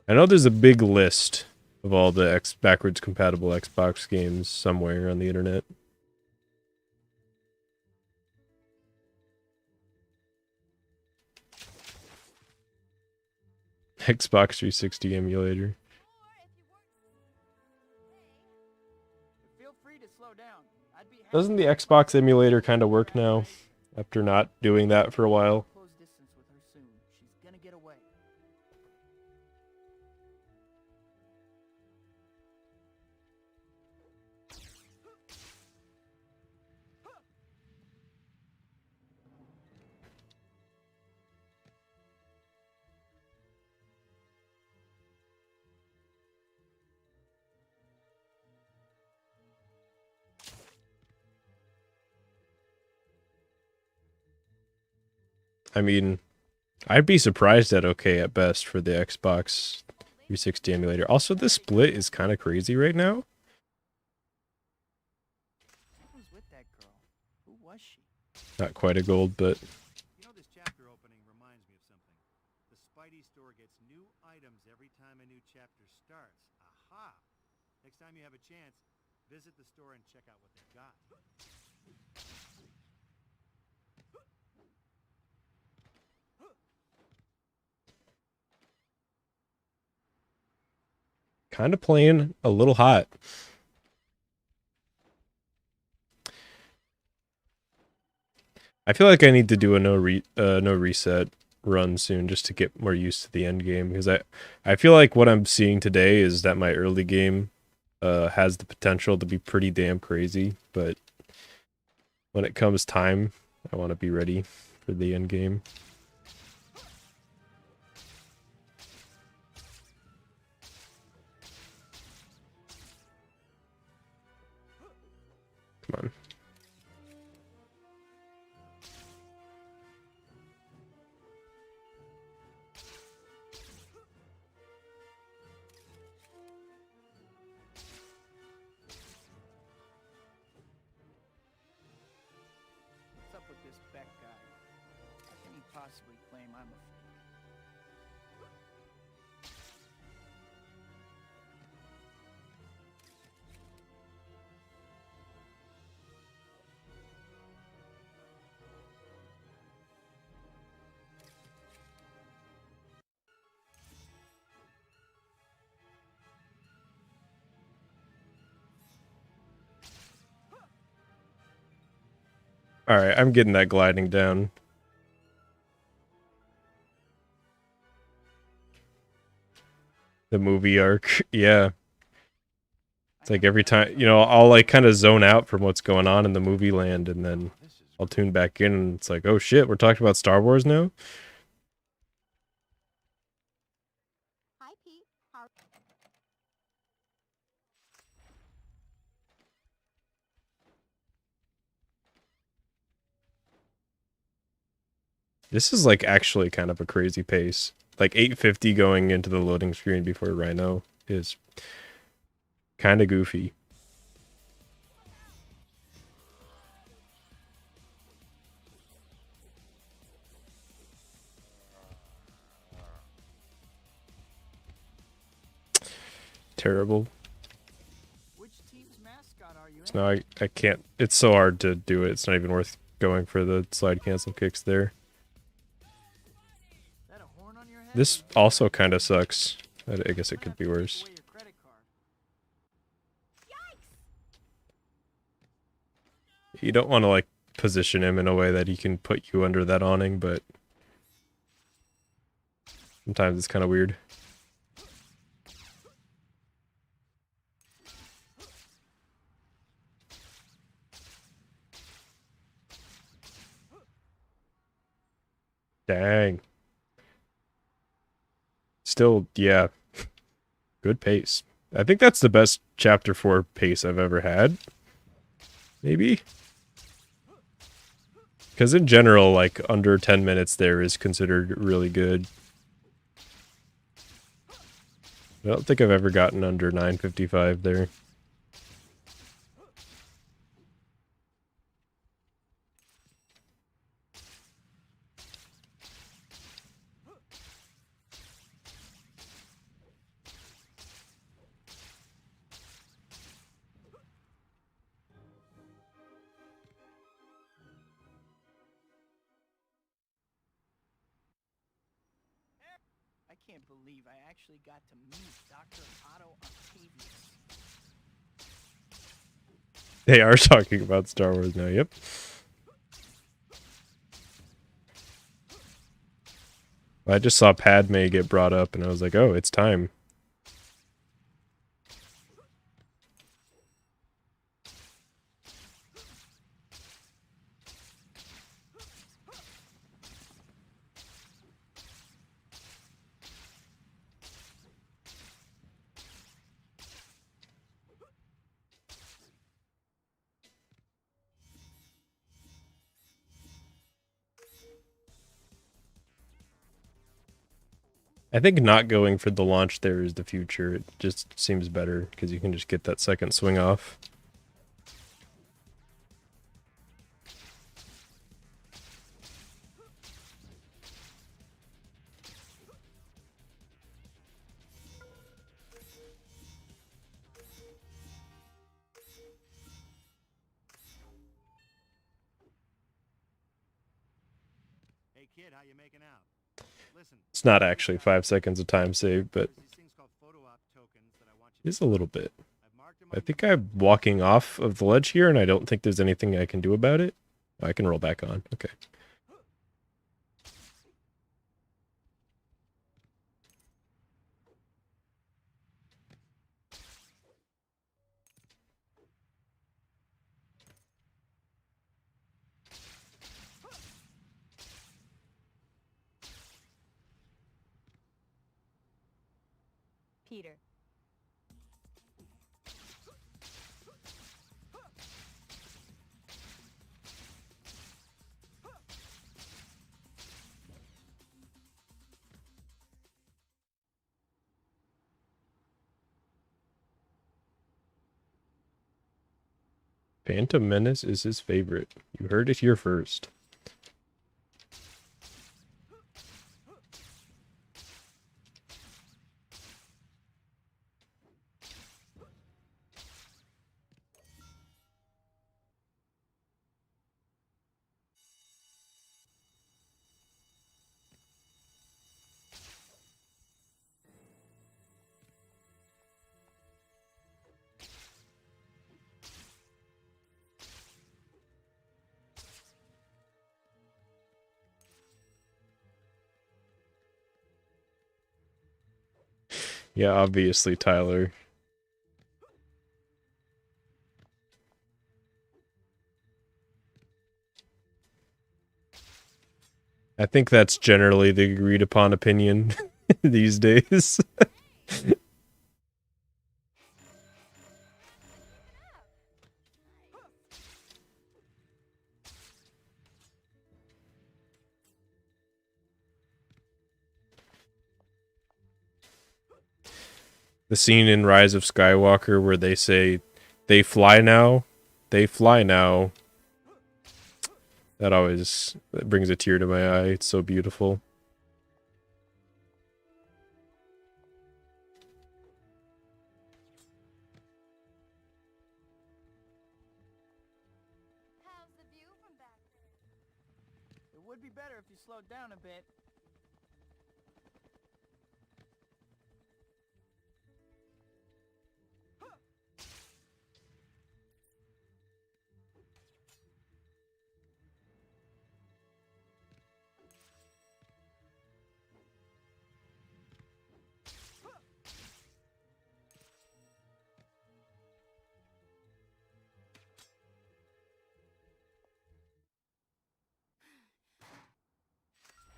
[SPEAKER 1] I know there's a big list of all the backwards compatible Xbox games somewhere on the internet. Xbox 360 emulator.
[SPEAKER 3] Feel free to slow down. I'd be happy
[SPEAKER 1] Doesn't the Xbox emulator kind of work now after not doing that for a while?
[SPEAKER 3] close distance with her soon. She's gonna get away.
[SPEAKER 1] I mean, I'd be surprised at okay at best for the Xbox 360 emulator. Also, this split is kind of crazy right now.
[SPEAKER 3] What was with that girl? Who was she?
[SPEAKER 1] Not quite a gold, but
[SPEAKER 2] You know, this chapter opening reminds me of something. The Spidey store gets new items every time a new chapter starts. Aha! Next time you have a chance, visit the store and check out what they've got.
[SPEAKER 1] kind of playing a little hot. I feel like I need to do a no reset run soon just to get more used to the end game, because I feel like what I'm seeing today is that my early game has the potential to be pretty damn crazy, but when it comes time, I want to be ready for the end game. Come on.
[SPEAKER 3] What's up with this Beck guy? How can he possibly claim I'm a fake?
[SPEAKER 1] Alright, I'm getting that gliding down. The movie arc, yeah. It's like every time, I'll like kind of zone out from what's going on in the movie land, and then I'll tune back in, and it's like, oh shit, we're talking about Star Wars now?
[SPEAKER 4] Hi, Pete. How
[SPEAKER 1] This is like actually kind of a crazy pace. Like 850 going into the loading screen before Rhino is kind of goofy. Terrible.
[SPEAKER 3] Which team's mascot are you?
[SPEAKER 1] So now I can't, it's so hard to do it. It's not even worth going for the slide cancel kicks there.
[SPEAKER 3] Is that a horn on your head?
[SPEAKER 1] This also kind of sucks. I guess it could be worse.
[SPEAKER 3] Away your credit card.
[SPEAKER 1] You don't want to like position him in a way that he can put you under that awning, but sometimes it's kind of weird. Dang. Still, yeah. Good pace. I think that's the best chapter 4 pace I've ever had. Maybe? Because in general, like, under 10 minutes there is considered really good. I don't think I've ever gotten under 9:55 there.
[SPEAKER 3] I can't believe I actually got to meet Dr. Otto Octavius.
[SPEAKER 1] They are talking about Star Wars now, yep. I just saw Padme get brought up and I was like, oh, it's time. I think not going for the launch there is the future. It just seems better because you can just get that second swing off.
[SPEAKER 2] Hey kid, how you making out? Listen.
[SPEAKER 1] It's not actually 5 seconds of time saved, but
[SPEAKER 2] there's these things called photo op tokens that I want you
[SPEAKER 1] it
[SPEAKER 2] to
[SPEAKER 1] is a little bit.
[SPEAKER 2] I've marked them
[SPEAKER 1] I
[SPEAKER 2] on
[SPEAKER 1] think
[SPEAKER 2] your
[SPEAKER 1] I'm walking off of the ledge here, and I don't think there's anything I can do about it. I can roll back on. Okay.
[SPEAKER 4] Peter.
[SPEAKER 1] Phantom Menace is his favorite. You heard it here first. Yeah, obviously, Tyler. I think that's generally the agreed upon opinion these days. The scene in Rise of Skywalker where they say, "They fly now, they fly now." That brings a tear to my eye. It's so beautiful.
[SPEAKER 4] How's the view from back there?
[SPEAKER 3] It would be better if you slowed down a bit.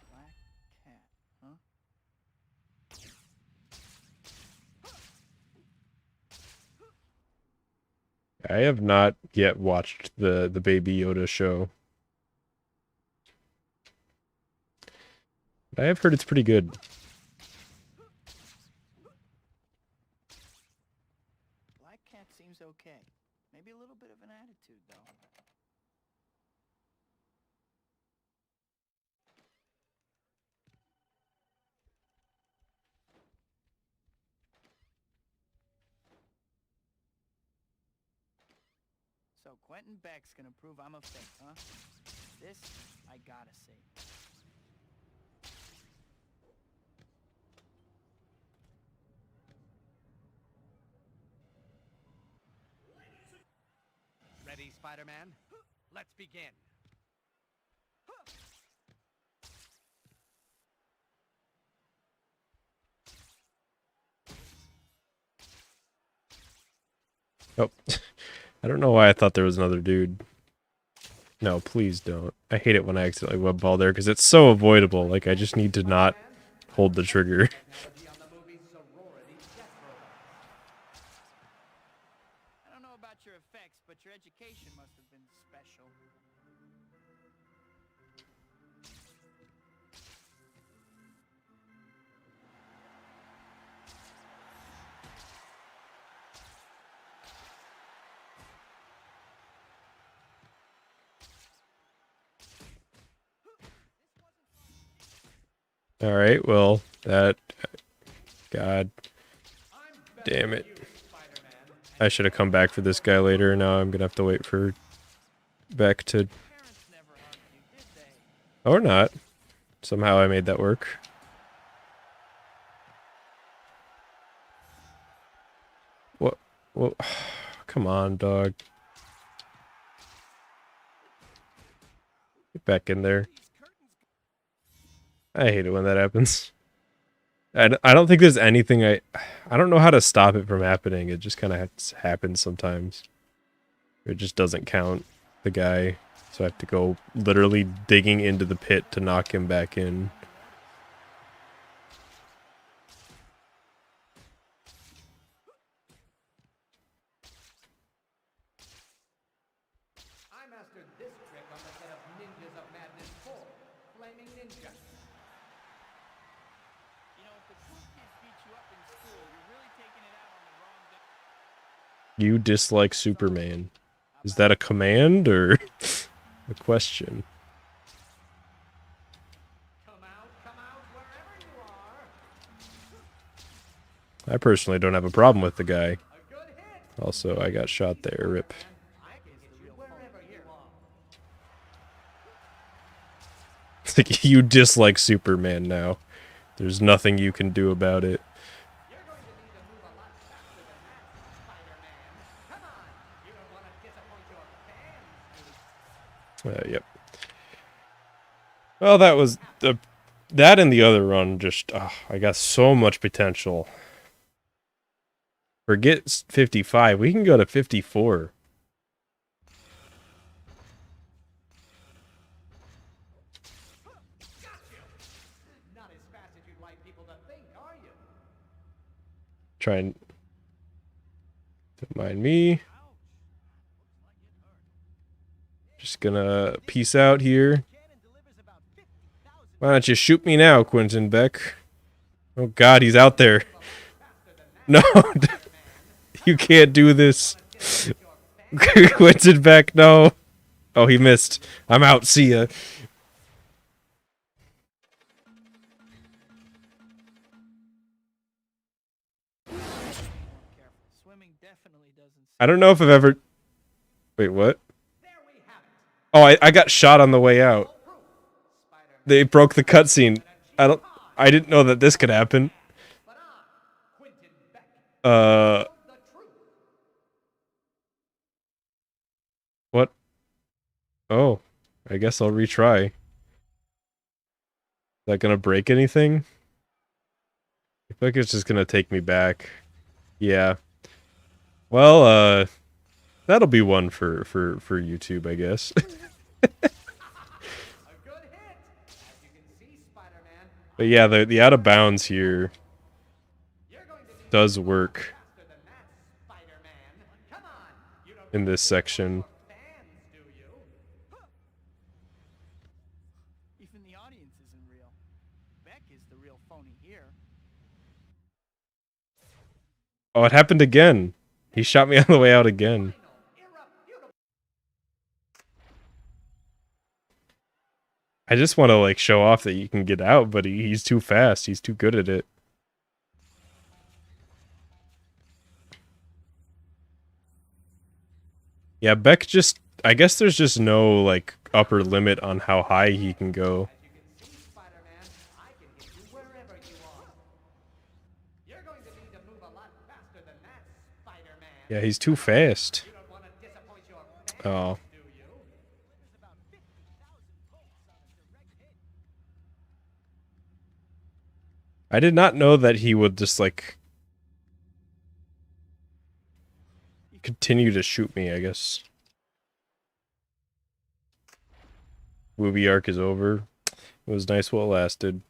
[SPEAKER 3] Black cat, huh?
[SPEAKER 1] I have not yet watched the Baby Yoda show. I have heard it's pretty good.
[SPEAKER 3] Black cat seems okay. Maybe a little bit of an attitude, though. So Quentin Beck's gonna prove I'm a fake, huh? This, I gotta see.
[SPEAKER 2] Ready, Spider-Man? Let's begin.
[SPEAKER 1] Oh, I don't know why I thought there was another dude. No, please don't. I hate it when I accidentally web ball there because it's so avoidable. Like, I just need to not hold the trigger.
[SPEAKER 2] Technology on the movie's sorority death roll.
[SPEAKER 3] I don't know about your effects, but your education must have been special.
[SPEAKER 1] Alright, well, that... God damn it. I should have come back for this guy later. Now I'm gonna have to wait for Beck to...
[SPEAKER 3] Parents never hugged you, did they?
[SPEAKER 1] Or not. Somehow I made that work. What? Well, come on, dog. Get back in there. I hate it when that happens. I don't think there's anything I don't know how to stop it from happening. It just kind of happens sometimes. It just doesn't count the guy. So I have to go literally digging into the pit to knock him back in.
[SPEAKER 5] I mastered this trick on the set of Ninjas of Madness 4, Flaming Ninja.
[SPEAKER 3] You know, if the cool kids beat you up in school, you're really taking it out on the wrong guy.
[SPEAKER 1] You dislike Superman. Is that a command or a question?
[SPEAKER 5] Come out wherever you are.
[SPEAKER 1] I personally don't have a problem with the guy.
[SPEAKER 5] A good hit.
[SPEAKER 1] Also, I got shot there. Rip.
[SPEAKER 5] I can hit you wherever you are.
[SPEAKER 1] It's like you dislike Superman now. There's nothing you can do about it.
[SPEAKER 5] You're going to need to move a lot faster than that, Spider-Man. Come on. You don't want to disappoint your fans, do you?
[SPEAKER 1] Yep. Well, that was that and the other run. Just I got so much potential. Forget 55. We can go to 54.
[SPEAKER 5] Not as fast as you'd like people to think, are you?
[SPEAKER 1] Try and don't mind me. Just gonna peace out here. Why don't you shoot me now, Quentin Beck? Oh God, he's out there. No, you can't do this. Quentin Beck, no. Oh, he missed. I'm out. See ya.
[SPEAKER 3] Careful. Swimming definitely doesn't.
[SPEAKER 1] I don't know if I've ever... Wait, what?
[SPEAKER 5] There we have it.
[SPEAKER 1] Oh, I got shot on the way out. They broke the cutscene. I didn't know that this could happen.
[SPEAKER 5] But I'm Quentin Beck.
[SPEAKER 1] Uh...
[SPEAKER 5] The truth.
[SPEAKER 1] What? Oh, I guess I'll retry. Is that gonna break anything? I feel like it's just gonna take me back. Yeah. Well, that'll be one for YouTube, I guess.
[SPEAKER 5] A good hit. As you can see, Spider-Man,
[SPEAKER 1] But yeah, the out of bounds here
[SPEAKER 5] you're going to need
[SPEAKER 1] does work
[SPEAKER 5] faster than that, Spider-Man. Come on. You don't
[SPEAKER 1] in this section.
[SPEAKER 5] fans, do you?
[SPEAKER 3] Even the audience isn't real. Beck is the real phony here.
[SPEAKER 1] Oh, it happened again. He shot me on the way out again. I just want to like show off that you can get out, but he's too fast. He's too good at it. Yeah, Beck just... I guess there's just no, like, upper limit on how high he can go.
[SPEAKER 5] As you can see, Spider-Man, I can hit you wherever you are. You're going to need to move a lot faster than that, Spider-Man.
[SPEAKER 1] Yeah, he's too fast.
[SPEAKER 5] You don't want to disappoint your fans,
[SPEAKER 1] Oh.
[SPEAKER 5] do you?
[SPEAKER 1] I did not know that he would just, like... continue to shoot me, I guess. Movie arc is over. It was nice while it lasted.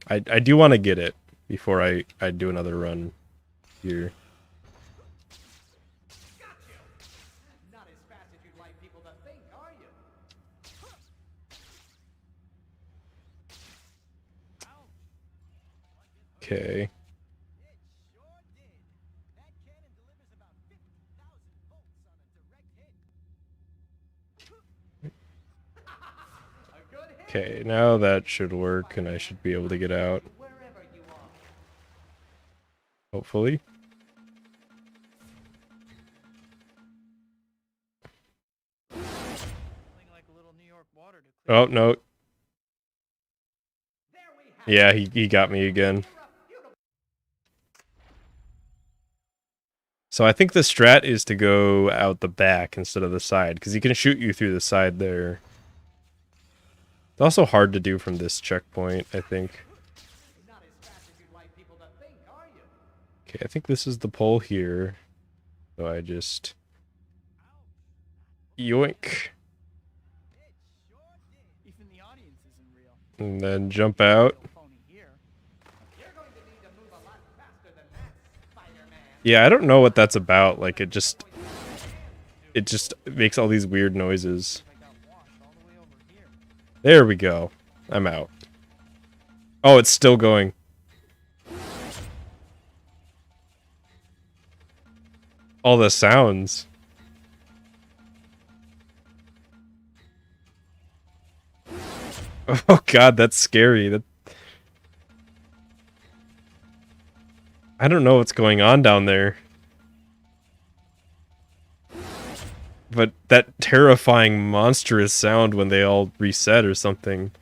[SPEAKER 1] I do want to get it before I do another run here.
[SPEAKER 5] Got you. Not as fast as you'd like people to think, are you?
[SPEAKER 1] Okay. Okay, now that should work, and I should be able to get out.
[SPEAKER 5] Wherever you are.
[SPEAKER 1] Hopefully.
[SPEAKER 3] Feeling like a little New York water to clear.
[SPEAKER 1] Oh, no.
[SPEAKER 5] There we have
[SPEAKER 1] Yeah, he got me again. So I think the strat is to go out the back instead of the side, because he can shoot you through the side there. It's also hard to do from this checkpoint, I think.
[SPEAKER 5] not as fast as you'd like people to think, are you?
[SPEAKER 1] Okay, I think this is the pole here. So I just... yoink.
[SPEAKER 3] Even the audience isn't real.
[SPEAKER 1] And then jump out.
[SPEAKER 3] No phony here.
[SPEAKER 5] You're going to need to move a lot faster than that, Spider-Man.
[SPEAKER 1] Yeah, I don't know what that's about. Like, it just makes all these weird noises.
[SPEAKER 3] I got washed all the way over here.
[SPEAKER 1] There we go. I'm out. Oh, it's still going. All the sounds. Oh god, that's scary. I don't know what's going on down there. But that terrifying monstrous sound when they all reset or something.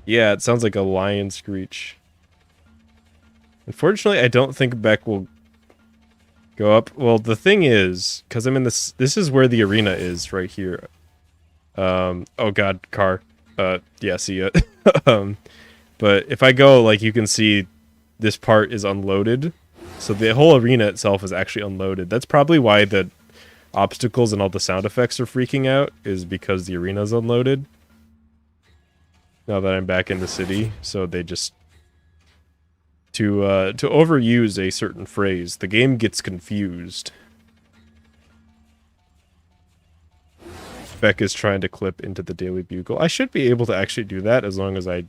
[SPEAKER 1] Yeah, it sounds like a lion screech. Unfortunately, I don't think Beck will go up. Well, the thing is, because I'm in this is where the arena is, right here. Oh god, car. Yeah, see ya. But if I go, like, you can see this part is unloaded. So the whole arena itself is actually unloaded. That's probably why the obstacles and all the sound effects are freaking out, is because the arena's unloaded. Now that I'm back in the city, so they just... To overuse a certain phrase, the game gets confused. Beck is trying to clip into the Daily Bugle. I should be able to actually do that as long as I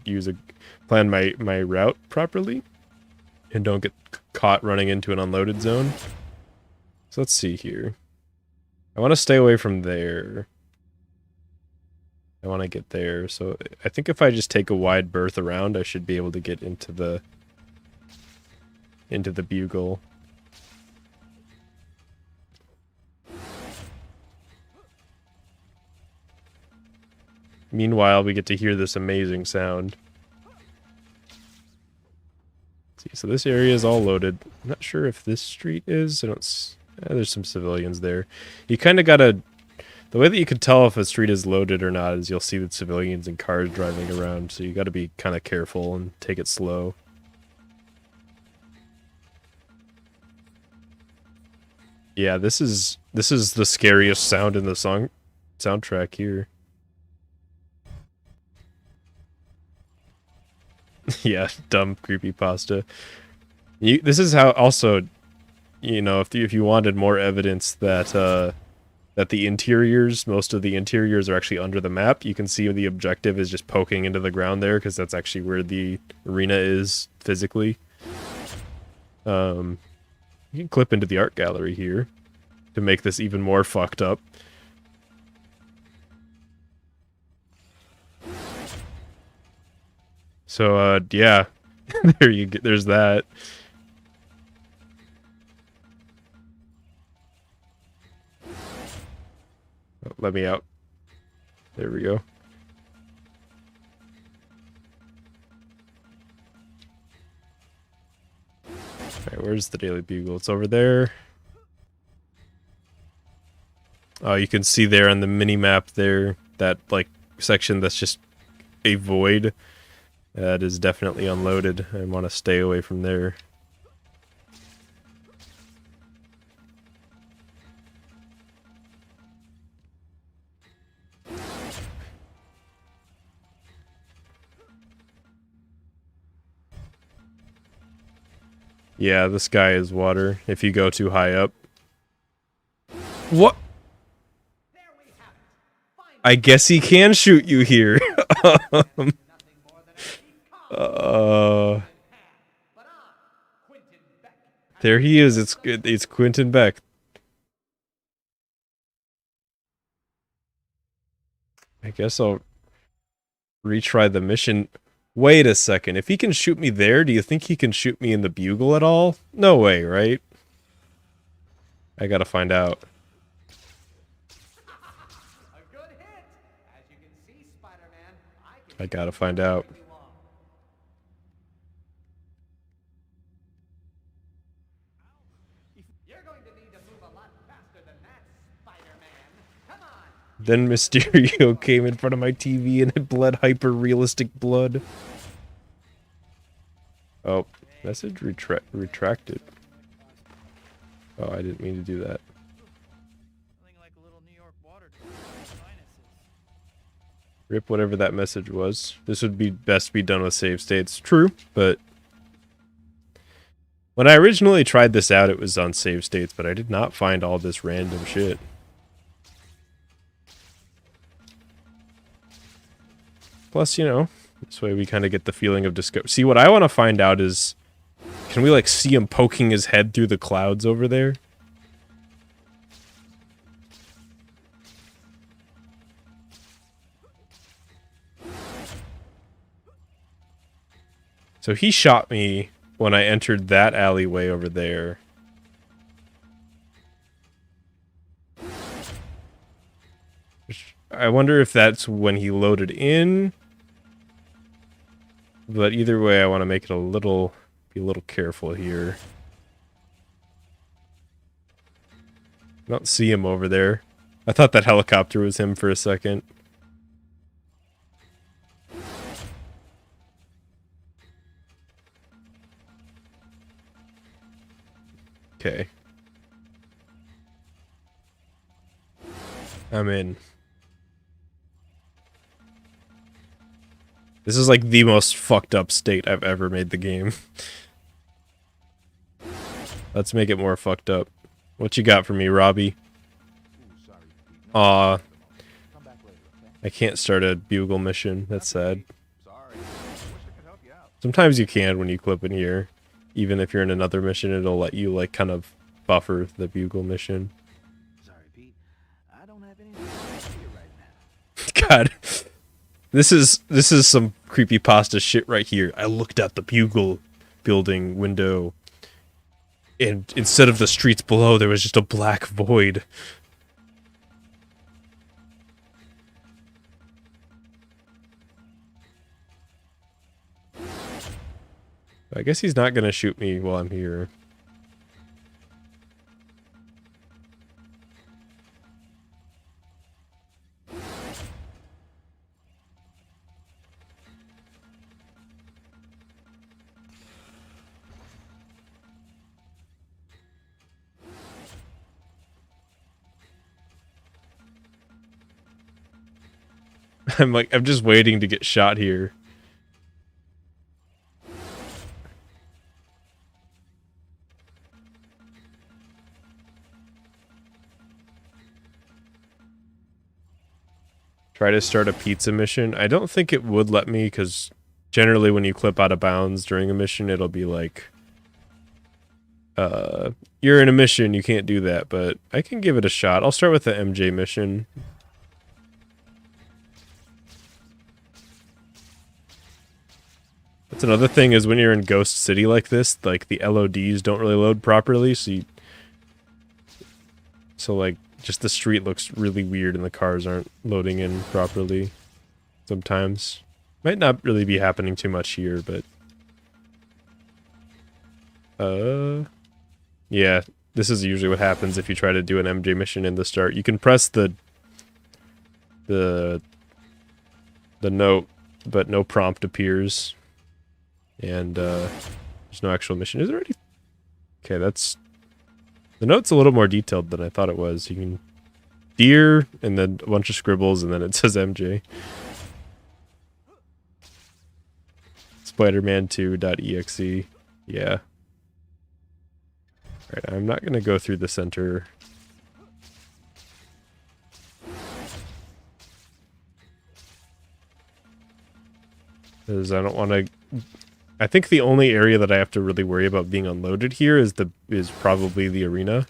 [SPEAKER 1] plan my route properly and don't get caught running into an unloaded zone. So let's see here. I want to stay away from there. I want to get there. So I think if I just take a wide berth around, I should be able to get into the Bugle. Meanwhile, we get to hear this amazing sound. See, so this area is all loaded. I'm not sure if this street is. I don't. There's some civilians there. You kind of gotta. The way that you can tell if a street is loaded or not is you'll see the civilians and cars driving around. So you got to be kind of careful and take it slow. Yeah, this is the scariest sound in the soundtrack here. Yeah, dumb creepypasta. This is how also, you know, if you wanted more evidence that that the interiors, most of the interiors are actually under the map, you can see the objective is just poking into the ground there because that's actually where the arena is physically. You can clip into the art gallery here to make this even more fucked up. So, yeah, there's that. Oh, let me out. There we go. Alright, where's the Daily Bugle? It's over there. Oh, you can see there on the mini-map there, that, like, section that's just a void. That is definitely unloaded. I want to stay away from there. Yeah, the sky is water if you go too high up. What? I guess he can shoot you here. There he is. It's Quentin Beck. I guess I'll retry the mission. Wait a second. If he can shoot me there, do you think he can shoot me in the bugle at all? No way, right? I gotta find out.
[SPEAKER 5] A good hit! As you can see, Spider-Man,
[SPEAKER 1] I gotta find out.
[SPEAKER 5] you want. You're going to need to move a lot faster than that, Spider-Man. Come on!
[SPEAKER 1] Then Mysterio came in front of my TV and it bled hyper-realistic blood. Oh, message retracted. Oh, I didn't mean to do that.
[SPEAKER 3] Nothing like a little New York water to clear my sinuses.
[SPEAKER 1] Rip whatever that message was. This would be best be done with save states. True, but when I originally tried this out, it was on save states, but I did not find all this random shit. Plus, you know, this way we kind of get the feeling of discovery. See, what I want to find out is, can we, like, see him poking his head through the clouds over there? So he shot me when I entered that alleyway over there. I wonder if that's when he loaded in. But either way, I want to make it be a little careful here. I don't see him over there. I thought that helicopter was him for a second. Okay. I'm in. This is like the most fucked up state I've ever made the game. Let's make it more fucked up. What you got for me, Robbie? Aw. I can't start a bugle mission. That's sad. Sometimes you can when you clip in here. Even if you're in another mission, it'll let you, like, kind of buffer the bugle mission.
[SPEAKER 6] Sorry, Pete. I don't have anything to say right now.
[SPEAKER 1] God. This is some creepypasta shit right here. I looked out the bugle building window, and instead of the streets below, there was just a black void. I guess he's not gonna shoot me while I'm here. I'm just waiting to get shot here. Try to start a pizza mission. I don't think it would let me, because generally when you clip out of bounds during a mission, it'll be like, you're in a mission, you can't do that, but I can give it a shot. I'll start with the MJ mission. That's another thing, is when you're in Ghost City like this, like, the LODs don't really load properly, so like, just the street looks really weird and the cars aren't loading in properly sometimes. Might not really be happening too much here, but yeah, this is usually what happens if you try to do an MJ mission in the start. You can press the note, but no prompt appears. And there's no actual mission. Is there any? Okay, that's... The note's a little more detailed than I thought it was. You can... Deer, and then a bunch of scribbles, and then it says MJ. Spiderman2.exe. Yeah. Alright, I'm not going to go through the center. Because I don't want to... I think the only area that I have to really worry about being unloaded here is probably the arena.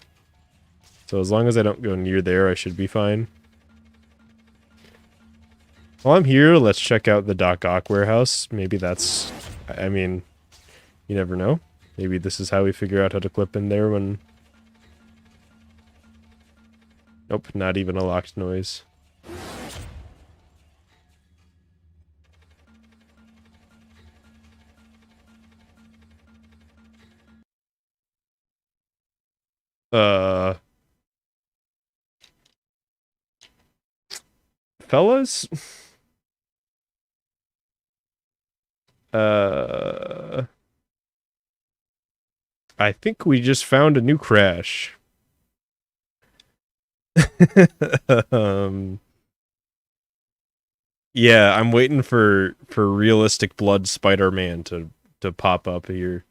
[SPEAKER 1] So as long as I don't go near there, I should be fine. While I'm here, let's check out the Doc Ock warehouse. Maybe that's... I mean, you never know. Maybe this is how we figure out how to clip in there when... Nope, not even a locked noise. Fellas? I think we just found a new crash. um... Yeah, I'm waiting for realistic blood Spider-Man to pop up here.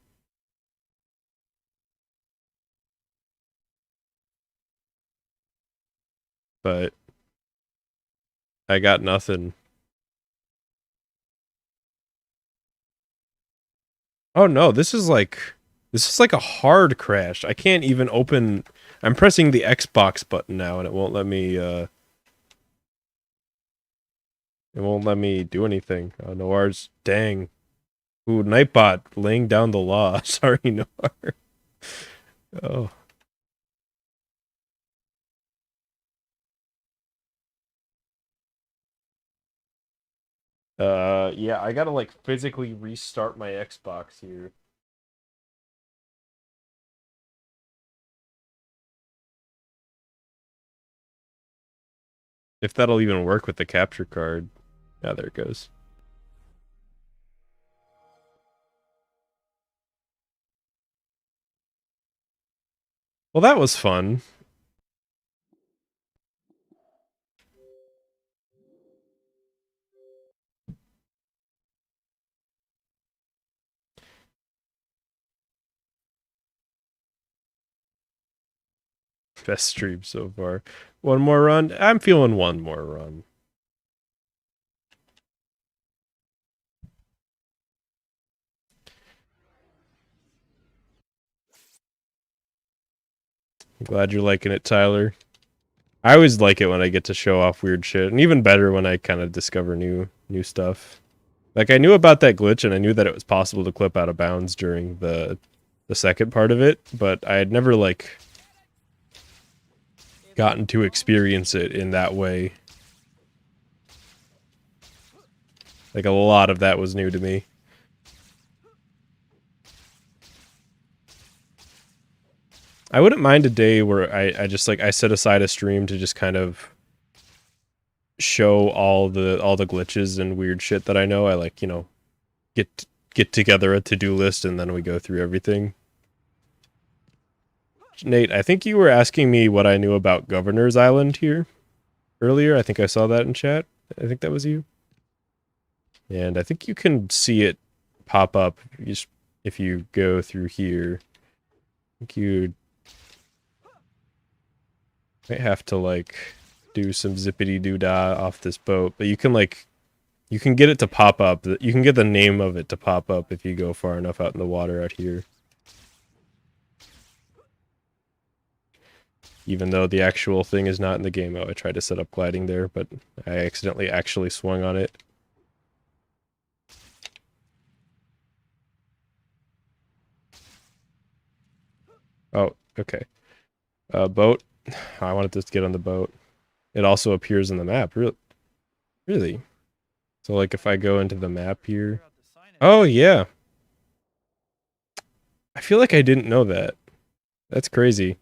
[SPEAKER 1] But I got nothing. Oh no, this is like a hard crash. I can't even open. I'm pressing the Xbox button now and it won't let me do anything. Oh, Noir's dang. Ooh, Nightbot laying down the law. Sorry, Noir. Oh. Yeah, I gotta like physically restart my Xbox here. If that'll even work with the capture card. Yeah, there it goes. Well, that was fun. Best stream so far. One more run? I'm feeling one more run. I'm glad you're liking it, Tyler. I always like it when I get to show off weird shit, and even better when I kind of discover new stuff. Like I knew about that glitch, and I knew that it was possible to clip out of bounds during the second part of it, but I had never like gotten to experience it in that way. Like a lot of that was new to me. I wouldn't mind a day where I just like I set aside a stream to just kind of show all the glitches and weird shit that I know. I like, you know, get together a to-do list and then we go through everything. Nate, I think you were asking me what I knew about Governor's Island here earlier. I think I saw that in chat. I think that was you. And I think you can see it pop up if you go through here. I think you might have to like do some zippity-doo-dah off this boat, but you can like you can get it to pop up. You can get the name of it to pop up if you go far enough out in the water out here. Even though the actual thing is not in the game. Oh, I tried to set up gliding there, but I accidentally actually swung on it. Oh, okay. Boat. I wanted to get on the boat. It also appears in the map. Really? So like if I go into the map here. Oh, yeah. I feel like I didn't know that. That's crazy.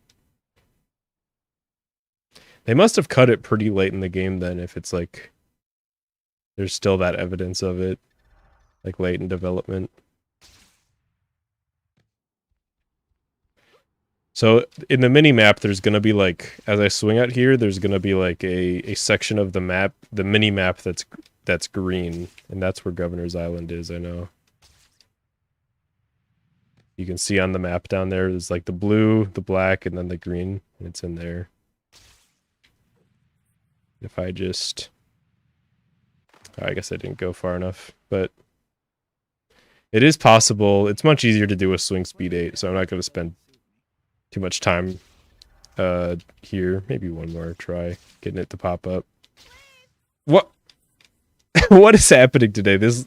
[SPEAKER 1] They must have cut it pretty late in the game then if it's like there's still that evidence of it like late in development. So in the mini map there's going to be like as I swing out here there's going to be like a section of the map, the mini map that's green, and that's where Governor's Island is, I know. You can see on the map down there there's like the blue, the black, and then the green. It's in there. If I just... I guess I didn't go far enough, but it is possible. It's much easier to do with swing speed 8, so I'm not going to spend too much time here. Maybe one more try getting it to pop up. What? What is happening today? This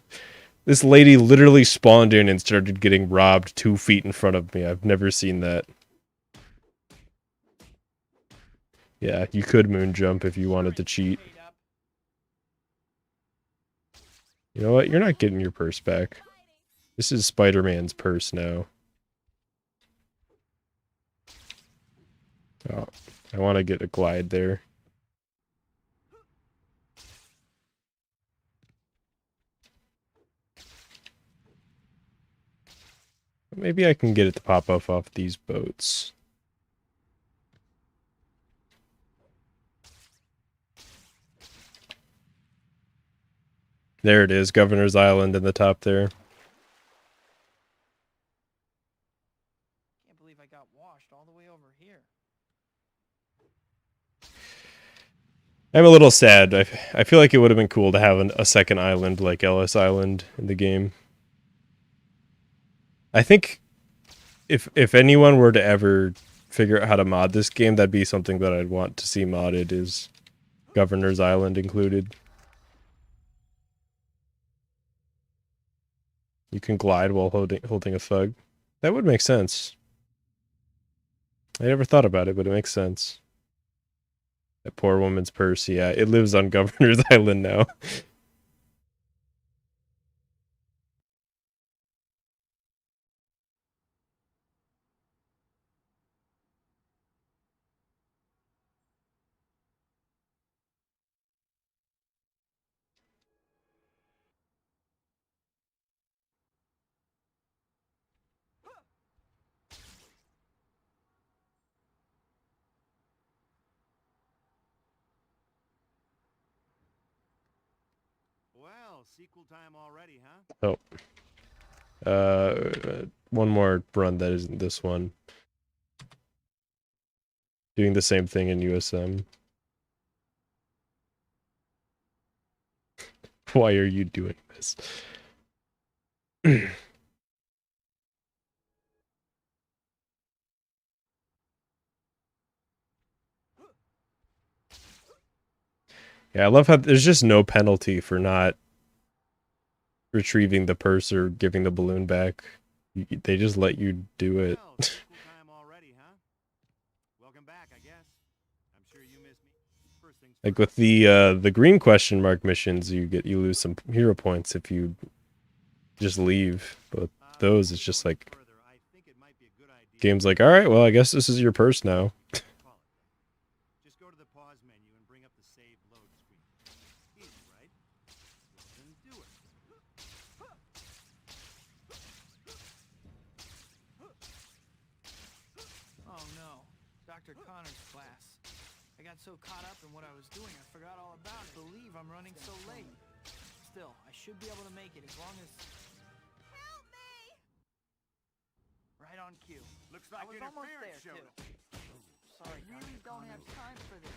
[SPEAKER 1] lady literally spawned in and started getting robbed 2 feet in front of me. I've never seen that. Yeah, you could moon jump if you wanted to cheat. You know what? You're not getting your purse back. This is Spider-Man's purse now. Oh, I want to get a glide there. Maybe I can get it to pop off these boats. There it is, Governor's Island in the top there.
[SPEAKER 3] Can't believe I got washed all the way over here.
[SPEAKER 1] I'm a little sad. I feel like it would have been cool to have a second island like Ellis Island in the game. I think if anyone were to ever figure out how to mod this game, that'd be something that I'd want to see modded, is Governor's Island included. You can glide while holding a thug. That would make sense. I never thought about it, but it makes sense. That poor woman's purse, yeah, it lives on Governor's Island now.
[SPEAKER 2] Well, sequel time already, huh?
[SPEAKER 1] Oh. One more run that isn't this one. Doing the same thing in USM. Why are you doing this? Yeah, I love how there's just no penalty for not retrieving the purse or giving the balloon back. They just let you do it.
[SPEAKER 2] Well, sequel time already, huh? Welcome back, I guess. I'm sure you miss me. First things
[SPEAKER 1] Like
[SPEAKER 2] first.
[SPEAKER 1] with the green question mark missions, you lose some hero points if you just leave. But those, it's just like
[SPEAKER 2] Further, I think it might be a good idea.
[SPEAKER 1] game's like, all right, well, I guess this is your purse now.
[SPEAKER 2] Call it. Just go to the pause menu and bring up the save load screen. Easy, right? Well, then do it.
[SPEAKER 3] Oh no, Dr. Connor's class. I got so caught up in what I was doing, I forgot all about it. Believe I'm running so late. Still, I should be able to make it as long as...
[SPEAKER 4] Help me!
[SPEAKER 3] Right on cue.
[SPEAKER 2] Looks
[SPEAKER 3] I
[SPEAKER 2] like
[SPEAKER 3] was almost there,
[SPEAKER 2] interference showed
[SPEAKER 3] too.
[SPEAKER 2] up.
[SPEAKER 3] Sorry, really don't have time for this.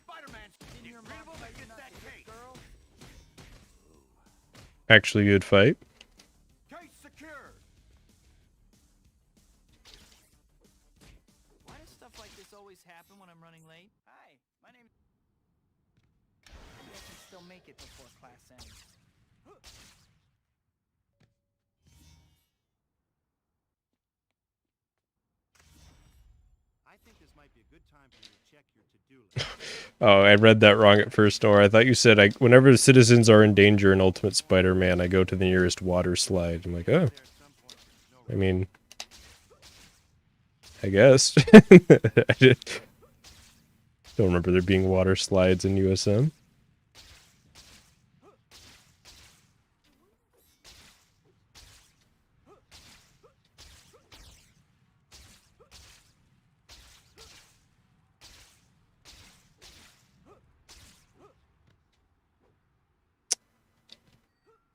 [SPEAKER 2] Spider-Man!
[SPEAKER 3] In your
[SPEAKER 2] Incredible,
[SPEAKER 3] mouth,
[SPEAKER 2] I get
[SPEAKER 3] not
[SPEAKER 2] that
[SPEAKER 3] this
[SPEAKER 2] case.
[SPEAKER 3] girl.
[SPEAKER 1] Actually, good fight.
[SPEAKER 2] Case secured.
[SPEAKER 3] Why does stuff like this always happen when I'm running late? Hi, my name... Maybe I can still make it before class ends.
[SPEAKER 2] I think this might be a good time for you to check your to-do list.
[SPEAKER 1] Oh, I read that wrong at first, Nora. I thought you said whenever the citizens are in danger in Ultimate Spider-Man, I go to the nearest water slide. I'm like, oh,
[SPEAKER 2] There at some point, there's no
[SPEAKER 1] I mean, I guess. I just don't remember there being water slides in USM.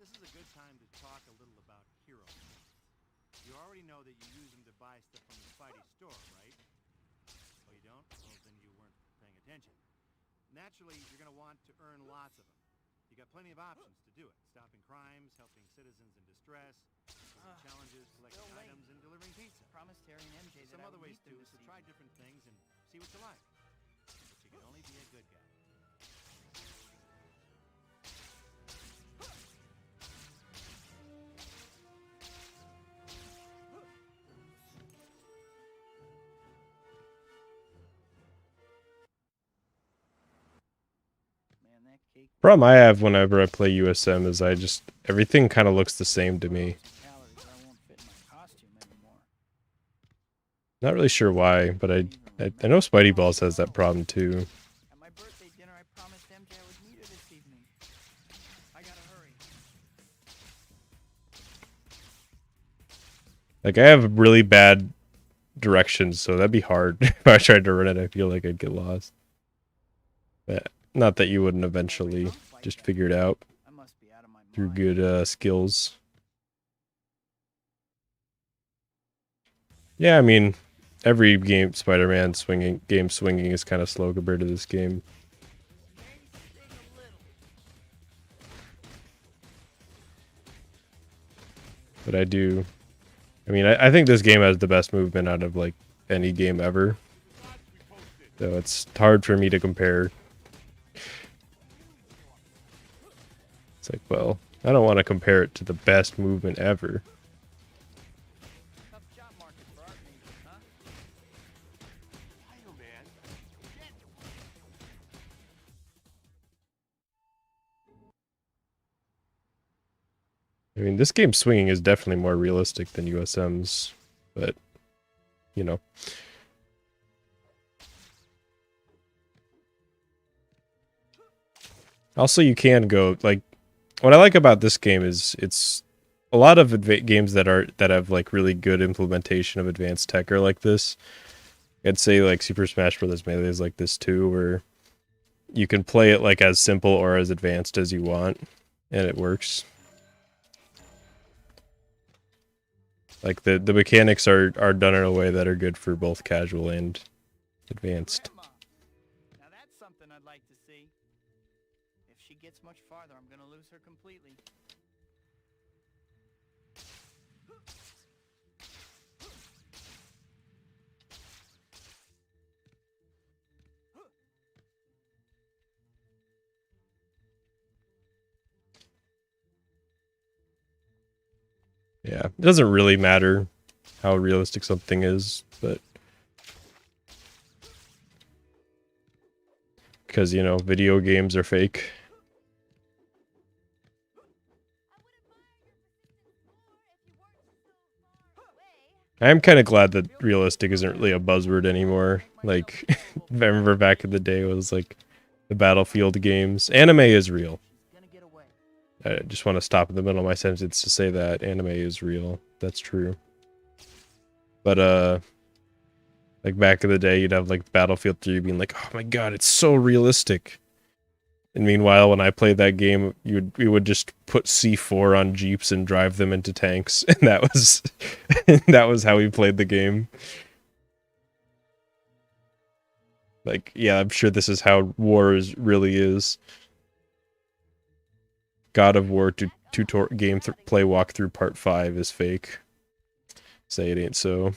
[SPEAKER 2] This is a good time to talk a little about hero points. You already know that you use them to buy stuff from the Spidey store, right? Oh, you don't? Well, then you weren't paying attention. Naturally, you're going to want to earn lots of them. You got plenty of options to do it. Stopping crimes, helping citizens in distress, doing challenges, collecting
[SPEAKER 3] still late.
[SPEAKER 2] items, and delivering pizza.
[SPEAKER 3] Promised Terry and MJ
[SPEAKER 2] Some
[SPEAKER 3] that I
[SPEAKER 2] other
[SPEAKER 3] would
[SPEAKER 2] ways,
[SPEAKER 3] meet them
[SPEAKER 2] too,
[SPEAKER 3] this
[SPEAKER 2] to try
[SPEAKER 3] evening.
[SPEAKER 2] different things and see what you like. But you can only be a good guy.
[SPEAKER 3] cake.
[SPEAKER 1] Problem I have whenever I play USM is everything kind of looks the same to me.
[SPEAKER 3] Calories or I won't fit in my costume anymore.
[SPEAKER 1] Not really sure why, but I know Spidey Balls has that problem too.
[SPEAKER 3] At my birthday dinner, I promised MJ I would meet her this evening. I gotta hurry.
[SPEAKER 1] Like, I have really bad directions, so that'd be hard. If I tried to run it, I feel like I'd get lost. But not that you wouldn't eventually just figure it out
[SPEAKER 3] I must be out of my
[SPEAKER 1] through
[SPEAKER 3] mind.
[SPEAKER 1] good skills. Yeah, I mean, every game Spider-Man swinging is kind of slow compared to this game. But I mean, I think this game has the best movement out of like any game ever. So it's hard for me to compare. It's like, well, I don't want to compare it to the best movement ever.
[SPEAKER 3] Tough job market for art majors, huh?
[SPEAKER 2] Spider-Man,
[SPEAKER 1] I mean, this game's swinging is definitely more realistic than USM's, but, you know. Also, you can go, like, what I like about this game is it's a lot of games that have like really good implementation of advanced tech are like this. I'd say like Super Smash Bros. Melee is like this too, where you can play it like as simple or as advanced as you want, and it works. Like the mechanics are done in a way that are good for both casual and advanced.
[SPEAKER 3] Grandma. Now that's something I'd like to see. If she gets much farther, I'm gonna lose her completely.
[SPEAKER 1] Yeah, it doesn't really matter how realistic something is, but because, you know, video games are fake. I am kind of glad that realistic isn't really a buzzword anymore. Like, I remember back in the day it was like the Battlefield games. Anime is real.
[SPEAKER 3] She's gonna get away.
[SPEAKER 1] I just want to stop in the middle of my sentence to say that anime is real. That's true. But like back in the day, you'd have like Battlefield 3 being like, "Oh my god, it's so realistic." And meanwhile, when I played that game, we would just put C4 on jeeps and drive them into tanks, and that was that was how we played the game. Like, yeah, I'm sure this is how war really is. God of War play walkthrough part 5 is fake. Say it ain't so.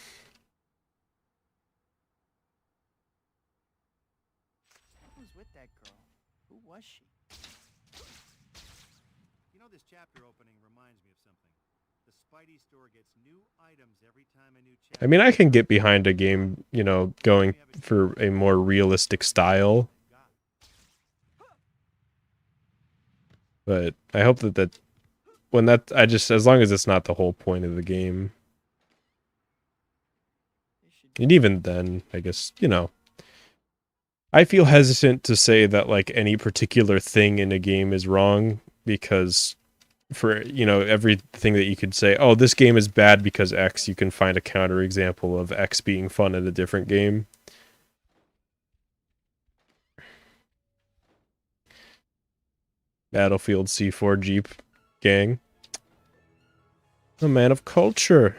[SPEAKER 3] Who's with that girl? Who was she?
[SPEAKER 2] you know this chapter opening reminds me of something. The Spidey store gets new items every time a new chapter.
[SPEAKER 1] I mean, I can get behind a game, you know, going for a more realistic style, but I hope that as long as it's not the whole point of the game. And even then, I guess, you know, I feel hesitant to say that like any particular thing in a game is wrong, because for, you know, everything that you could say, oh, this game is bad because X, you can find a counter example of X being fun in a different game. Battlefield C4 Jeep gang. A man of culture.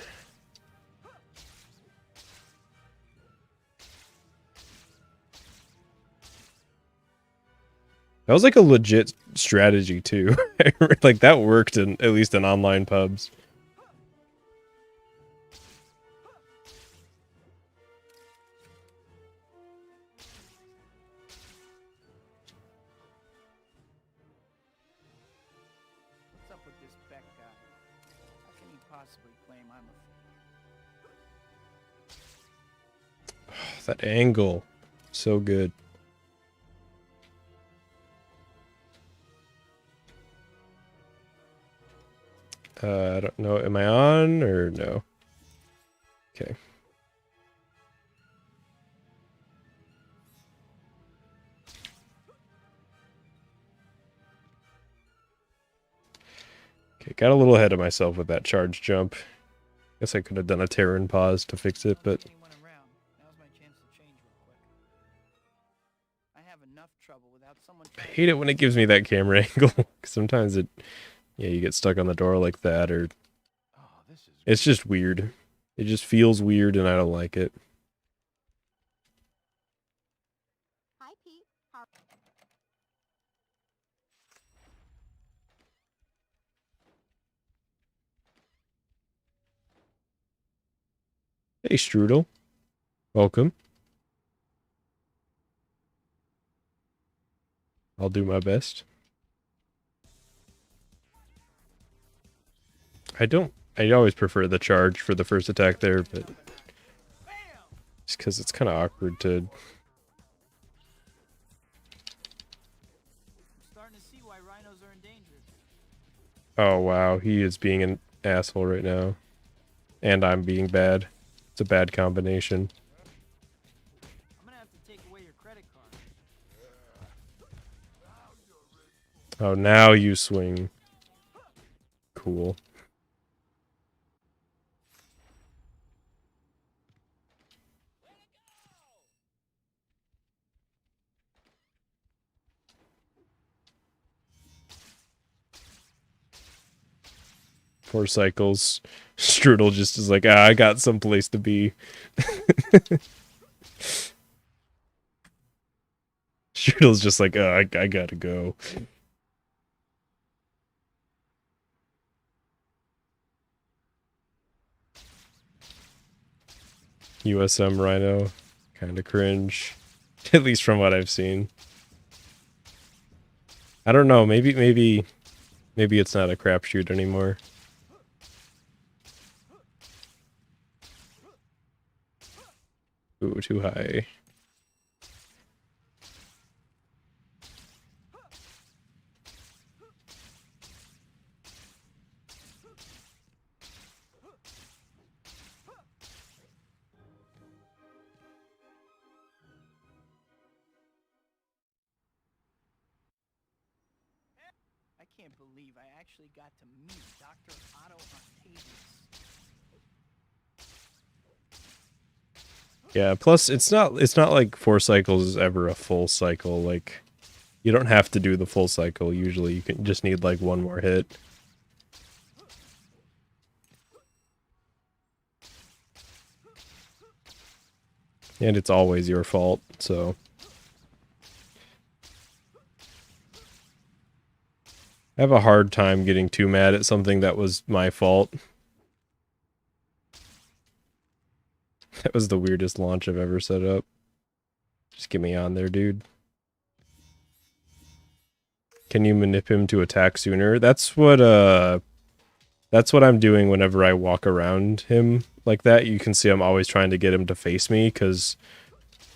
[SPEAKER 1] That was like a legit strategy too. Like that worked in at least in online pubs.
[SPEAKER 3] What's up with this Beck guy? How can he possibly claim I'm a...
[SPEAKER 1] That angle, so good. I don't know. Am I on or no? Okay. Okay, got a little ahead of myself with that charge jump. Guess I could have done a Terran pause to fix it, but
[SPEAKER 3] Anyone around. Now's my chance to change real quick. I have enough trouble without someone
[SPEAKER 1] I
[SPEAKER 3] trying
[SPEAKER 1] hate it when it gives me that camera angle. 'Cause sometimes it, yeah, you get stuck on the door like that, or
[SPEAKER 2] Oh, this is
[SPEAKER 1] it's just weird. It just feels weird, and I don't like it.
[SPEAKER 4] Hi, Pete.
[SPEAKER 1] Hey, Strudel. Welcome. I'll do my best. I always prefer the charge for the first attack there, but just because it's kind of awkward to...
[SPEAKER 3] I'm starting to see why rhinos are endangered.
[SPEAKER 1] Oh, wow. He is being an asshole right now. And I'm being bad. It's a bad combination.
[SPEAKER 3] I'm gonna have to take away your credit card.
[SPEAKER 1] Oh, now you swing. Cool. Four cycles. Strudel just is like, I got someplace to be. Strudel's just like, I gotta go. USM Rhino. Kinda cringe. At least from what I've seen. I don't know, maybe it's not a crapshoot anymore. Ooh, too high.
[SPEAKER 3] I can't believe I actually got to meet Dr. Otto Octavius.
[SPEAKER 1] Yeah, plus it's not like 4 cycles is ever a full cycle. Like, you don't have to do the full cycle usually. You can just need like one more hit. And it's always your fault, so I have a hard time getting too mad at something that was my fault. That was the weirdest launch I've ever set up. Just get me on there, dude. Can you manip him to attack sooner? That's what I'm doing whenever I walk around him like that. You can see I'm always trying to get him to face me, because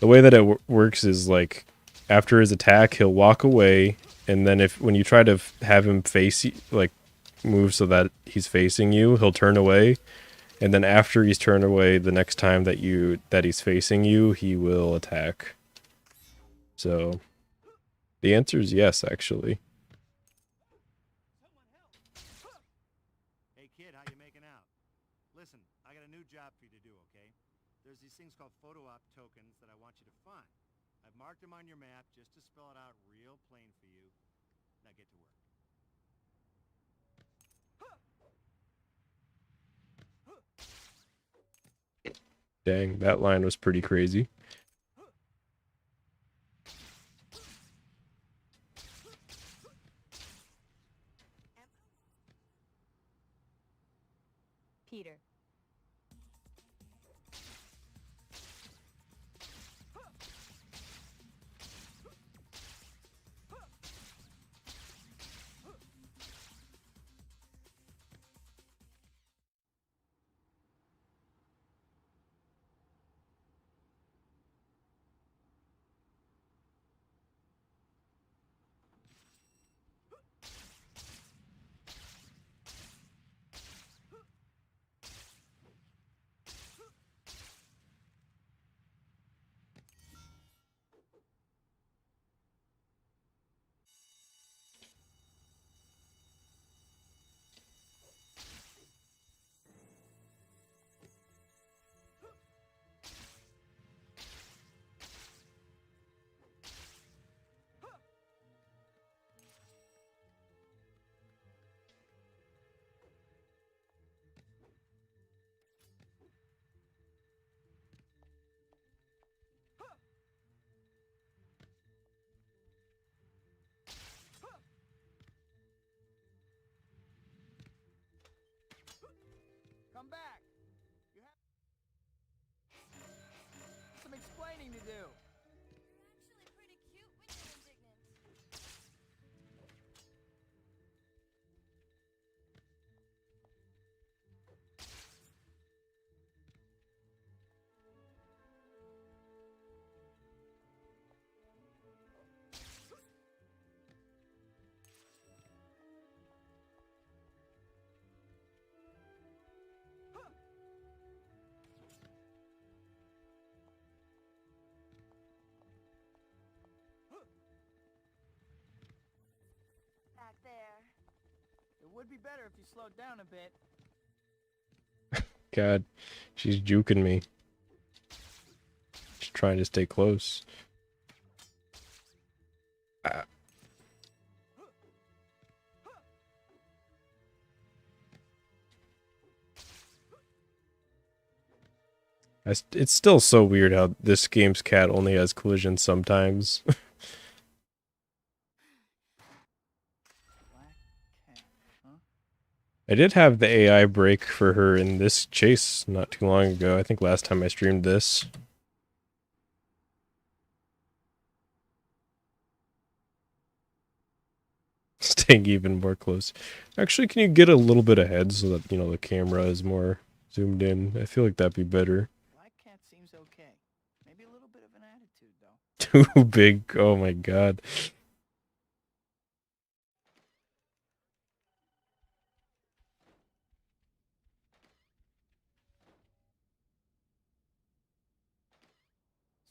[SPEAKER 1] the way that it works is, like, after his attack, he'll walk away, and then when you try to have him face you, like, move so that he's facing you, he'll turn away, and then after he's turned away, the next time that he's facing you, he will attack. So the answer is yes, actually.
[SPEAKER 2] Hey kid, how you making out? Listen, I got a new job for you to do, okay? There's these things called photo op tokens that I want you to find. I've marked them on your map just to spell it out real plain for you. Now get to work.
[SPEAKER 1] Dang, that line was pretty crazy.
[SPEAKER 4] Peter.
[SPEAKER 3] would be better if you slowed down a bit.
[SPEAKER 1] God, she's juking me. She's trying to stay close. Ah. It's still so weird how this game's cat only has collisions sometimes.
[SPEAKER 3] Black cat, huh?
[SPEAKER 1] I did have the AI break for her in this chase not too long ago. I think last time I streamed this. Staying even more close. Actually, can you get a little bit ahead so that, you know, the camera is more zoomed in? I feel like that'd be better.
[SPEAKER 3] Black cat seems okay. Maybe a little bit of an attitude, though.
[SPEAKER 1] Too big. Oh my god.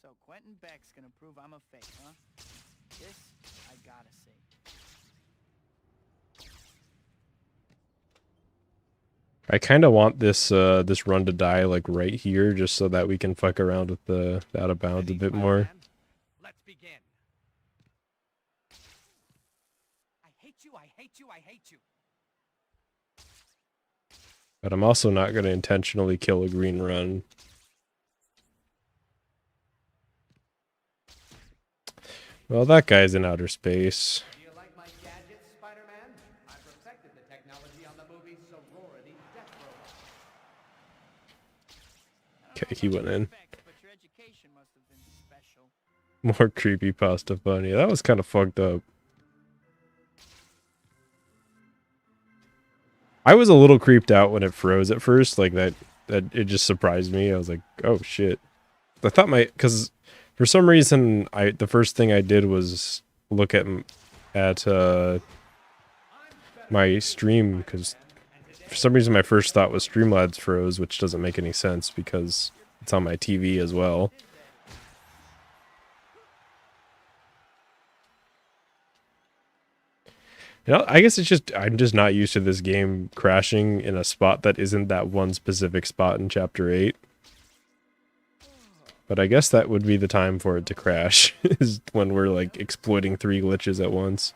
[SPEAKER 3] So Quentin Beck's gonna prove I'm a fake, huh? This I gotta see.
[SPEAKER 1] I kind of want this this run to die like right here, just so that we can fuck around with the out of bounds a
[SPEAKER 2] Ready,
[SPEAKER 1] bit more.
[SPEAKER 2] Spider-Man? Let's begin. I hate you, I hate you, I hate you.
[SPEAKER 1] But I'm also not going to intentionally kill a green run. Well, that guy's in outer space.
[SPEAKER 5] Do you like my gadgets, Spider-Man? I perfected the technology on the movie Sorority Death Robot.
[SPEAKER 1] Okay, he went in.
[SPEAKER 3] Specs, but your education must have been special.
[SPEAKER 1] More creepypasta fun. Yeah, that was kind of fucked up. I was a little creeped out when it froze at first, like that it just surprised me. I was like, "Oh shit." I thought cuz for some reason the first thing I did was look at my stream cuz for some reason my first thought was Streamlabs froze, which doesn't make any sense because it's on my TV as well. You know, I guess it's just I'm just not used to this game crashing in a spot that isn't that one specific spot in Chapter 8. But I guess that would be the time for it to crash, is when we're like exploiting 3 glitches at once.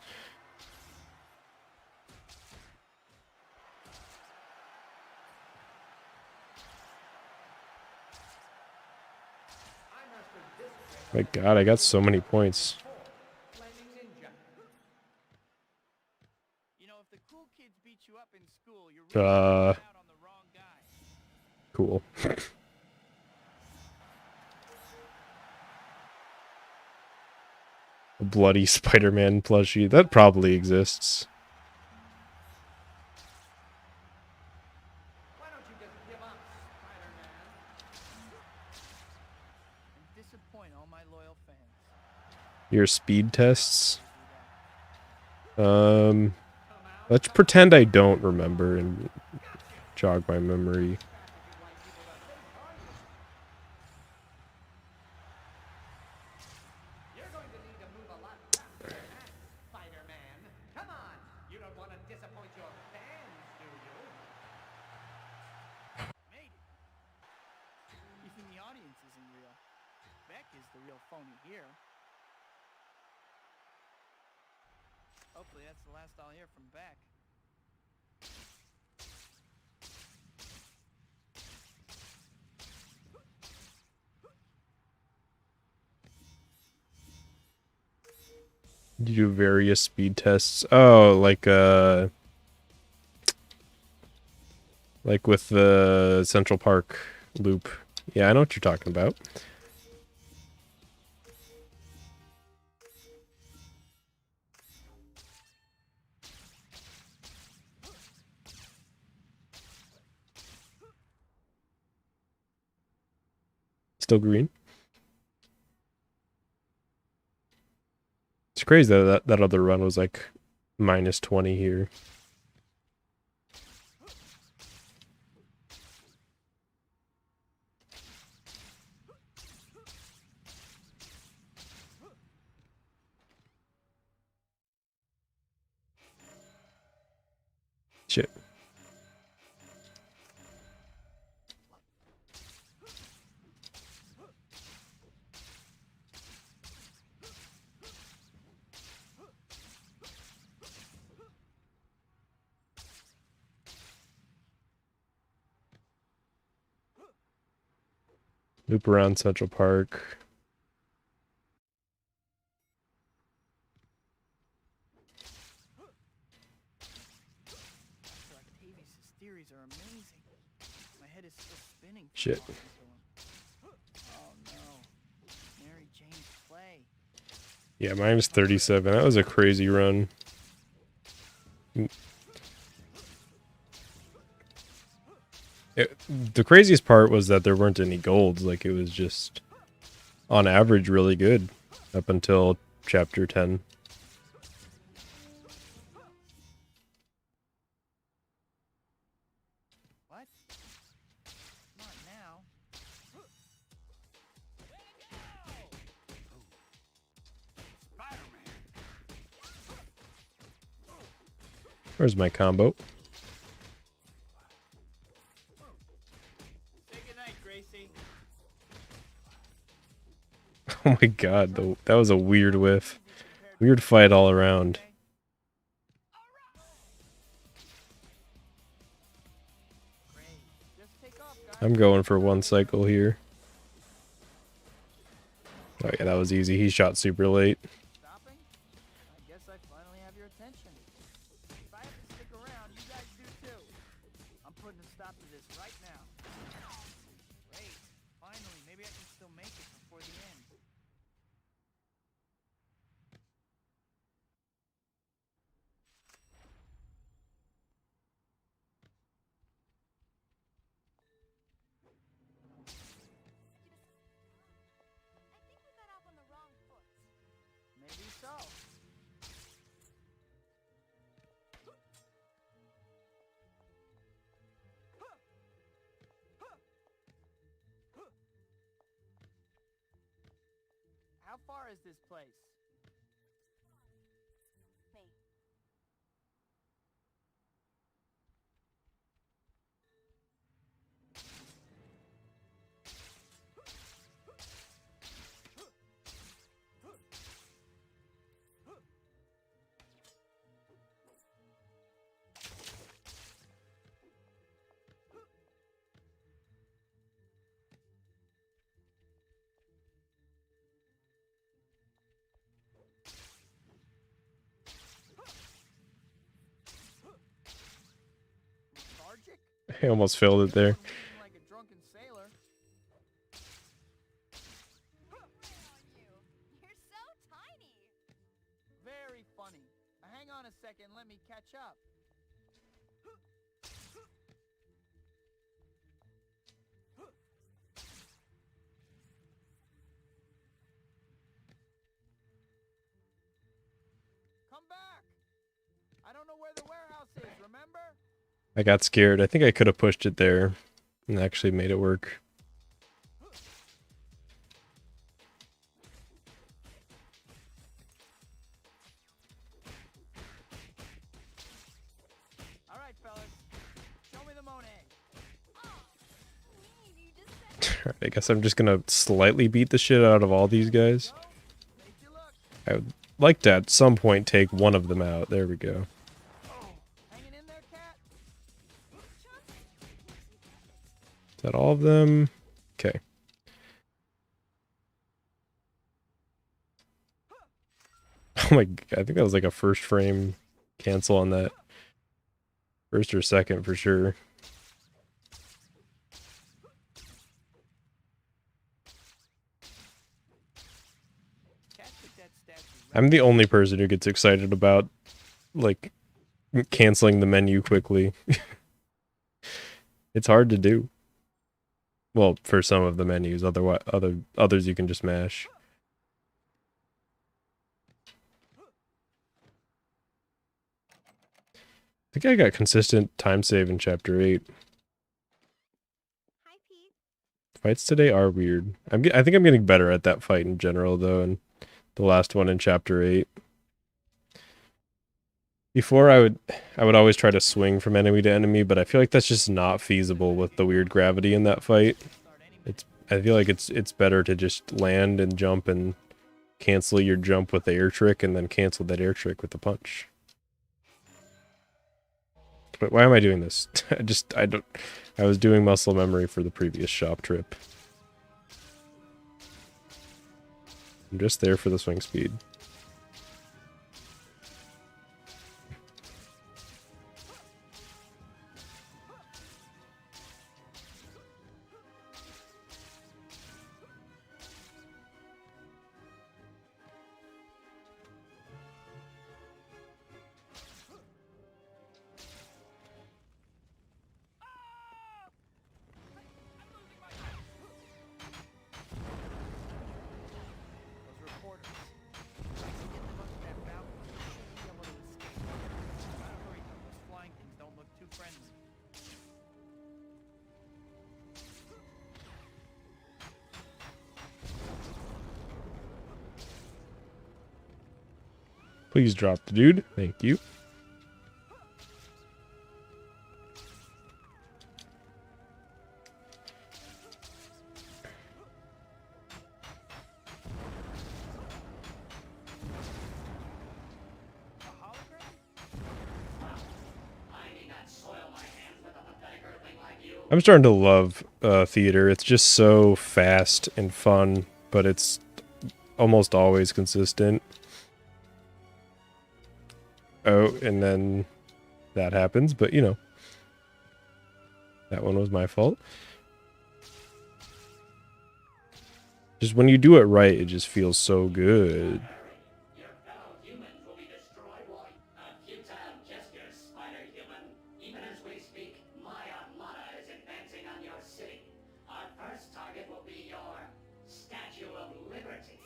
[SPEAKER 1] My god, I got so many points.
[SPEAKER 5] Flaming Ninja.
[SPEAKER 3] You know, if the cool kids beat you up in school, you're really missing out on the wrong guy.
[SPEAKER 1] Cool. A bloody Spider-Man plushie. That probably exists.
[SPEAKER 5] Why don't you just give up, Spider-Man?
[SPEAKER 3] And disappoint all my loyal fans.
[SPEAKER 1] Your speed tests. Let's pretend I don't remember and jog my memory.
[SPEAKER 5] You're going to need to move a lot faster than that, Spider-Man. Come on! You don't want to disappoint your fans, do you?
[SPEAKER 3] Made it. Even the audience isn't real. Beck is the real phony here. Hopefully that's the last I'll hear from Beck.
[SPEAKER 1] You do various speed tests. Oh, like with the Central Park loop. Yeah, I know what you're talking about. Still green. It's crazy that other run was like -20 here. Shit. Loop around Central Park.
[SPEAKER 3] Dr. Octavius' theories are amazing. My head is still spinning. from
[SPEAKER 1] Shit.
[SPEAKER 3] talking to him. Oh no. Mary Jane's play.
[SPEAKER 1] Yeah, mine was 37. That was a crazy run. The craziest part was that there weren't any golds. Like, it was just, on average, really good up until chapter 10.
[SPEAKER 3] What? Not now.
[SPEAKER 1] Where's my combo?
[SPEAKER 3] Say goodnight, Gracie.
[SPEAKER 1] Oh my god, that was a weird whiff. Weird fight all around.
[SPEAKER 3] Great. Just take off, guys.
[SPEAKER 1] I'm going for one cycle here. Oh yeah, that was easy. He shot super late.
[SPEAKER 3] Stopping? I guess I finally have your attention. If I have to stick around, you guys do too. I'm putting a stop to this right now. Great. Finally, maybe I can still make it before the end.
[SPEAKER 4] I think we got off on the wrong foot.
[SPEAKER 3] Maybe so. How far is this place?
[SPEAKER 4] Me.
[SPEAKER 3] Lethargic?
[SPEAKER 1] I almost failed it there.
[SPEAKER 3] Looking like a drunken sailor.
[SPEAKER 4] Right on you. You're so tiny.
[SPEAKER 3] Very funny. Hang on a second, let me catch up. Come back! I don't know where the warehouse is, remember?
[SPEAKER 1] I got scared. I think I could have pushed it there and actually made it work.
[SPEAKER 3] All right, fellas. Show me the Monet.
[SPEAKER 4] Oh, mean. You just said
[SPEAKER 1] I guess I'm just gonna slightly beat the shit out of all these guys.
[SPEAKER 3] Go. Make you look.
[SPEAKER 1] I would like to at some point take one of them out. There we go.
[SPEAKER 3] Hanging in there, cat?
[SPEAKER 1] Is that all of them? Okay. Oh my, I think that was like a first frame cancel on that. First or second for sure.
[SPEAKER 3] Cat took that statue
[SPEAKER 1] I'm the only person who gets excited about, like, canceling the menu quickly. It's hard to do. Well, for some of the menus, others you can just mash. I think I got consistent time save in chapter 8.
[SPEAKER 4] hi, Pete.
[SPEAKER 1] Fights today are weird. I think I'm getting better at that fight in general though, and the last one in chapter 8. Before I would always try to swing from enemy to enemy, but I feel like that's just not feasible with the weird gravity in that fight. I feel like it's better to just land and jump and cancel your jump with the air trick and then cancel that air trick with the punch. But why am I doing this? I was doing muscle memory for the previous shop trip. I'm just there for the swing speed.
[SPEAKER 3] Those reporters. If I can get them unstrapped out, they should be able to escape. Gotta hurry though, those flying things don't look too friendly.
[SPEAKER 1] Please drop the dude. Thank you.
[SPEAKER 3] A hologram?
[SPEAKER 1] I'm starting to love theater. It's just so fast and fun, but it's almost always consistent. Oh, and then that happens, but you know, that one was my fault. Just when you do it right, it just feels so good.
[SPEAKER 7] Your fellow humans will be destroyed. A futile gesture, Spider-Human. Even as we speak, my armada is advancing on your city. Our first target will be your Statue of Liberty.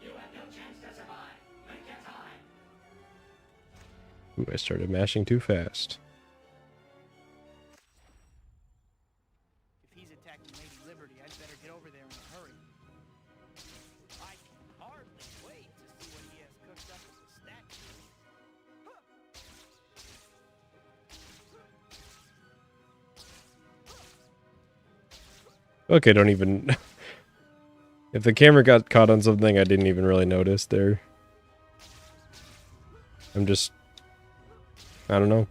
[SPEAKER 7] You have no chance to survive. Make your time.
[SPEAKER 1] Ooh, I started mashing too fast.
[SPEAKER 3] If he's attacking Lady Liberty, I'd better get over there in a hurry. I can hardly wait to see what he has cooked up with the statue.
[SPEAKER 1] Okay, don't even... If the camera got caught on something, I didn't even really notice there. I'm just... I don't know.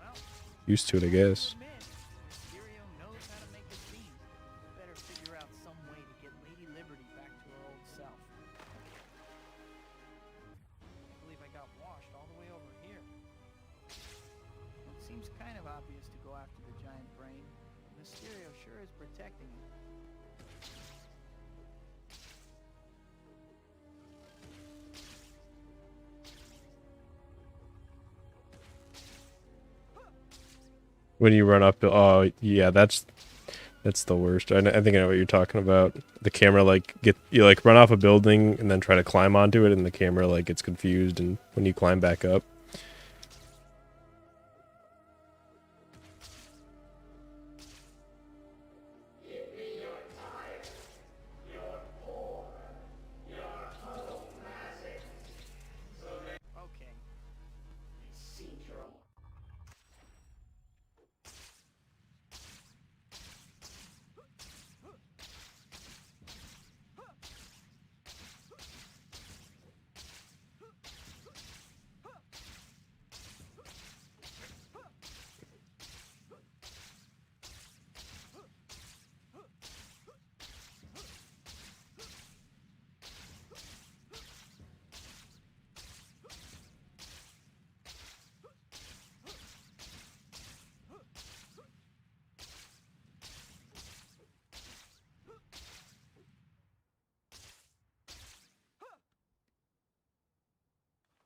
[SPEAKER 3] Well,
[SPEAKER 1] Used to it, I guess.
[SPEAKER 3] admit, Mysterio knows how to make a scene. Better figure out some way to get Lady Liberty back to her old self. I believe I got washed all the way over here. It seems kind of obvious to go after the giant brain. Mysterio sure is protecting him.
[SPEAKER 1] When you run up to... Oh, yeah, that's the worst. I think I know what you're talking about. The camera, like, you, like, run off a building and then try to climb onto it, and the camera, like, gets confused, and when you climb back up.
[SPEAKER 3] Okay.
[SPEAKER 7] It seems you're all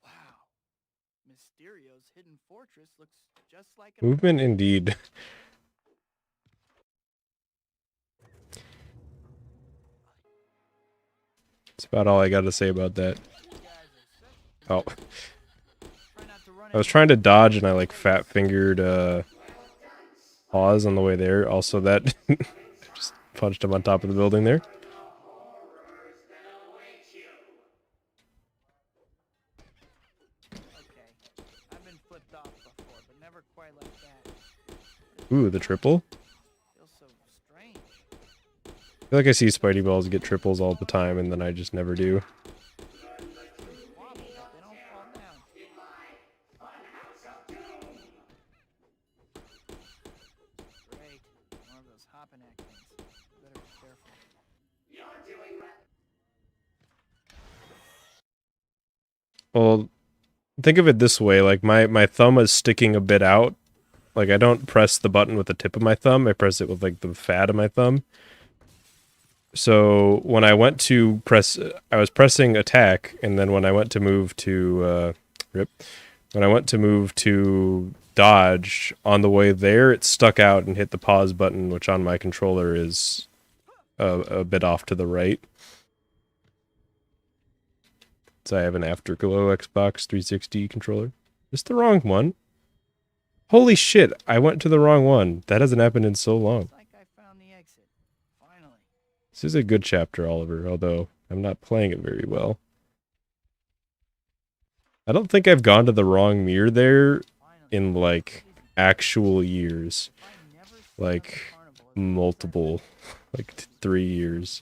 [SPEAKER 3] Wow. Mysterio's hidden fortress looks just like an
[SPEAKER 1] Movement, indeed. That's about all I got to say about that. Oh.
[SPEAKER 3] Try not to run
[SPEAKER 1] I was trying to dodge, and I, like, fat-fingered, pause on the way there. Also, that... just punched him on top of the building there.
[SPEAKER 7] horrors that await you.
[SPEAKER 1] Ooh, the triple.
[SPEAKER 3] Feels so strange.
[SPEAKER 1] I feel like I see Spidey balls get triples all the time, and then I just never do.
[SPEAKER 3] Wobble, but they don't fall down. Great. More of those hopping actions. Better be careful.
[SPEAKER 1] Well, think of it this way, like my thumb is sticking a bit out. Like I don't press the button with the tip of my thumb, I press it with like the fat of my thumb. So when I went to press, I was pressing attack, and then when I went to move to, when I went to move to dodge, on the way there, it stuck out and hit the pause button, which on my controller is a bit off to the right. So I have an Afterglow Xbox 360 controller. It's the wrong one. Holy shit, I went to the wrong one. That hasn't happened in so long.
[SPEAKER 3] Looks like I found the exit. Finally.
[SPEAKER 1] This is a good chapter, Oliver, although I'm not playing it very well. I don't think I've gone to the wrong mirror there
[SPEAKER 3] Finally.
[SPEAKER 1] in, like, actual years.
[SPEAKER 3] If I never see
[SPEAKER 1] Like,
[SPEAKER 3] another carnival as a
[SPEAKER 1] multiple, like, 3 years.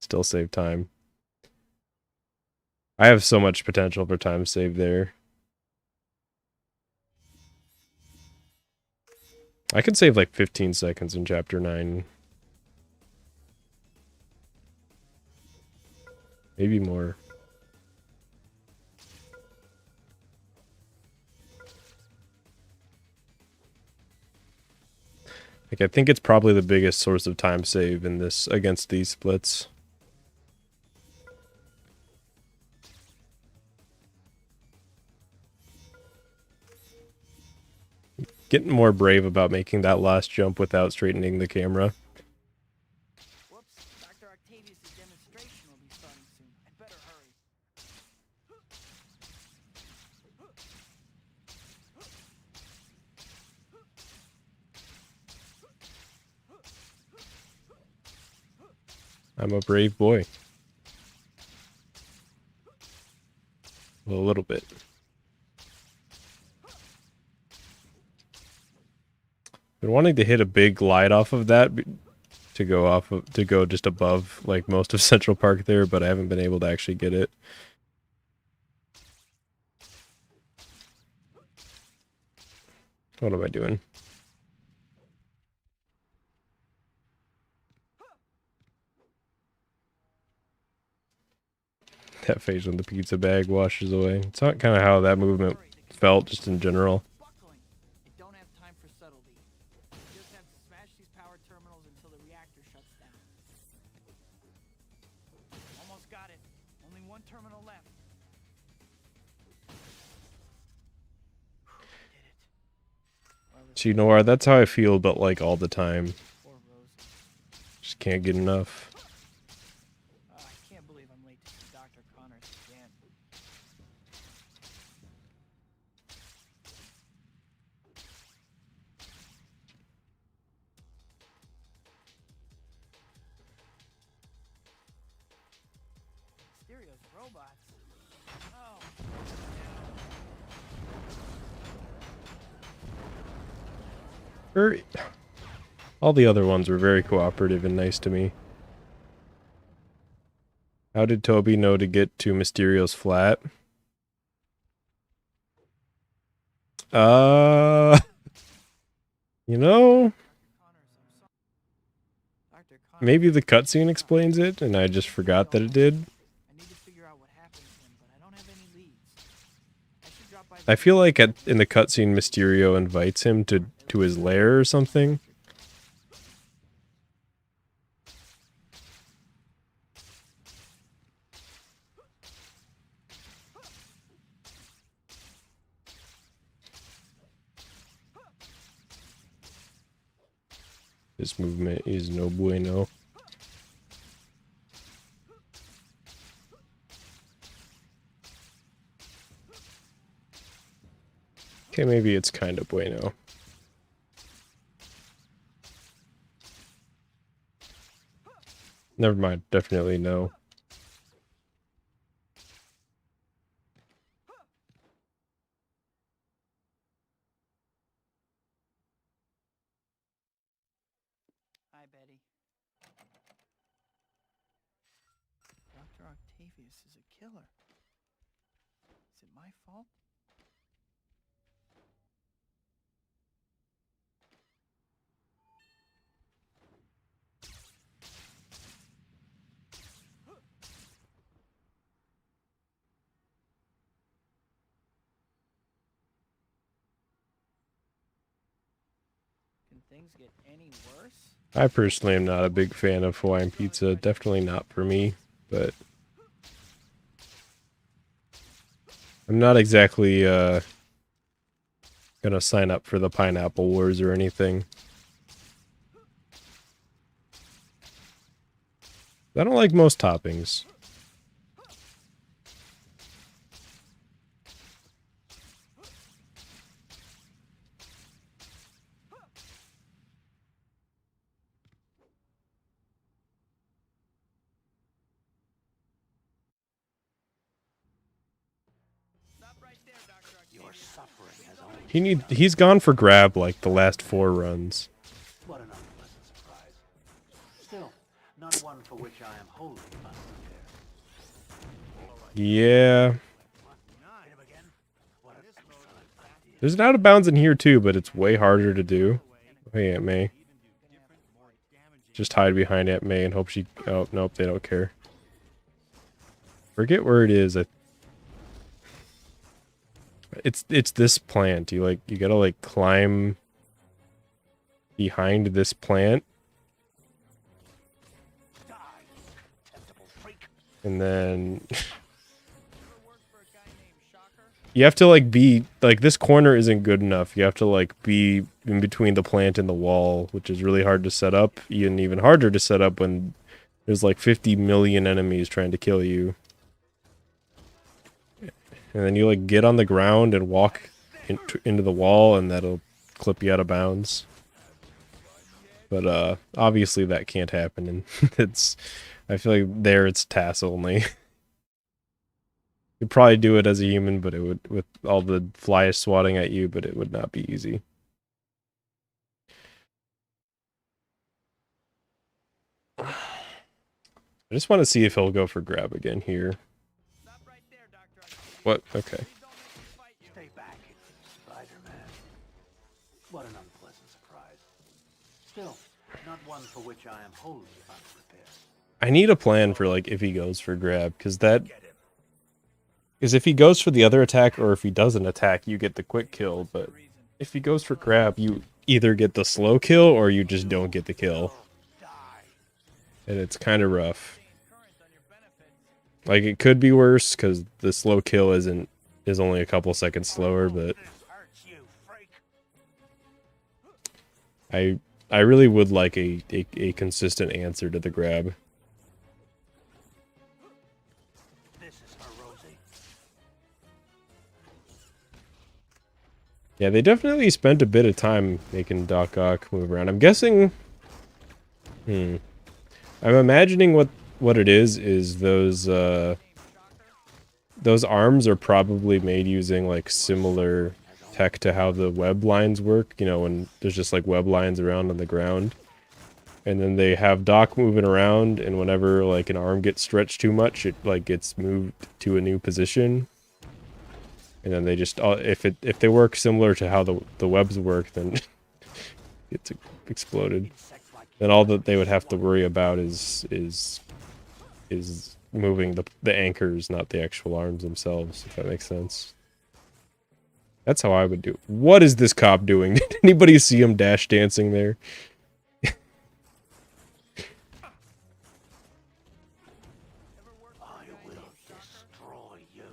[SPEAKER 1] Still save time. I have so much potential for time save there. I could save like 15 seconds in chapter 9. Maybe more. Like, I think it's probably the biggest source of time save in this against these splits. Getting more brave about making that last jump without straightening the camera.
[SPEAKER 3] Whoops. Dr. Octavius' demonstration will be starting soon. I'd better hurry.
[SPEAKER 1] I'm a brave boy. Well, a little bit. Been wanting to hit a big glide off of that to go just above like most of Central Park there, but I haven't been able to actually get it. What am I doing? That phase when the pizza bag washes away. It's not kind of how that movement felt just in general.
[SPEAKER 3] Buckling. I don't have time for subtlety. Just have to smash these power terminals until the reactor shuts down. Almost got it. Only one terminal left. Did it. Well,
[SPEAKER 1] So you know what? That's how I feel, but like all the time.
[SPEAKER 3] poor Rosie.
[SPEAKER 1] Just can't get enough.
[SPEAKER 3] I can't believe I'm late to see Dr. Connors again. Mysterio's robots. Oh,
[SPEAKER 1] All the other ones were very cooperative and nice to me. How did Toby know to get to Mysterio's flat? You know,
[SPEAKER 3] Dr. Connors,
[SPEAKER 1] maybe the cutscene explains it, and I just forgot that it did.
[SPEAKER 3] I need to figure out what happened to him, but I don't have any leads. I should drop by
[SPEAKER 1] I feel like in the cutscene, Mysterio invites him to his lair or something. This movement is no bueno. Okay, maybe it's kind of bueno. Never mind, definitely no.
[SPEAKER 3] Octavius is a killer. Is it my fault? Can things get any worse?
[SPEAKER 1] I personally am not a big fan of Hawaiian pizza. Definitely not for me, but I'm not exactly gonna sign up for the pineapple wars or anything. I don't like most toppings.
[SPEAKER 3] Stop right there, Dr.
[SPEAKER 6] Your
[SPEAKER 3] Octavius.
[SPEAKER 6] suffering has only...
[SPEAKER 1] He's gone for grab like the last 4 runs.
[SPEAKER 6] What an unpleasant surprise. Still, not one for which I am wholly unprepared.
[SPEAKER 1] Yeah.
[SPEAKER 6] Hit him again? What an excellent idea.
[SPEAKER 1] There's an out of bounds in here too, but it's way harder to do. Hey, Aunt May. Just hide behind Aunt May and hope she... Oh, nope, they don't care. Forget where it is. It's this plant. You gotta like climb behind this plant.
[SPEAKER 6] Die, contemptible freak.
[SPEAKER 1] And then
[SPEAKER 3] Ever work for a guy named Shocker?
[SPEAKER 1] you have to like be like, this corner isn't good enough. You have to like be in between the plant and the wall, which is really hard to set up. Even harder to set up when there's like 50 million enemies trying to kill you. And then you like get on the ground and walk into the wall, and that'll clip you out of bounds. But obviously that can't happen, and I feel like there it's TAS only. You'd probably do it as a human, but it would, with all the flies swatting at you, but it would not be easy. I just want to see if he'll go for grab again here.
[SPEAKER 3] Stop right there, Dr. Octavius.
[SPEAKER 1] What? Okay.
[SPEAKER 3] Please don't make me fight you.
[SPEAKER 6] Stay back, Spider-Man. What an unpleasant surprise. Still, not one for which I am wholly unprepared.
[SPEAKER 1] I need a plan for like if he goes for grab, because if he goes for the other attack or if he doesn't attack, you get the quick kill. But if he goes for grab, you either get the slow kill or you just don't get the kill,
[SPEAKER 6] Die.
[SPEAKER 1] and it's kind of rough.
[SPEAKER 3] Current on your benefits.
[SPEAKER 1] Like, it could be worse because the slow kill is only a couple seconds slower, but
[SPEAKER 6] This hurts you, freak.
[SPEAKER 1] I really would like a consistent answer to the grab.
[SPEAKER 6] This is for Rosie.
[SPEAKER 1] Yeah, they definitely spent a bit of time making Doc Ock move around. I'm guessing... I'm imagining what it is those arms are probably made using, like, similar tech to how the web lines work, you know, when there's just, like, web lines around on the ground. And then they have Doc moving around, and whenever, like, an arm gets stretched too much, it, like, gets moved to a new position. And then they just, if they work similar to how the webs work, then it's exploded. Then all that they would have to worry about is moving the anchors, not the actual arms themselves, if that makes sense. That's how I would do it. What is this cop doing? Did anybody see him dash dancing there?
[SPEAKER 6] I will destroy you.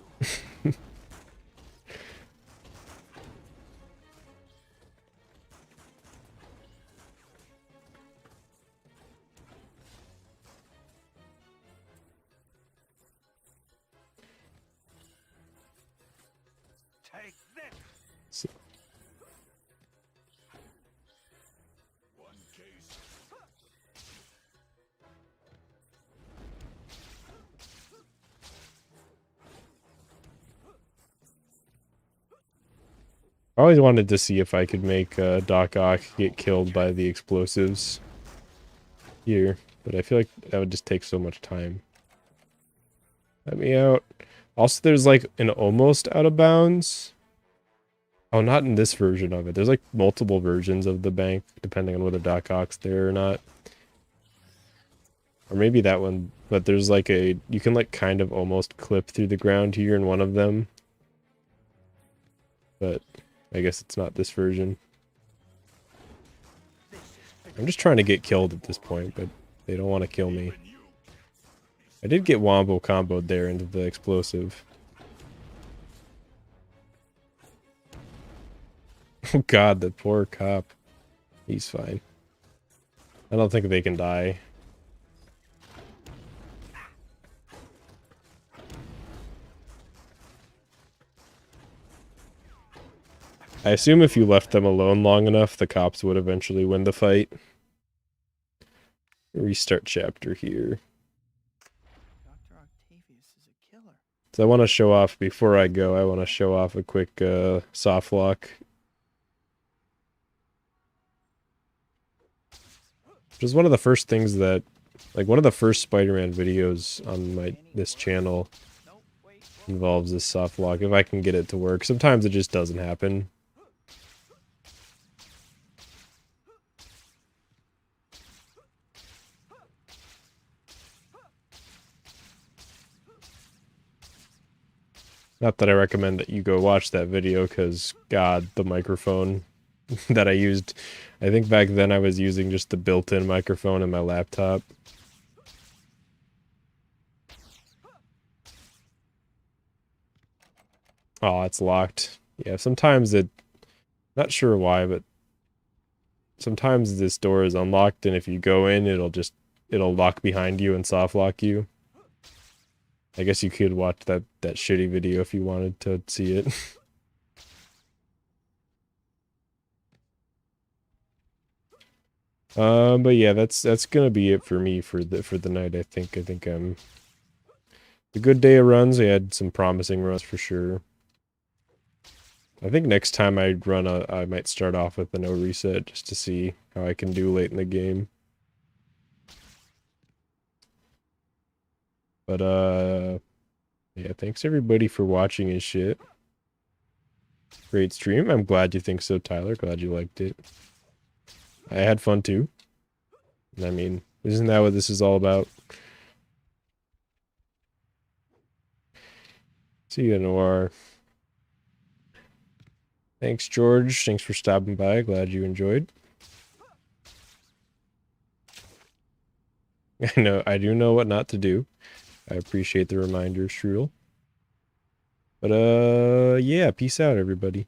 [SPEAKER 6] Take this.
[SPEAKER 1] I always wanted to see if I could make Doc Ock get killed by the explosives here, but I feel like that would just take so much time. Let me out. Also, there's like an almost out of bounds. Oh, not in this version of it. There's like multiple versions of the bank, depending on whether Doc Ock's there or not. Or maybe that one, but there's like you can like kind of almost clip through the ground here in one of them. But I guess it's not this version. I'm just trying to get killed at this point, but they don't want to kill me. I did get wombo comboed there into the explosive. Oh god, the poor cop. He's fine. I don't think they can die. I assume if you left them alone long enough, the cops would eventually win the fight. Restart chapter here.
[SPEAKER 3] Dr. Octavius is a killer.
[SPEAKER 1] So I want to show off, before I go, I want to show off a quick soft lock. Which is one of the first things that, like one of the first Spider-Man videos on this channel
[SPEAKER 3] Nope, wait.
[SPEAKER 1] involves this soft lock, if I can get it to work. Sometimes it just doesn't happen. Not that I recommend that you go watch that video, because, God, the microphone that I used, I think back then I was using just the built-in microphone in my laptop. Oh, it's locked. Yeah, sometimes not sure why, but sometimes this door is unlocked, and if you go in, it'll lock behind you and soft lock you. I guess you could watch that shitty video if you wanted to see it. But yeah, that's gonna be it for me for the night. I think I'm a good day of runs. I had some promising runs for sure. I think next time I run I might start off with a no reset just to see how I can do late in the game. But yeah, thanks everybody for watching and shit. Great stream. I'm glad you think so, Tyler. Glad you liked it. I had fun too. I mean, isn't that what this is all about? See you, Noir. Thanks, George. Thanks for stopping by. Glad you enjoyed. I do know what not to do. I appreciate the reminder, Shruel. But yeah, peace out, everybody.